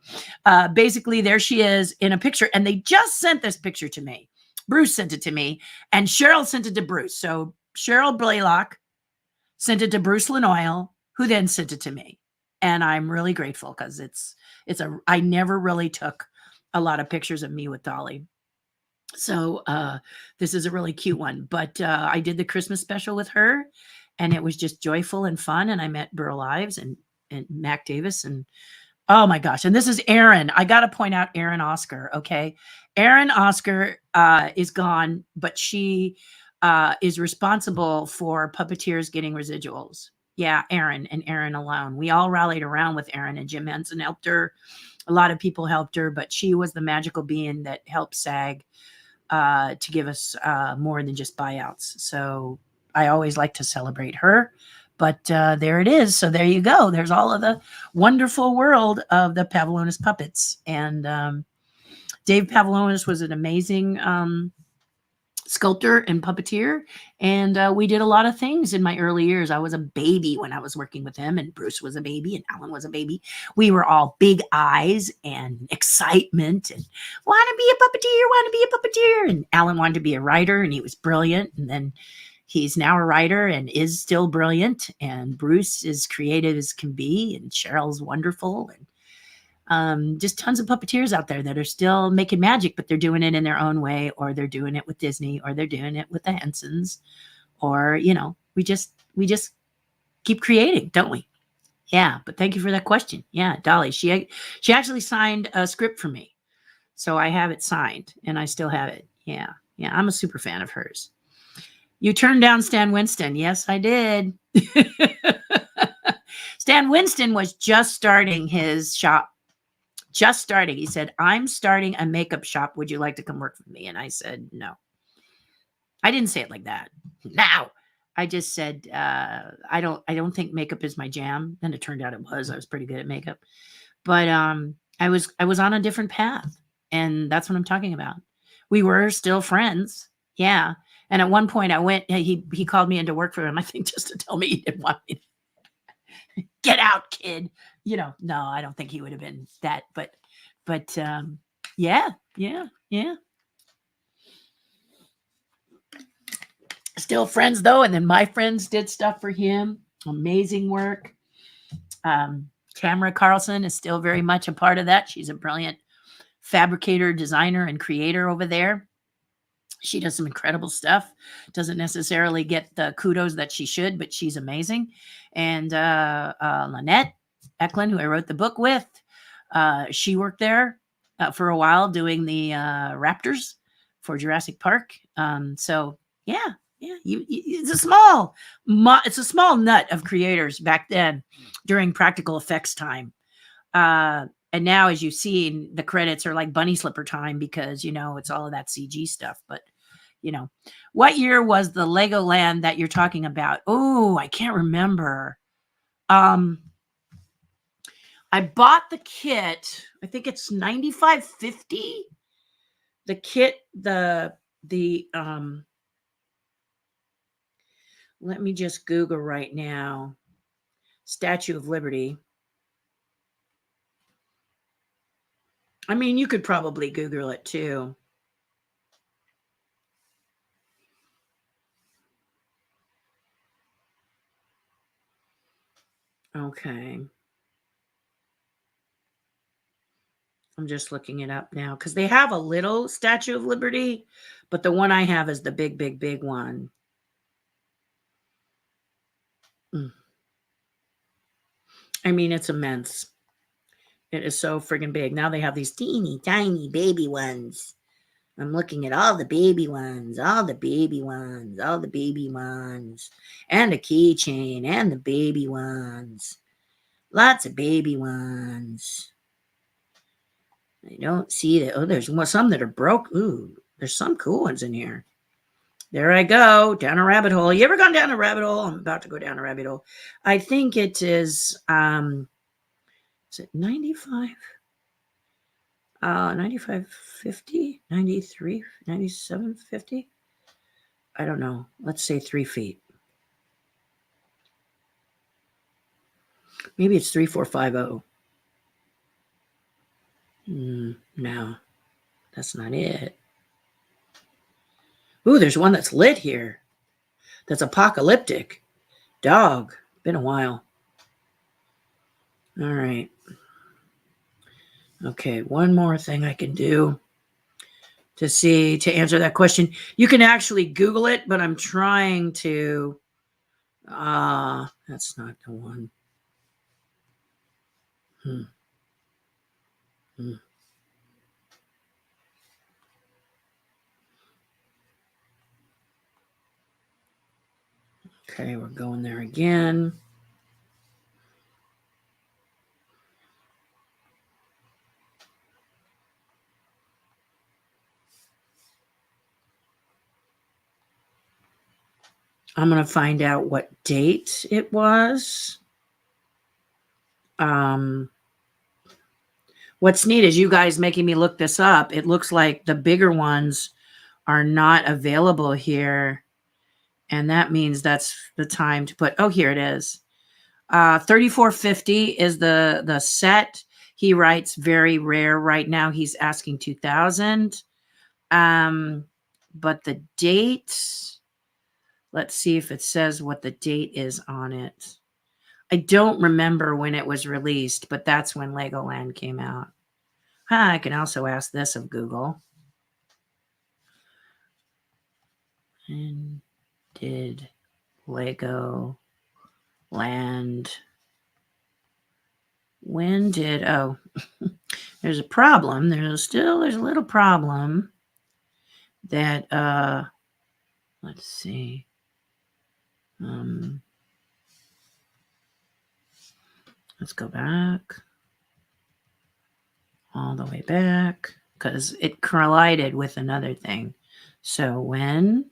basically there she is in a picture. And they just sent this picture to me. Bruce sent it to me, and Cheryl sent it to Bruce. So Cheryl Blaylock sent it to Bruce Lanoyle, who then sent it to me. And I'm really grateful because I never really took a lot of pictures of me with Dolly. So this is a really cute one. But I did the Christmas special with her, and it was just joyful and fun. And I met Burl Ives and Mac Davis, and oh my gosh. And this is Erin. I got to point out Erin Oscar. Okay. Erin Oscar is gone, but she is responsible for puppeteers getting residuals. Yeah, Erin and Erin alone. We all rallied around with Erin, and Jim Henson helped her. A lot of people helped her, but she was the magical being that helped SAG to give us more than just buyouts. So I always like to celebrate her. But there it is. So there you go. There's all of the wonderful world of the Pavlonis puppets. And Dave Pavlonis was an amazing sculptor and puppeteer. And we did a lot of things in my early years. I was a baby when I was working with him, and Bruce was a baby, and Alan was a baby. We were all big eyes and excitement and want to be a puppeteer. And Alan wanted to be a writer, and he was brilliant. And then he's now a writer and is still brilliant. And Bruce is creative as can be. And Cheryl's wonderful. And just tons of puppeteers out there that are still making magic, but they're doing it in their own way, or they're doing it with Disney, or they're doing it with the Hensons, or, we just keep creating, don't we? Yeah. But thank you for that question. Yeah. Dolly, she actually signed a script for me. So I have it signed and I still have it. Yeah. Yeah. I'm a super fan of hers. You turned down Stan Winston. Yes, I did. Stan Winston was just starting his shop. Just starting. He said, I'm starting a makeup shop. Would you like to come work for me? And I said, no. I didn't say it like that. Now. I just said, I don't think makeup is my jam. Then it turned out it was. I was pretty good at makeup. But I was on a different path. And that's what I'm talking about. We were still friends. Yeah. And at one point I went, he called me in to work for him, I think just to tell me he didn't want me to get out, kid. No, I don't think he would have been that, but yeah. Still friends though. And then my friends did stuff for him. Amazing work. Tamara Carlson is still very much a part of that. She's a brilliant fabricator, designer, and creator over there. She does some incredible stuff. Doesn't necessarily get the kudos that she should, but she's amazing. And Lynette Eklund, who I wrote the book with, she worked there for a while doing the Raptors for Jurassic Park. So yeah. It's a small nut of creators back then during practical effects time. And now, as you've seen, the credits are like bunny slipper time because, it's all of that CG stuff. But, what year was the Legoland that you're talking about? Oh, I can't remember. I bought the kit. I think it's 95.50. The kit, let me just Google right now. Statue of Liberty. I mean, you could probably Google it too. Okay. I'm just looking it up now because they have a little Statue of Liberty, but the one I have is the big, big, big one. I mean, it's immense. It is so friggin' big. Now they have these teeny tiny baby ones. I'm looking at all the baby ones, all the baby ones, all the baby ones, and a keychain, and the baby ones. Lots of baby ones. I don't see that. Oh, there's some that are broke. Ooh, there's some cool ones in here. There I go, down a rabbit hole. You ever gone down a rabbit hole? I'm about to go down a rabbit hole. I think it is it 95? 95.50, 93, 97.50. I don't know. Let's say 3 feet. Maybe it's 3450. No, that's not it. Ooh, there's one that's lit here. That's apocalyptic. Dog. Been a while. All right. Okay, one more thing I can do to answer that question. You can actually Google it, but I'm trying to. That's not the one. Okay, we're going there again. I'm going to find out what date it was. What's neat is you guys making me look this up. It looks like the bigger ones are not available here. And that means that's the time to put, oh, here it is. 3450 is the set. He writes very rare right now. He's asking 2000. But the date, let's see if it says what the date is on it. I don't remember when it was released, but that's when Legoland came out. I can also ask this of Google. When did Legoland? When did, oh, there's a problem. There's a little problem that, let's see. Let's go back. All the way back. Because it collided with another thing. So when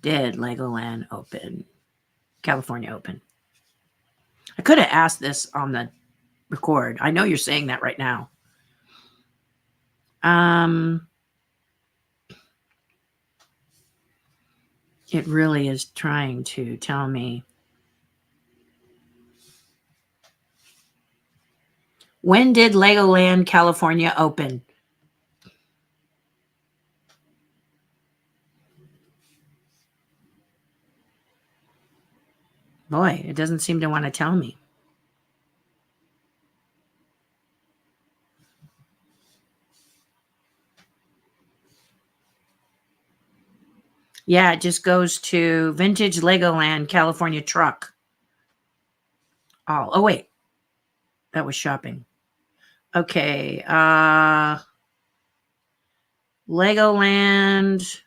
did Legoland open? California open. I could have asked this on the record. I know you're saying that right now. It really is trying to tell me. When did Legoland California open? Boy, it doesn't seem to want to tell me. Yeah, it just goes to Vintage Legoland California Truck. Oh, wait. That was shopping. Okay. Legoland.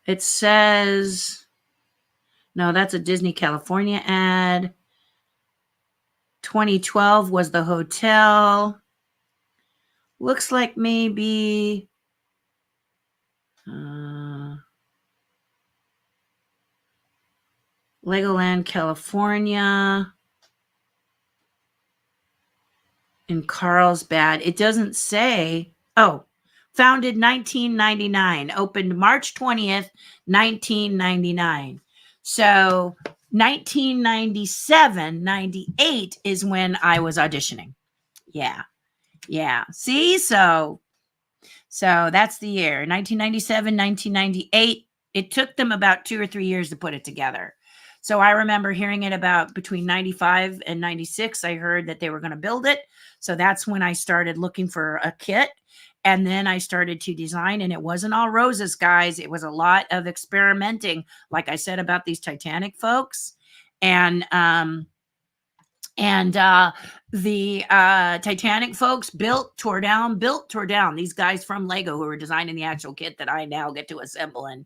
It says, no, that's a Disney California ad. 2012 was the hotel. Looks like maybe Legoland California. in Carlsbad. It doesn't say. Oh, founded 1999, opened March 20th, 1999. So 1997, 98 is when I was auditioning. Yeah. Yeah. See, so that's the year. 1997, 1998. It took them about 2 or 3 years to put it together. So I remember hearing it about between 95 and 96. I heard that they were going to build it. So that's when I started looking for a kit. And then I started to design, and it wasn't all roses, guys. It was a lot of experimenting, like I said about these Titanic folks. And the Titanic folks built, tore down, built, tore down. These guys from Lego who were designing the actual kit that I now get to assemble and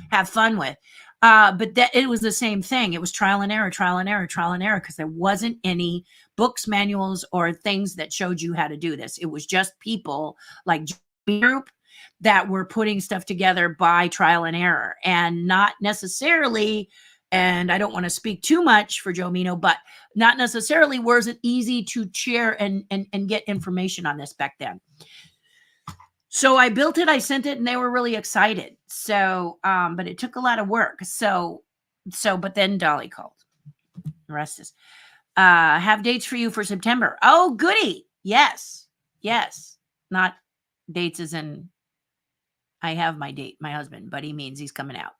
have fun with. But that it was the same thing. It was trial and error, trial and error, trial and error, because there wasn't any books, manuals, or things that showed you how to do this. It was just people like group that were putting stuff together by trial and error, and not necessarily. And I don't want to speak too much for Joe Mino, but not necessarily was it easy to share and get information on this back then. So I built it, I sent it, and they were really excited. So, but it took a lot of work. But then Dolly called. The rest is, have dates for you for September. Oh, goody. Yes. Not dates as in I have my date, my husband, but he means he's coming out.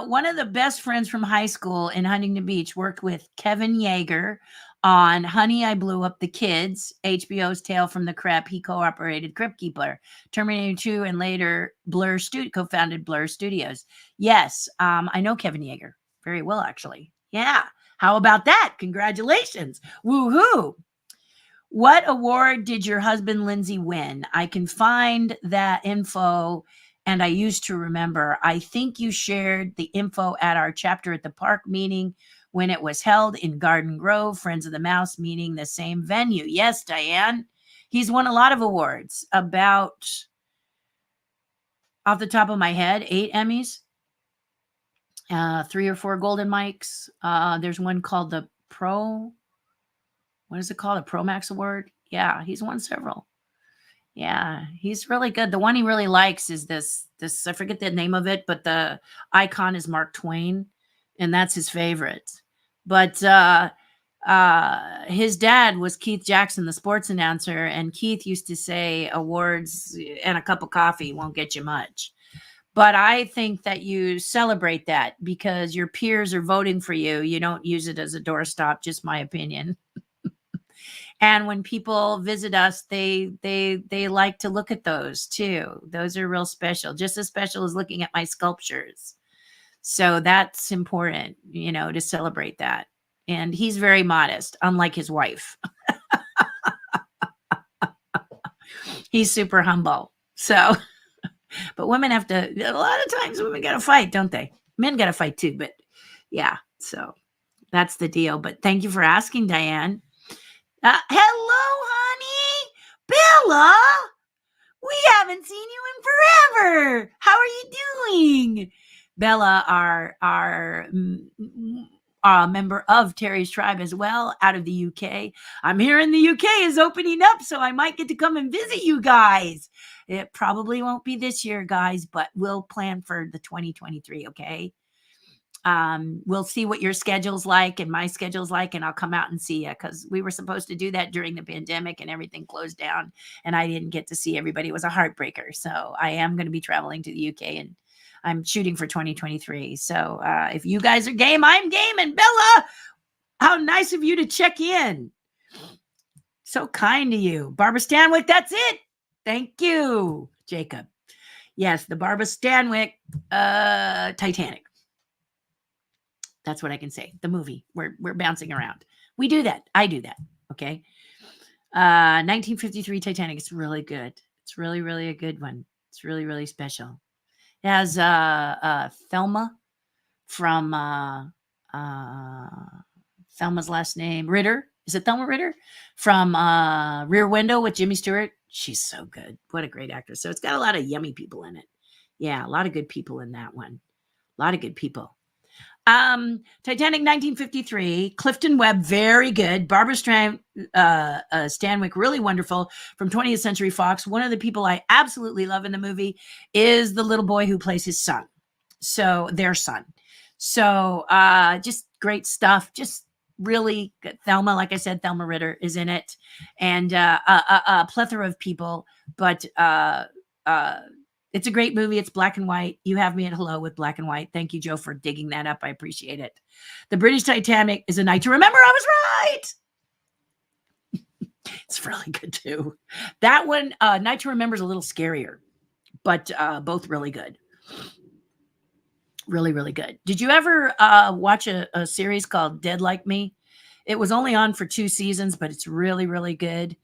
One of the best friends from high school in Huntington Beach worked with Kevin Yeager on Honey, I Blew Up the Kids, HBO's Tale from the Crypt. He co-operated Crypt Keeper, Terminator 2, and later co-founded Blur Studios. Yes, I know Kevin Yeager very well, actually. Yeah. How about that? Congratulations. Woohoo. What award did your husband, Lindsay, win? I can find that info. And I used to remember, I think you shared the info at our chapter at the park meeting when it was held in Garden Grove, Friends of the Mouse meeting, the same venue. Yes, Diane. He's won a lot of awards, about, off the top of my head, 8 Emmys, 3 or 4 Golden Mics. There's one called the what is it called? A Pro Max Award? Yeah, he's won several. Yeah, he's really good. The one he really likes is this, I forget the name of it, but the icon is Mark Twain, and that's his favorite. But his dad was Keith Jackson, the sports announcer, and Keith used to say awards and a cup of coffee won't get you much. But I think that you celebrate that because your peers are voting for you. You don't use it as a doorstop, just my opinion. And when people visit us, they like to look at those too. Those are real special, just as special as looking at my sculptures. So that's important, to celebrate that. And he's very modest, unlike his wife. He's super humble. So, but women have to, a lot of times women got to fight, don't they? Men got to fight too, but yeah, so that's the deal. But thank you for asking, Diane. Hello, honey. Bella, we haven't seen you in forever. How are you doing? Bella, our member of Terry's tribe as well, out of the UK. I'm hearing the UK is opening up, so I might get to come and visit you guys. It probably won't be this year, guys, but we'll plan for the 2023, okay? We'll see what your schedule's like and my schedule's like, and I'll come out and see you, because we were supposed to do that during the pandemic and everything closed down, and I didn't get to see everybody. It was a heartbreaker. So I am going to be traveling to the UK, and I'm shooting for 2023. So if you guys are game, I'm game. And Bella, how nice of you to check in. So kind to you. Barbara Stanwyck, that's it. Thank you, Jacob. Yes, the Barbara Stanwyck Titanic. That's what I can say. The movie. We're bouncing around. We do that. I do that. Okay. 1953 Titanic. It's really good. It's really, really a good one. It's really, really special. It has Thelma from Thelma's last name, Ritter. Is it Thelma Ritter? From Rear Window with Jimmy Stewart. She's so good. What a great actress. So it's got a lot of yummy people in it. Yeah, a lot of good people in that one. A lot of good people. Titanic 1953, Clifton Webb, very good. Barbara Stanwyck, really wonderful, from 20th Century Fox. One of the people I absolutely love in the movie is the little boy who plays his son. So their son. So just great stuff. Just really good. Thelma, like I said, Thelma Ritter is in it, and a plethora of people. But it's a great movie. It's black and white. You have me at hello with black and white. Thank you, Joe, for digging that up. I appreciate it. The British Titanic is a night to remember. I was right. It's really good too. That one, Night to Remember, is a little scarier, but both really good. Really, really good. Did you ever watch a series called Dead Like Me? It was only on for 2 seasons, but it's really, really good.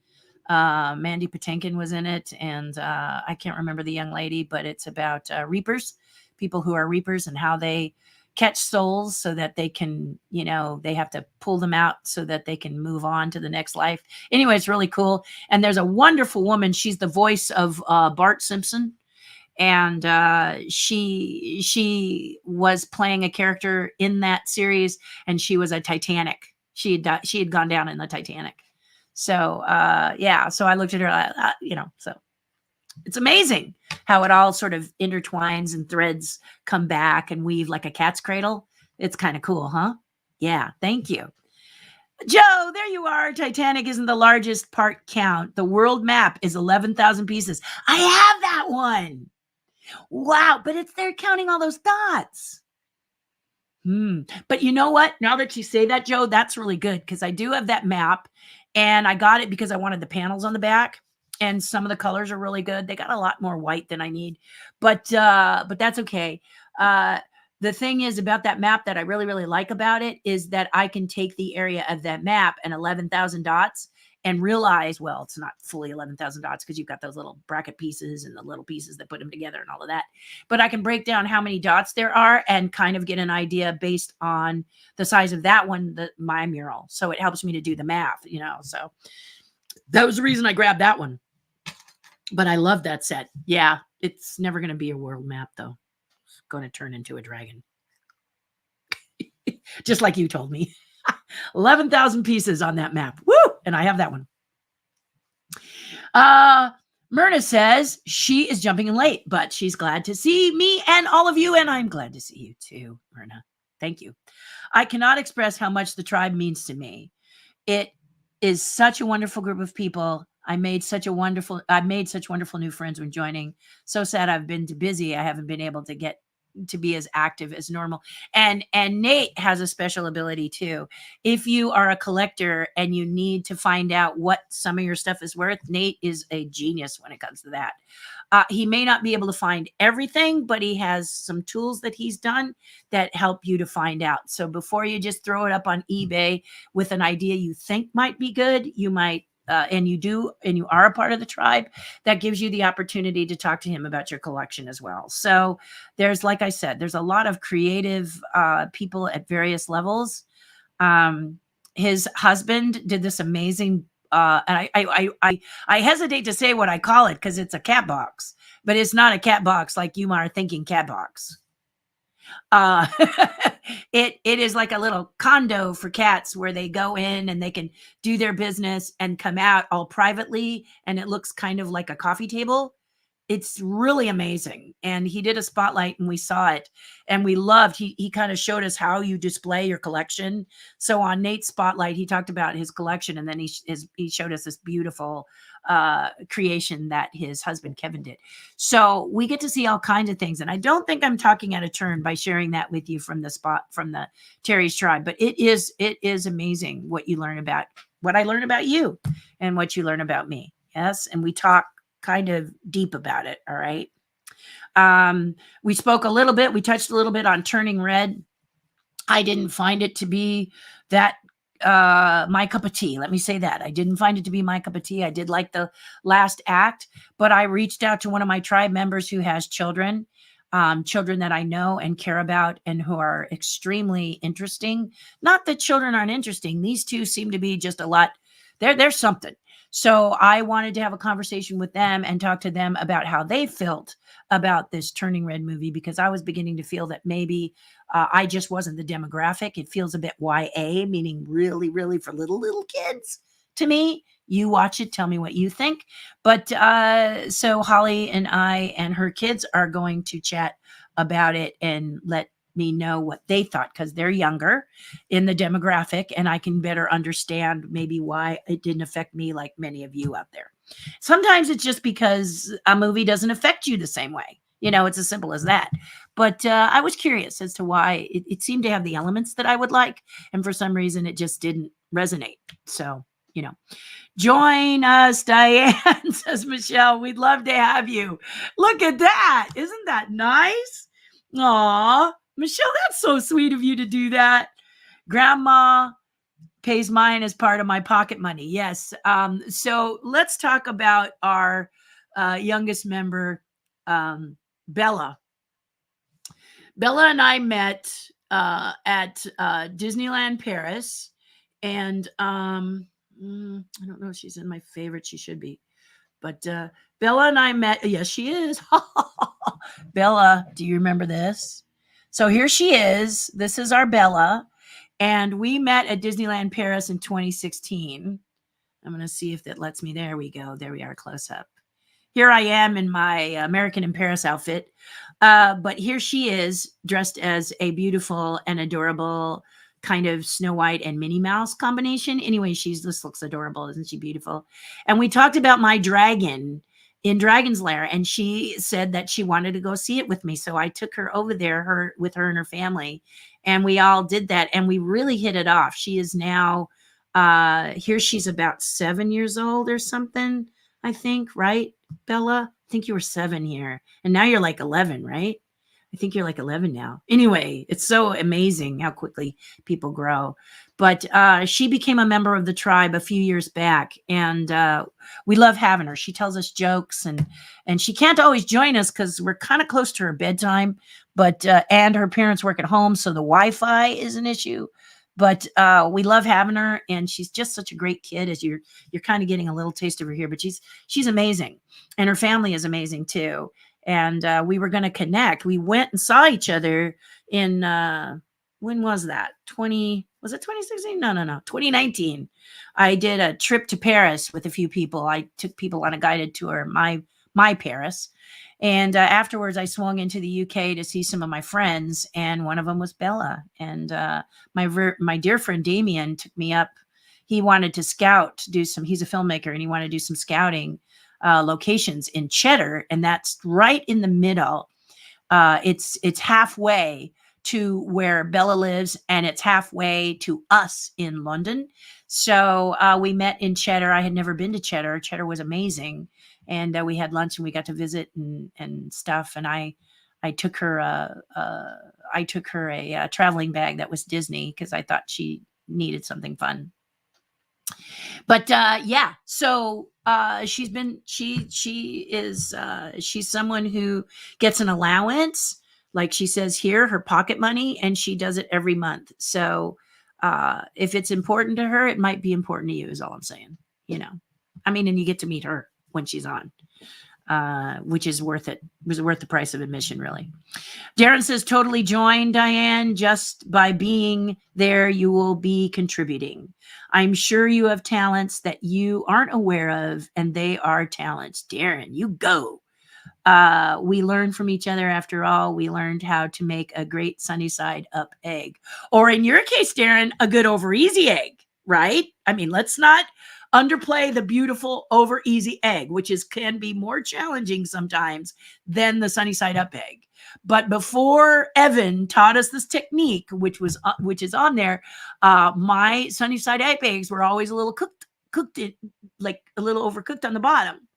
Mandy Patinkin was in it, and I can't remember the young lady, but it's about reapers, people who are reapers, and how they catch souls so that they can, they have to pull them out so that they can move on to the next life. Anyway, it's really cool. And there's a wonderful woman. She's the voice of Bart Simpson. And she was playing a character in that series, and she was a Titanic. She had gone down in the Titanic. So yeah, so I looked at her, so it's amazing how it all sort of intertwines and threads come back and weave like a cat's cradle. It's kind of cool, huh? Yeah, thank you. Joe, there you are. Titanic isn't the largest part count. The world map is 11,000 pieces. I have that one. Wow, but they're counting all those dots. But you know what? Now that you say that, Joe, that's really good, because I do have that map, and I got it because I wanted the panels on the back, and some of the colors are really good. They got a lot more white than I need, but that's okay. The thing is about that map that I really, really like about it is that I can take the area of that map and 11,000 dots and realize, well, it's not fully 11,000 dots because you've got those little bracket pieces and the little pieces that put them together and all of that. But I can break down how many dots there are and kind of get an idea based on the size of that one, my mural. So it helps me to do the math, So that was the reason I grabbed that one. But I love that set. Yeah, it's never going to be a world map, though. It's going to turn into a dragon. Just like you told me. 11,000 pieces on that map. Woo! And I have that one. Myrna says she is jumping in late, but she's glad to see me and all of you, and I'm glad to see you too, Myrna. Thank you. I cannot express how much the tribe means to me. It is such a wonderful group of people. I made such wonderful new friends when joining. So sad I've been too busy. I haven't been able to get to be as active as normal. And Nate has a special ability too. If you are a collector and you need to find out what some of your stuff is worth, Nate is a genius when it comes to that. He may not be able to find everything, but he has some tools that he's done that help you to find out. So before you just throw it up on eBay with an idea you think might be good, you might and you are a part of the tribe, that gives you the opportunity to talk to him about your collection as well. So there's, like I said, there's a lot of creative people at various levels. His husband did this amazing, and I hesitate to say what I call it because it's a cat box, but it's not a cat box like you are thinking cat box. It is like a little condo for cats where they go in and they can do their business and come out all privately, and it looks kind of like a coffee table. It's really amazing. And he did a spotlight and we saw it and we loved, he kind of showed us how you display your collection. So on Nate's spotlight, he talked about his collection, and then he showed us this beautiful creation that his husband Kevin did. So we get to see all kinds of things. And I don't think I'm talking out of turn by sharing that with you from the Terry's tribe, but it is amazing what you learn about, what I learn about you and what you learn about me. Yes. And we talk kind of deep about it. All right. We spoke a little bit, we touched a little bit on Turning Red. I didn't find it to be that my cup of tea. Let me say that. I didn't find it to be my cup of tea. I did like the last act, but I reached out to one of my tribe members who has children that I know and care about and who are extremely interesting. Not that children aren't interesting. These two seem to be just a lot. There's something. So I wanted to have a conversation with them and talk to them about how they felt about this Turning Red movie, because I was beginning to feel that maybe I just wasn't the demographic. It feels a bit YA, meaning really, really for little kids to me. You watch it, tell me what you think. But so Holly and I and her kids are going to chat about it and let me know what they thought, because they're younger in the demographic and I can better understand maybe why it didn't affect me like many of you out there. Sometimes it's just because a movie doesn't affect you the same way. It's as simple as that. But I was curious as to why it seemed to have the elements that I would like. And for some reason, it just didn't resonate. So, join us, Diane, says Michelle. We'd love to have you. Look at that. Isn't that nice? Aw, Michelle, that's so sweet of you to do that. Grandma pays mine as part of my pocket money. Yes. So let's talk about our youngest member, Bella. Bella and I met at Disneyland Paris, and I don't know if she's in my favorite. She should be. But Bella and I met. Yes, she is. Bella, do you remember this? So here she is. This is our Bella. And we met at Disneyland Paris in 2016. I'm going to see if that lets me. There we go. There we are, close up. Here I am in my American in Paris outfit. But here she is, dressed as a beautiful and adorable kind of Snow White and Minnie Mouse combination. Anyway, this looks adorable. Isn't she beautiful? And we talked about my dragon in Dragon's Lair, and she said that she wanted to go see it with me. So I took her over there, with her and her family, and we all did that, and we really hit it off. She is now, here she's about 7 years old or something, I think, right, Bella? I think you were 7 here, and now you're like 11, right? I think you're like 11 now. Anyway, it's so amazing how quickly people grow. But she became a member of the tribe a few years back, and we love having her. She tells us jokes, and she can't always join us because we're kind of close to her bedtime. But and her parents work at home, so the Wi-Fi is an issue. But we love having her, and she's just such a great kid. As you're kind of getting a little taste of her here, but she's amazing, and her family is amazing too. And we were going to connect. We went and saw each other in when was that? Was it 2016? No, 2019. I did a trip to Paris with a few people. I took people on a guided tour, my Paris. And afterwards, I swung into the UK to see some of my friends, and one of them was Bella. And my dear friend Damien took me up. He wanted to scout, he's a filmmaker, and he wanted to do some scouting locations in Cheddar, and that's right in the middle. It's halfway to where Bella lives, and it's halfway to us in London. So we met in Cheddar. I had never been to Cheddar. Cheddar was amazing, and we had lunch and we got to visit and stuff. And I took her a traveling bag that was Disney because I thought she needed something fun. But yeah, so she's someone who gets an allowance, like she says here, her pocket money, and she does it every month. So if it's important to her, it might be important to you, is all I'm saying. I mean, and you get to meet her when she's on, which is worth it. It was worth the price of admission, really. Darren says, totally join, Diane. Just by being there, you will be contributing. I'm sure you have talents that you aren't aware of, and they are talents. Darren, you go. We learned from each other. After all, we learned how to make a great sunny side up egg. Or in your case, Darren, a good over easy egg, right? I mean, let's not underplay the beautiful over easy egg, which can be more challenging sometimes than the sunny side up egg. But before Evan taught us this technique, which is on there, my sunny side up eggs were always a little cooked in, like a little overcooked on the bottom.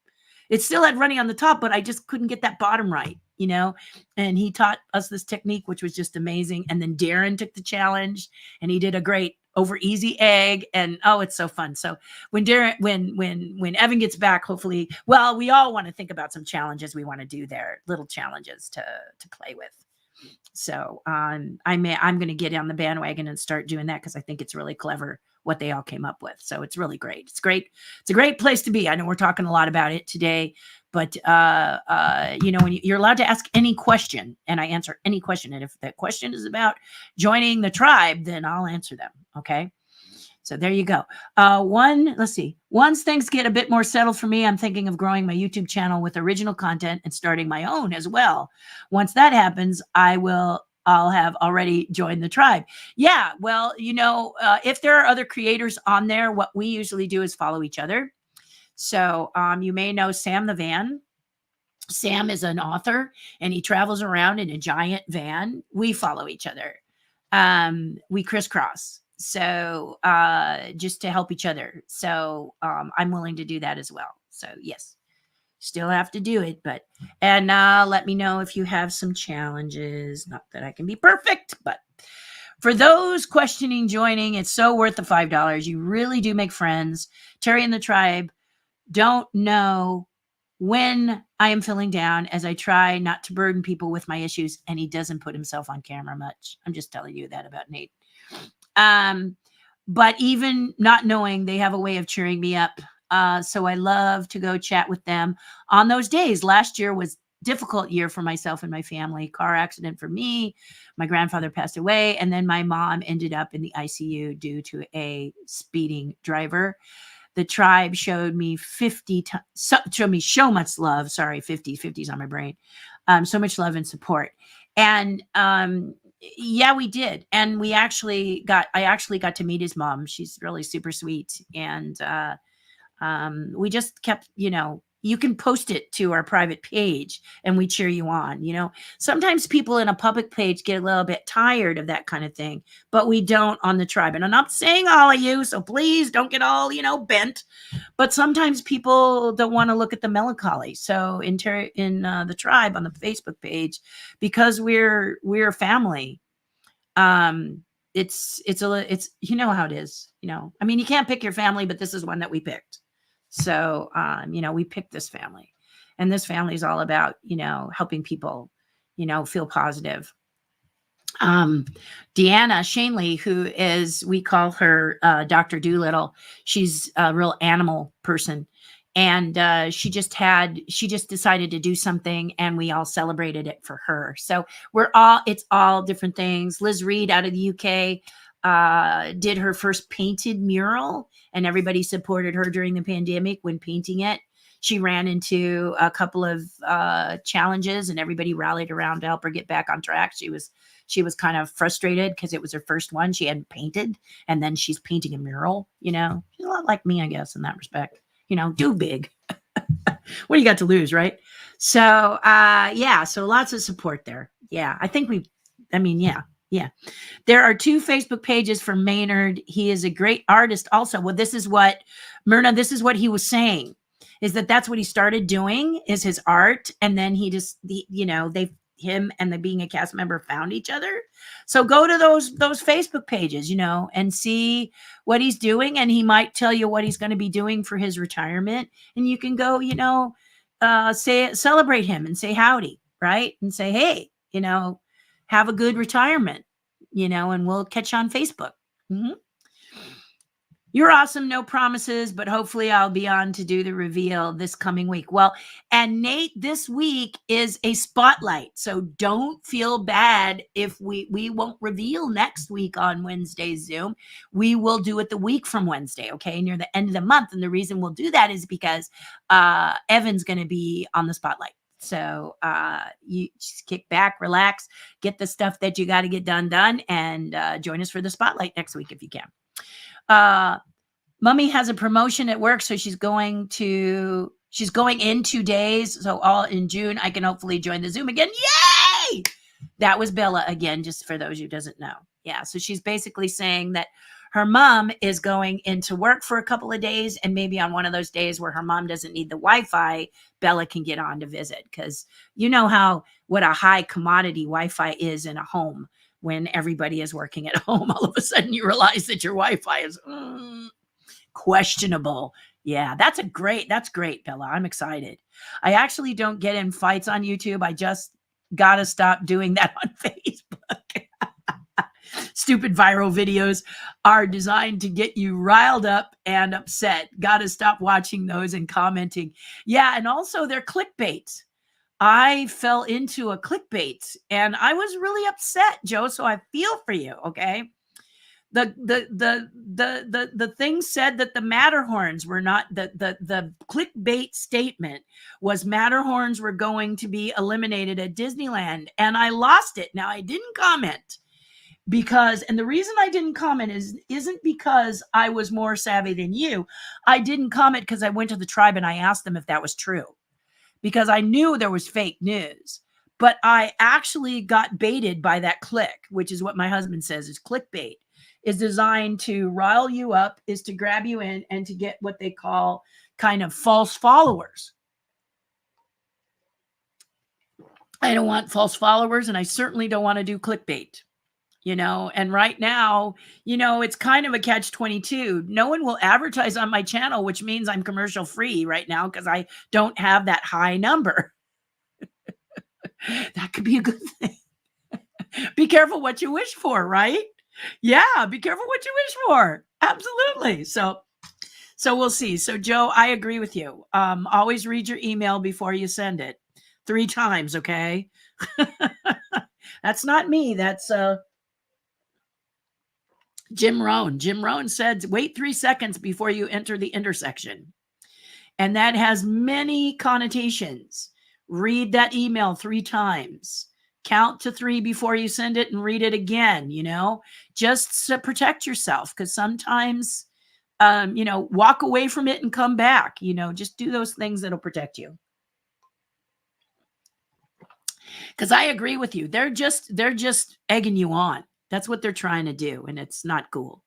It still had runny on the top, but I just couldn't get that bottom right, and he taught us this technique, which was just amazing. And then Darren took the challenge, and he did a great over easy egg, and it's so fun. So when Evan gets back, hopefully, well, we all want to think about some challenges we want to do there, little challenges to play with. So I'm going to get on the bandwagon and start doing that because I think it's really clever what they all came up with. So it's really great. It's great. It's a great place to be. I know we're talking a lot about it today, but when you're allowed to ask any question, and I answer any question, and if that question is about joining the tribe, then I'll answer them. Okay. So there you go. Let's see. Once things get a bit more settled for me, I'm thinking of growing my YouTube channel with original content and starting my own as well. Once that happens, I'll have already joined the tribe. Yeah. Well, if there are other creators on there, what we usually do is follow each other. So you may know Sam the Van. Sam is an author and he travels around in a giant van. We follow each other. We crisscross. So just to help each other. So I'm willing to do that as well. So yes, still have to do it, and let me know if you have some challenges. Not that I can be perfect, but for those questioning joining, it's so worth the $5. You really do make friends. Terry and the tribe don't know when I am feeling down, as I try not to burden people with my issues, and he doesn't put himself on camera much. I'm just telling you that about Nate. But even not knowing, they have a way of cheering me up. So I love to go chat with them on those days. Last year was a difficult year for myself and my family. Car accident for me. My grandfather passed away, and then my mom ended up in the ICU due to a speeding driver. The tribe showed me so much love. Sorry, 50's on my brain. So much love and support. And yeah, we did. And I actually got to meet his mom. She's really super sweet. And we just kept, you can post it to our private page and we cheer you on. Sometimes people in a public page get a little bit tired of that kind of thing, but we don't on the tribe. And I'm not saying all of you, so please don't get all, bent, but sometimes people don't want to look at the melancholy. So in the tribe on the Facebook page, because we're family, it's how it is, I mean, you can't pick your family, but this is one that we picked. So, we picked this family, and this family is all about, helping people, feel positive. Deanna Shanley, who we call her Dr. Doolittle. She's a real animal person. And she just decided to do something, and we all celebrated it for her. So it's all different things. Liz Reed out of the UK did her first painted mural, and everybody supported her during the pandemic when painting it. She ran into a couple of challenges, and everybody rallied around to help her get back on track. She was kind of frustrated because it was her first one. She hadn't painted, and then she's painting a mural. She's a lot like me, I guess, in that respect. Do big. What do you got to lose, right? So, so lots of support there. Yeah, I think yeah. There are 2 Facebook pages for Maynard. He is a great artist also. Well, this is what he was saying, is that's what he started doing, is his art. And then him and the being a cast member found each other. So go to those Facebook pages, and see what he's doing. And he might tell you what he's going to be doing for his retirement. And you can go, celebrate him and say howdy, right? And say, hey, have a good retirement, and we'll catch you on Facebook. Mm-hmm. You're awesome. No promises, but hopefully I'll be on to do the reveal this coming week. Well, and Nate, this week is a spotlight. So don't feel bad if we won't reveal next week on Wednesday's Zoom. We will do it the week from Wednesday, okay, near the end of the month. And the reason we'll do that is because Evan's going to be on the spotlight. So you just kick back, relax, get the stuff that you got to get done, and join us for the spotlight next week if you can. Mummy has a promotion at work, so she's going in 2 days. So all in June, I can hopefully join the Zoom again. Yay! That was Bella again, just for those who doesn't know. Yeah. So she's basically saying that her mom is going into work for a couple of days, and maybe on one of those days where her mom doesn't need the Wi-Fi, Bella can get on to visit, because you know what a high commodity Wi-Fi is in a home. When everybody is working at home, all of a sudden you realize that your Wi-Fi is questionable. Yeah, that's great, Bella. I'm excited. I actually don't get in fights on YouTube. I just Gotta stop doing that on Facebook. Stupid viral videos are designed to get you riled up and upset. Gotta stop watching those and commenting. Yeah, and also they're clickbait. I fell into a clickbait and I was really upset, Joe. So I feel for you. Okay. The thing said that the Matterhorns were not the clickbait statement was Matterhorns were going to be eliminated at Disneyland, and I lost it. Now I didn't comment because, and the reason I didn't comment isn't because I was more savvy than you. I didn't comment because I went to the tribe and I asked them if that was true, because I knew there was fake news. But I actually got baited by that click, which is what my husband says is clickbait, is designed to rile you up, is to grab you in and to get what they call kind of false followers. I don't want false followers, and I certainly don't want to do clickbait. And right now, it's kind of a catch-22. No one will advertise on my channel, which means I'm commercial free right now because I don't have that high number. That could be a good thing. Be careful what you wish for, right? Yeah, be careful what you wish for. Absolutely. So we'll see. So Joe, I agree with you. Always read your email before you send it 3 times, okay? That's not me. That's Jim Rohn. Jim Rohn said, wait 3 seconds before you enter the intersection. And that has many connotations. Read that email 3 times. Count to 3 before you send it and read it again, just to protect yourself. Because sometimes, walk away from it and come back, just do those things that'll protect you. Because I agree with you. They're just egging you on. That's what they're trying to do. And it's not cool.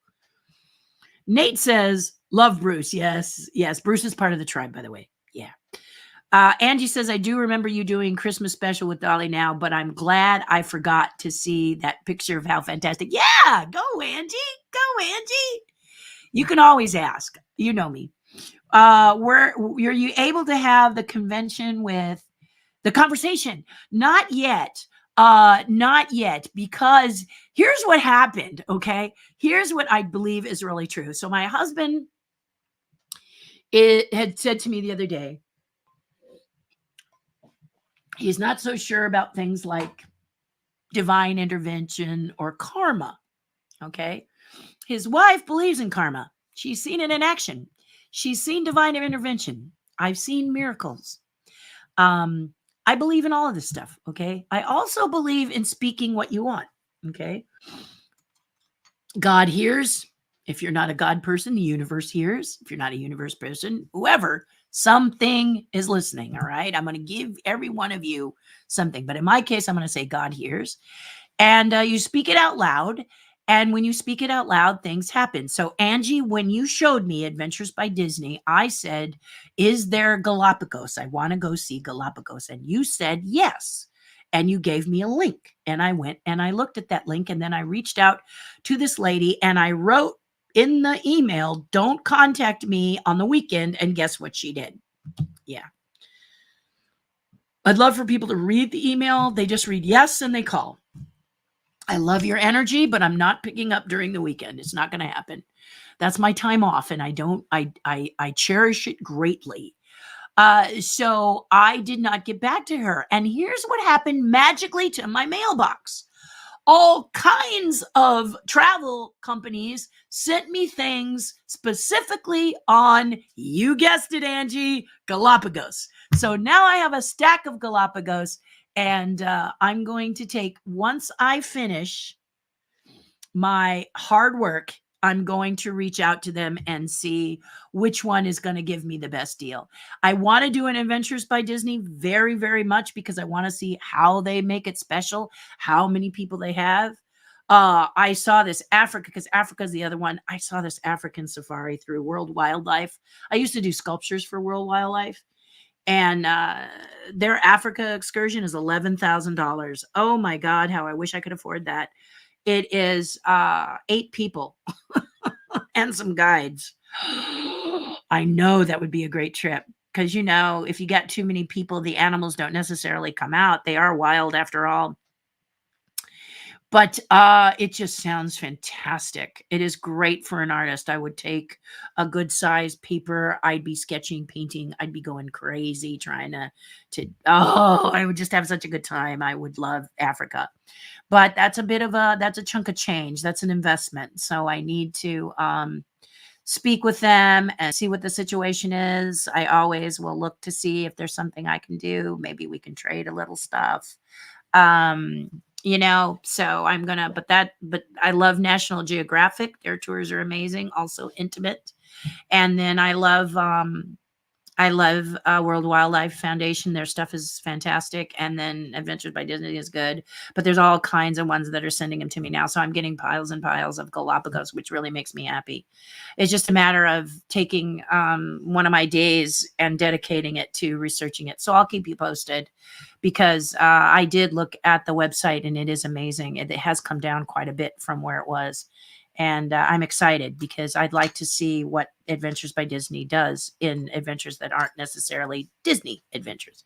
Nate says, love Bruce. Yes. Bruce is part of the tribe, by the way. Yeah. Angie says, I do remember you doing Christmas special with Dolly now, but I'm glad I forgot to see that picture of how fantastic. Yeah, go Angie. Go Angie. You can always ask. You know me. Were you able to have the convention with the conversation? Not yet. Not yet, because here's what happened. Okay. Here's what I believe is really true. So my husband had said to me the other day, he's not so sure about things like divine intervention or karma. Okay. His wife believes in karma. She's seen it in action. She's seen divine intervention. I've seen miracles. I believe in all of this stuff. Okay. I also believe in speaking what you want. Okay. God hears. If you're not a God person, the universe hears. If you're not a universe person, whoever, something is listening. All right. I'm going to give every one of you something. But in my case, I'm going to say God hears. And you speak it out loud. And when you speak it out loud, things happen. So Angie, when you showed me Adventures by Disney, I said, is there Galapagos? I want to go see Galapagos. And you said yes. And you gave me a link. And I went and I looked at that link. And then I reached out to this lady and I wrote in the email, don't contact me on the weekend. And guess what she did? Yeah. I'd love for people to read the email. They just read yes and they call. I love your energy, but I'm not picking up during the weekend. It's not going to happen. That's my time off, and I cherish it greatly. So I did not get back to her. And here's what happened magically to my mailbox. All kinds of travel companies sent me things specifically on, you guessed it, Angie, Galapagos. So now I have a stack of Galapagos. And I'm going to take, once I finish my hard work, I'm going to reach out to them and see which one is going to give me the best deal. I want to do an Adventures by Disney very, very much because I want to see how they make it special, how many people they have. I saw this Africa, because Africa is the other one. I saw this African safari through World Wildlife. I used to do sculptures for World Wildlife. And their Africa excursion is $11,000. Oh my God, how I wish I could afford that. It is 8 people and some guides. I know that would be a great trip. because if you got too many people, the animals don't necessarily come out. They are wild after all. But it just sounds fantastic. It is great for an artist. I would take a good size paper. I'd be sketching, painting. I'd be going crazy trying I would just have such a good time. I would love Africa. But that's a chunk of change. That's an investment. So I need to speak with them and see what the situation is. I always will look to see if there's something I can do. Maybe we can trade a little stuff. So but I love National Geographic. Their tours are amazing, also intimate. And then I love World Wildlife Foundation. Their stuff is fantastic. And then Adventures by Disney is good. But there's all kinds of ones that are sending them to me now. So I'm getting piles and piles of Galapagos, which really makes me happy. It's just a matter of taking one of my days and dedicating it to researching it. So I'll keep you posted, because I did look at the website and it is amazing. It has come down quite a bit from where it was. And I'm excited because I'd like to see what Adventures by Disney does in adventures that aren't necessarily Disney adventures.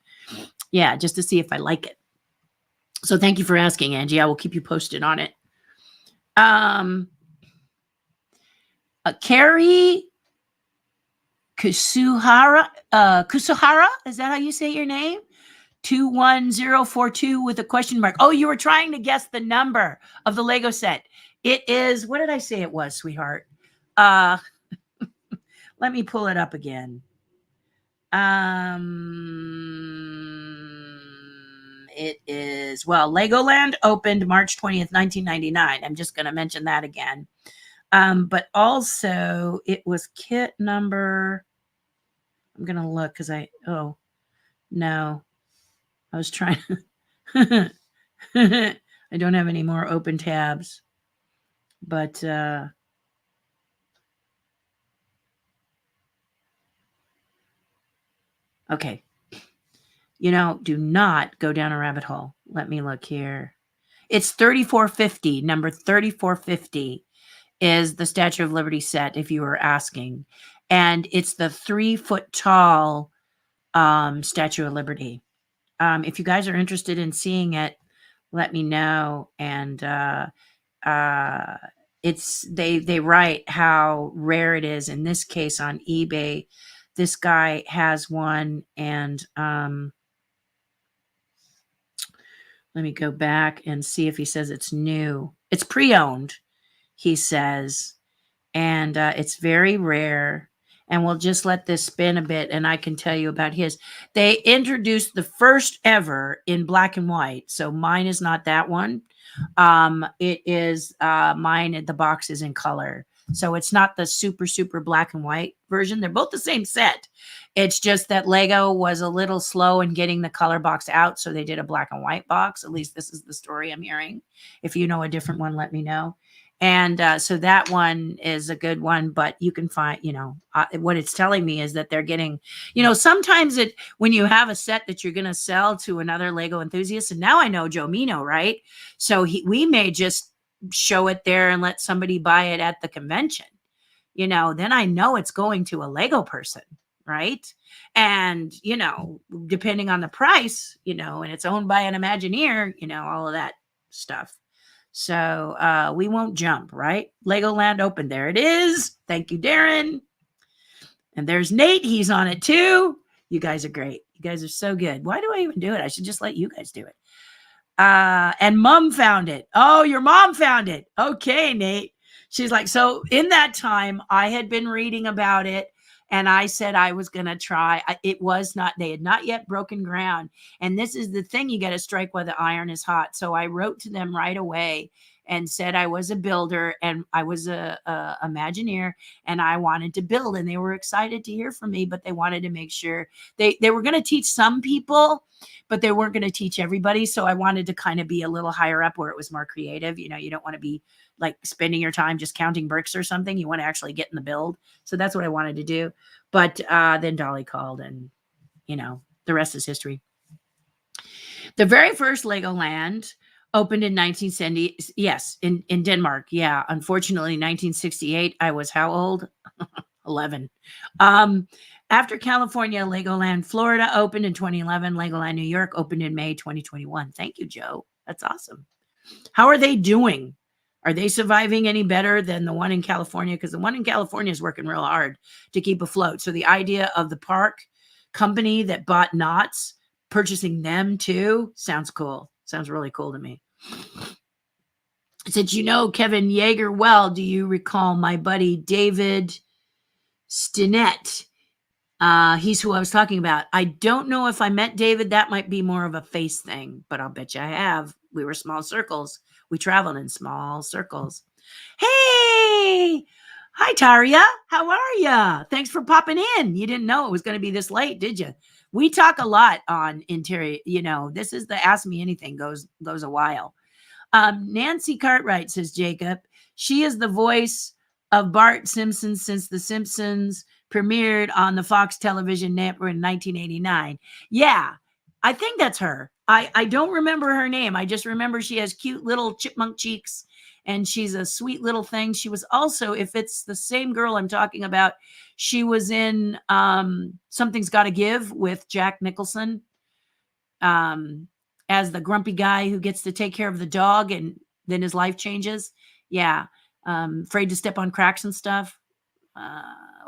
Yeah, just to see if I like it. So thank you for asking, Angie. I will keep you posted on it. Carrie Kusuhara, is that how you say your name? 21042 with a question mark. Oh, you were trying to guess the number of the Lego set. It is, what did I say it was, sweetheart? Let me pull it up again. It is, Legoland opened March 20th, 1999. I'm just going to mention that again. But also it was kit number, I'm going to look because no, I was trying. I don't have any more open tabs, but okay. Do not go down a rabbit hole. Let me look here. It's 3450. Number 3450 is the Statue of Liberty set, if you were asking. And it's the 3-foot tall Statue of Liberty. If you guys are interested in seeing it, let me know. And they write how rare it is. In this case, on eBay, this guy has one, and let me go back and see if he says it's new. It's pre-owned, he says, and it's very rare. And we'll just let this spin a bit, and I can tell you about his. They introduced the first ever in black and white, so mine is not that one. It is mine. The box is in color, so it's not the super black and white version. They're both the same set. It's just that Lego was a little slow in getting the color box out, so they did a black and white box. At least this is the story I'm hearing. If you know a different one, let me know. And so that one is a good one, but you can find, what it's telling me is that they're getting, sometimes when you have a set that you're going to sell to another Lego enthusiast, and now I know Joe Mino, right? So we may just show it there and let somebody buy it at the convention, then I know it's going to a Lego person, right? And, depending on the price, and it's owned by an Imagineer, all of that stuff. So we won't jump, right? Legoland open. There it is. Thank you, Darren. And there's Nate. He's on it too. You guys are great. You guys are so good. Why do I even do it? I should just let you guys do it. And Mom found it. Oh, your mom found it. Okay, Nate. She's like, so in that time, I had been reading about it. And I said I was going to try. They had not yet broken ground. And this is the thing, you got to strike while the iron is hot. So I wrote to them right away and said I was a builder and I was a Imagineer and I wanted to build. And they were excited to hear from me, but they wanted to make sure they were going to teach some people, but they weren't going to teach everybody. So I wanted to kind of be a little higher up where it was more creative. You don't want to be like spending your time just counting bricks or something. You want to actually get in the build. So that's what I wanted to do. But then Dolly called and, the rest is history. The very first Legoland opened in 1970. Yes, in Denmark. Yeah. Unfortunately, 1968, I was how old? 11. After California, Legoland Florida opened in 2011. Legoland New York opened in May 2021. Thank you, Joe. That's awesome. How are they doing? Are they surviving any better than the one in California? Because the one in California is working real hard to keep afloat. So the idea of the park company that bought Knott's purchasing them too sounds cool. Sounds really cool to me. Since you know Kevin Yeager well, do you recall my buddy David Stinnett? He's who I was talking about. I don't know if I met David. That might be more of a face thing, but I'll bet you I have. We were small circles. We traveled in small circles. Hey! Hi, Taria. How are ya? Thanks for popping in. You didn't know it was going to be this late, did you? We talk a lot on Interior. You know, this is the Ask Me Anything goes a while. Nancy Cartwright, says Jacob. She is the voice of Bart Simpson since The Simpsons premiered on the Fox television network in 1989. Yeah, I think that's her. I don't remember her name. I just remember she has cute little chipmunk cheeks and she's a sweet little thing. She was also, if it's the same girl I'm talking about, she was in Something's Gotta Give with Jack Nicholson as the grumpy guy who gets to take care of the dog and then his life changes. Yeah. Afraid to step on cracks and stuff.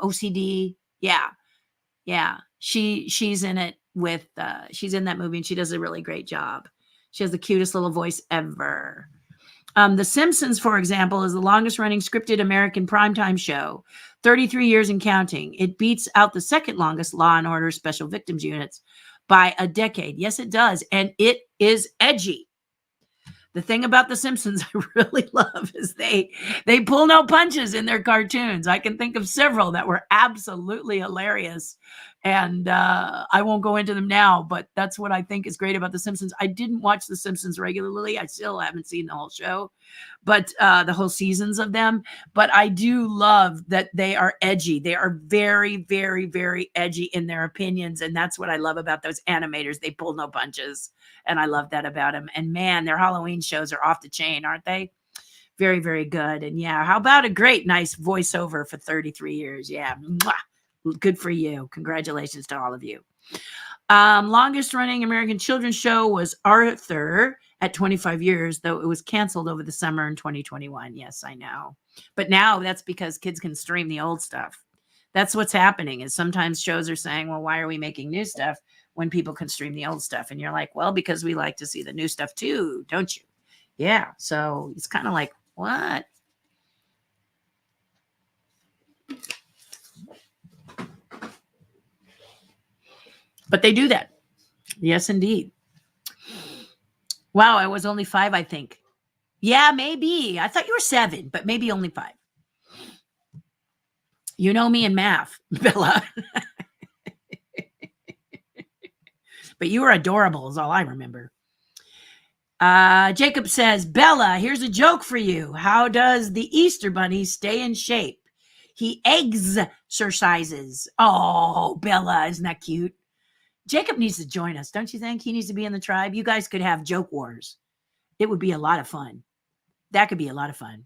OCD. Yeah. Yeah. She's in it with, she's in that movie and she does a really great job. She has the cutest little voice ever. The Simpsons, for example, is the longest running scripted American primetime show, 33 years and counting. It beats out the second longest Law and Order Special Victims Units by a decade. Yes, it does. And it is edgy. The thing about The Simpsons I really love is they pull no punches in their cartoons. I can think of several that were absolutely hilarious. And I won't go into them now, but that's what I think is great about The Simpsons. I didn't watch The Simpsons regularly. I still haven't seen the whole show, but the whole seasons of them. But I do love that they are edgy. They are very, very, very edgy in their opinions. And that's what I love about those animators. They pull no punches. And I love that about them. And man, their Halloween shows are off the chain, aren't they? Very, very good. And yeah, how about a great, nice voiceover for 33 years? Yeah. Mwah. Good for you. Congratulations to all of you. Longest running American children's show was Arthur at 25 years, though it was canceled over the summer in 2021. Yes, I know. But now that's because kids can stream the old stuff. That's what's happening is sometimes shows are saying, well, why are we making new stuff when people can stream the old stuff? And you're like, well, because we like to see the new stuff too, don't you? Yeah. So it's kind of like, what? But they do that. Yes, indeed. Wow, I was only 5, I think. Yeah, maybe. I thought you were 7, but maybe only 5. You know me in math, Bella. But you were adorable is all I remember. Jacob says, Bella, here's a joke for you. How does the Easter Bunny stay in shape? He exercises. Oh, Bella, isn't that cute? Jacob needs to join us, don't you think? He needs to be in the tribe. You guys could have joke wars. It would be a lot of fun. That could be a lot of fun.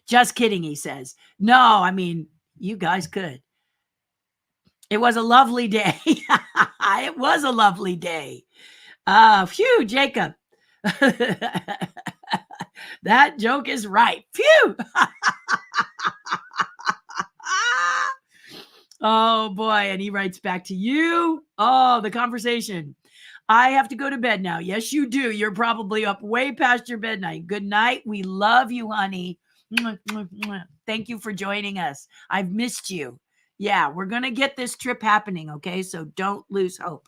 Just kidding, he says. No, I mean, you guys could. It was a lovely day. It was a lovely day. Phew, Jacob. That joke is right. Phew. Oh, boy. And he writes back to you. Oh, the conversation. I have to go to bed now. Yes, you do. You're probably up way past your bed night. Good night. We love you, honey. Thank you for joining us. I've missed you. Yeah, we're going to get this trip happening, okay? So don't lose hope.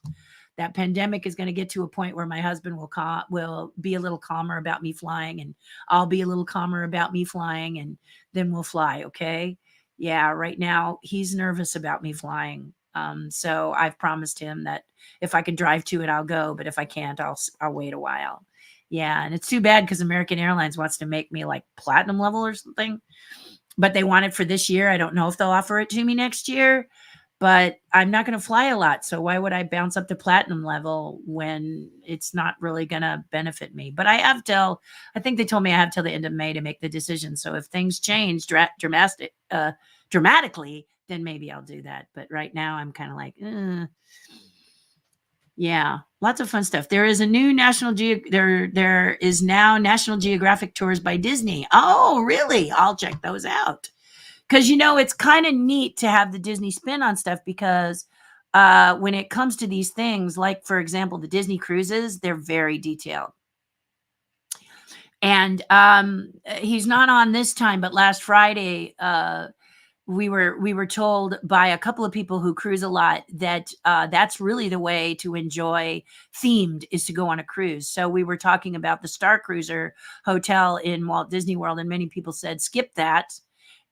That pandemic is going to get to a point where my husband will be a little calmer about me flying, and I'll be a little calmer about me flying, and then we'll fly, okay? Yeah, right now he's nervous about me flying. So I've promised him that if I can drive to it, I'll go. But if I can't, I'll wait a while. Yeah, and it's too bad because American Airlines wants to make me like platinum level or something. But they want it for this year. I don't know if they'll offer it to me next year. But I'm not going to fly a lot. So why would I bounce up to platinum level when it's not really going to benefit me? But I think they told me I have till the end of May to make the decision. So if things change dramatically, then maybe I'll do that. But right now I'm kind of like, yeah, lots of fun stuff. There is a new there is now National Geographic tours by Disney. Oh, really? I'll check those out. Because it's kind of neat to have the Disney spin on stuff, because when it comes to these things, like for example, the Disney cruises, they're very detailed. And he's not on this time, but last Friday, we were told by a couple of people who cruise a lot that that's really the way to enjoy themed, is to go on a cruise. So we were talking about the Star Cruiser Hotel in Walt Disney World, and many people said skip that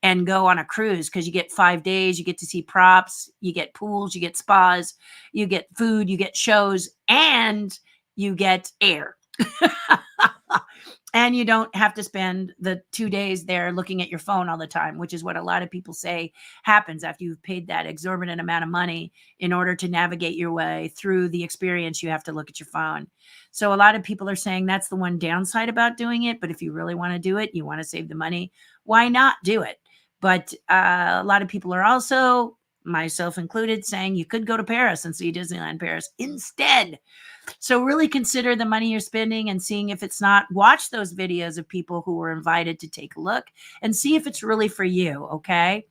and go on a cruise, because you get 5 days, you get to see props, you get pools, you get spas, you get food, you get shows, and you get air. And you don't have to spend the 2 days there looking at your phone all the time, which is what a lot of people say happens after you've paid that exorbitant amount of money. In order to navigate your way through the experience, you have to look at your phone. So a lot of people are saying that's the one downside about doing it. But if you really want to do it, you want to save the money, why not do it? But a lot of people are also, myself included, saying you could go to Paris and see Disneyland Paris instead. So really consider the money you're spending, and seeing if it's not. Watch those videos of people who were invited to take a look and see if it's really for you. Okay.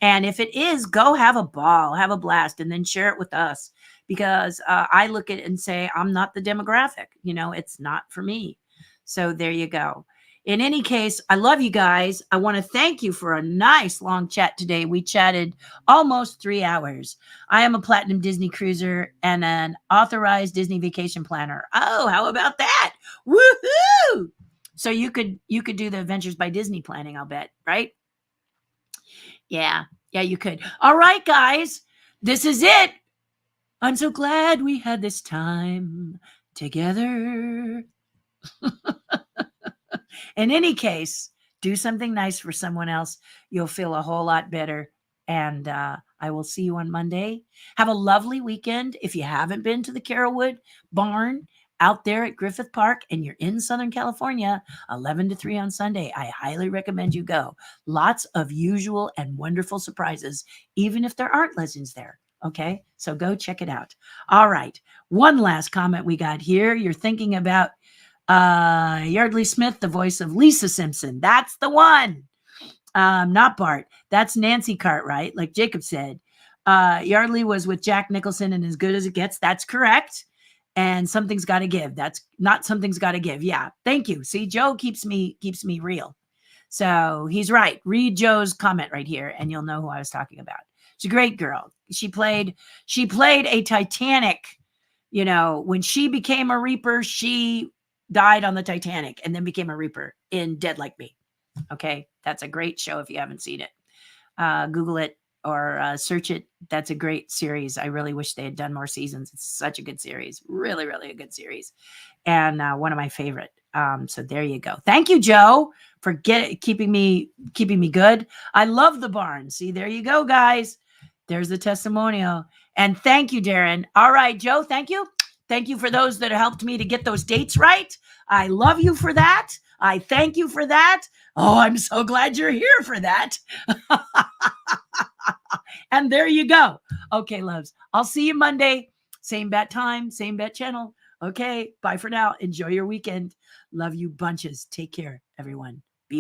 And if it is, go have a ball, have a blast, and then share it with us, because I look at it and say, I'm not the demographic, it's not for me. So there you go. In any case, I love you guys. I want to thank you for a nice long chat today. We chatted almost 3 hours. I am a Platinum Disney Cruiser and an authorized Disney vacation planner. Oh, how about that? Woohoo! So you could do the Adventures by Disney planning, I'll bet, right? Yeah, you could. All right, guys, this is it. I'm so glad we had this time together. In any case, do something nice for someone else. You'll feel a whole lot better. And I will see you on Monday. Have a lovely weekend. If you haven't been to the Carolwood Barn out there at Griffith Park and you're in Southern California, 11 to 3 on Sunday, I highly recommend you go. Lots of usual and wonderful surprises, even if there aren't legends there. Okay, so go check it out. All right. One last comment we got here. You're thinking about Yardley Smith, the voice of Lisa Simpson. That's the one. Not Bart. That's Nancy Cartwright, like Jacob said. Yardley was with Jack Nicholson and As Good as It Gets. That's correct. And Something's Gotta Give. That's not Something's Gotta Give. Yeah. Thank you. See, Joe keeps me real. So he's right. Read Joe's comment right here and you'll know who I was talking about. She's a great girl. She played a Titanic. When she became a Reaper, she died on the Titanic and then became a Reaper in Dead Like Me. Okay. That's a great show if you haven't seen it. Google it or search it. That's a great series. I really wish they had done more seasons. It's such a good series. Really, really a good series. And one of my favorite. So there you go. Thank you, Joe, for keeping me good. I love the barn. See, there you go, guys. There's the testimonial. And thank you, Darren. All right, Joe, thank you. Thank you for those that helped me to get those dates right. I love you for that. I thank you for that. Oh, I'm so glad you're here for that. And there you go. Okay, loves. I'll see you Monday. Same bat time, same bat channel. Okay, bye for now. Enjoy your weekend. Love you bunches. Take care, everyone.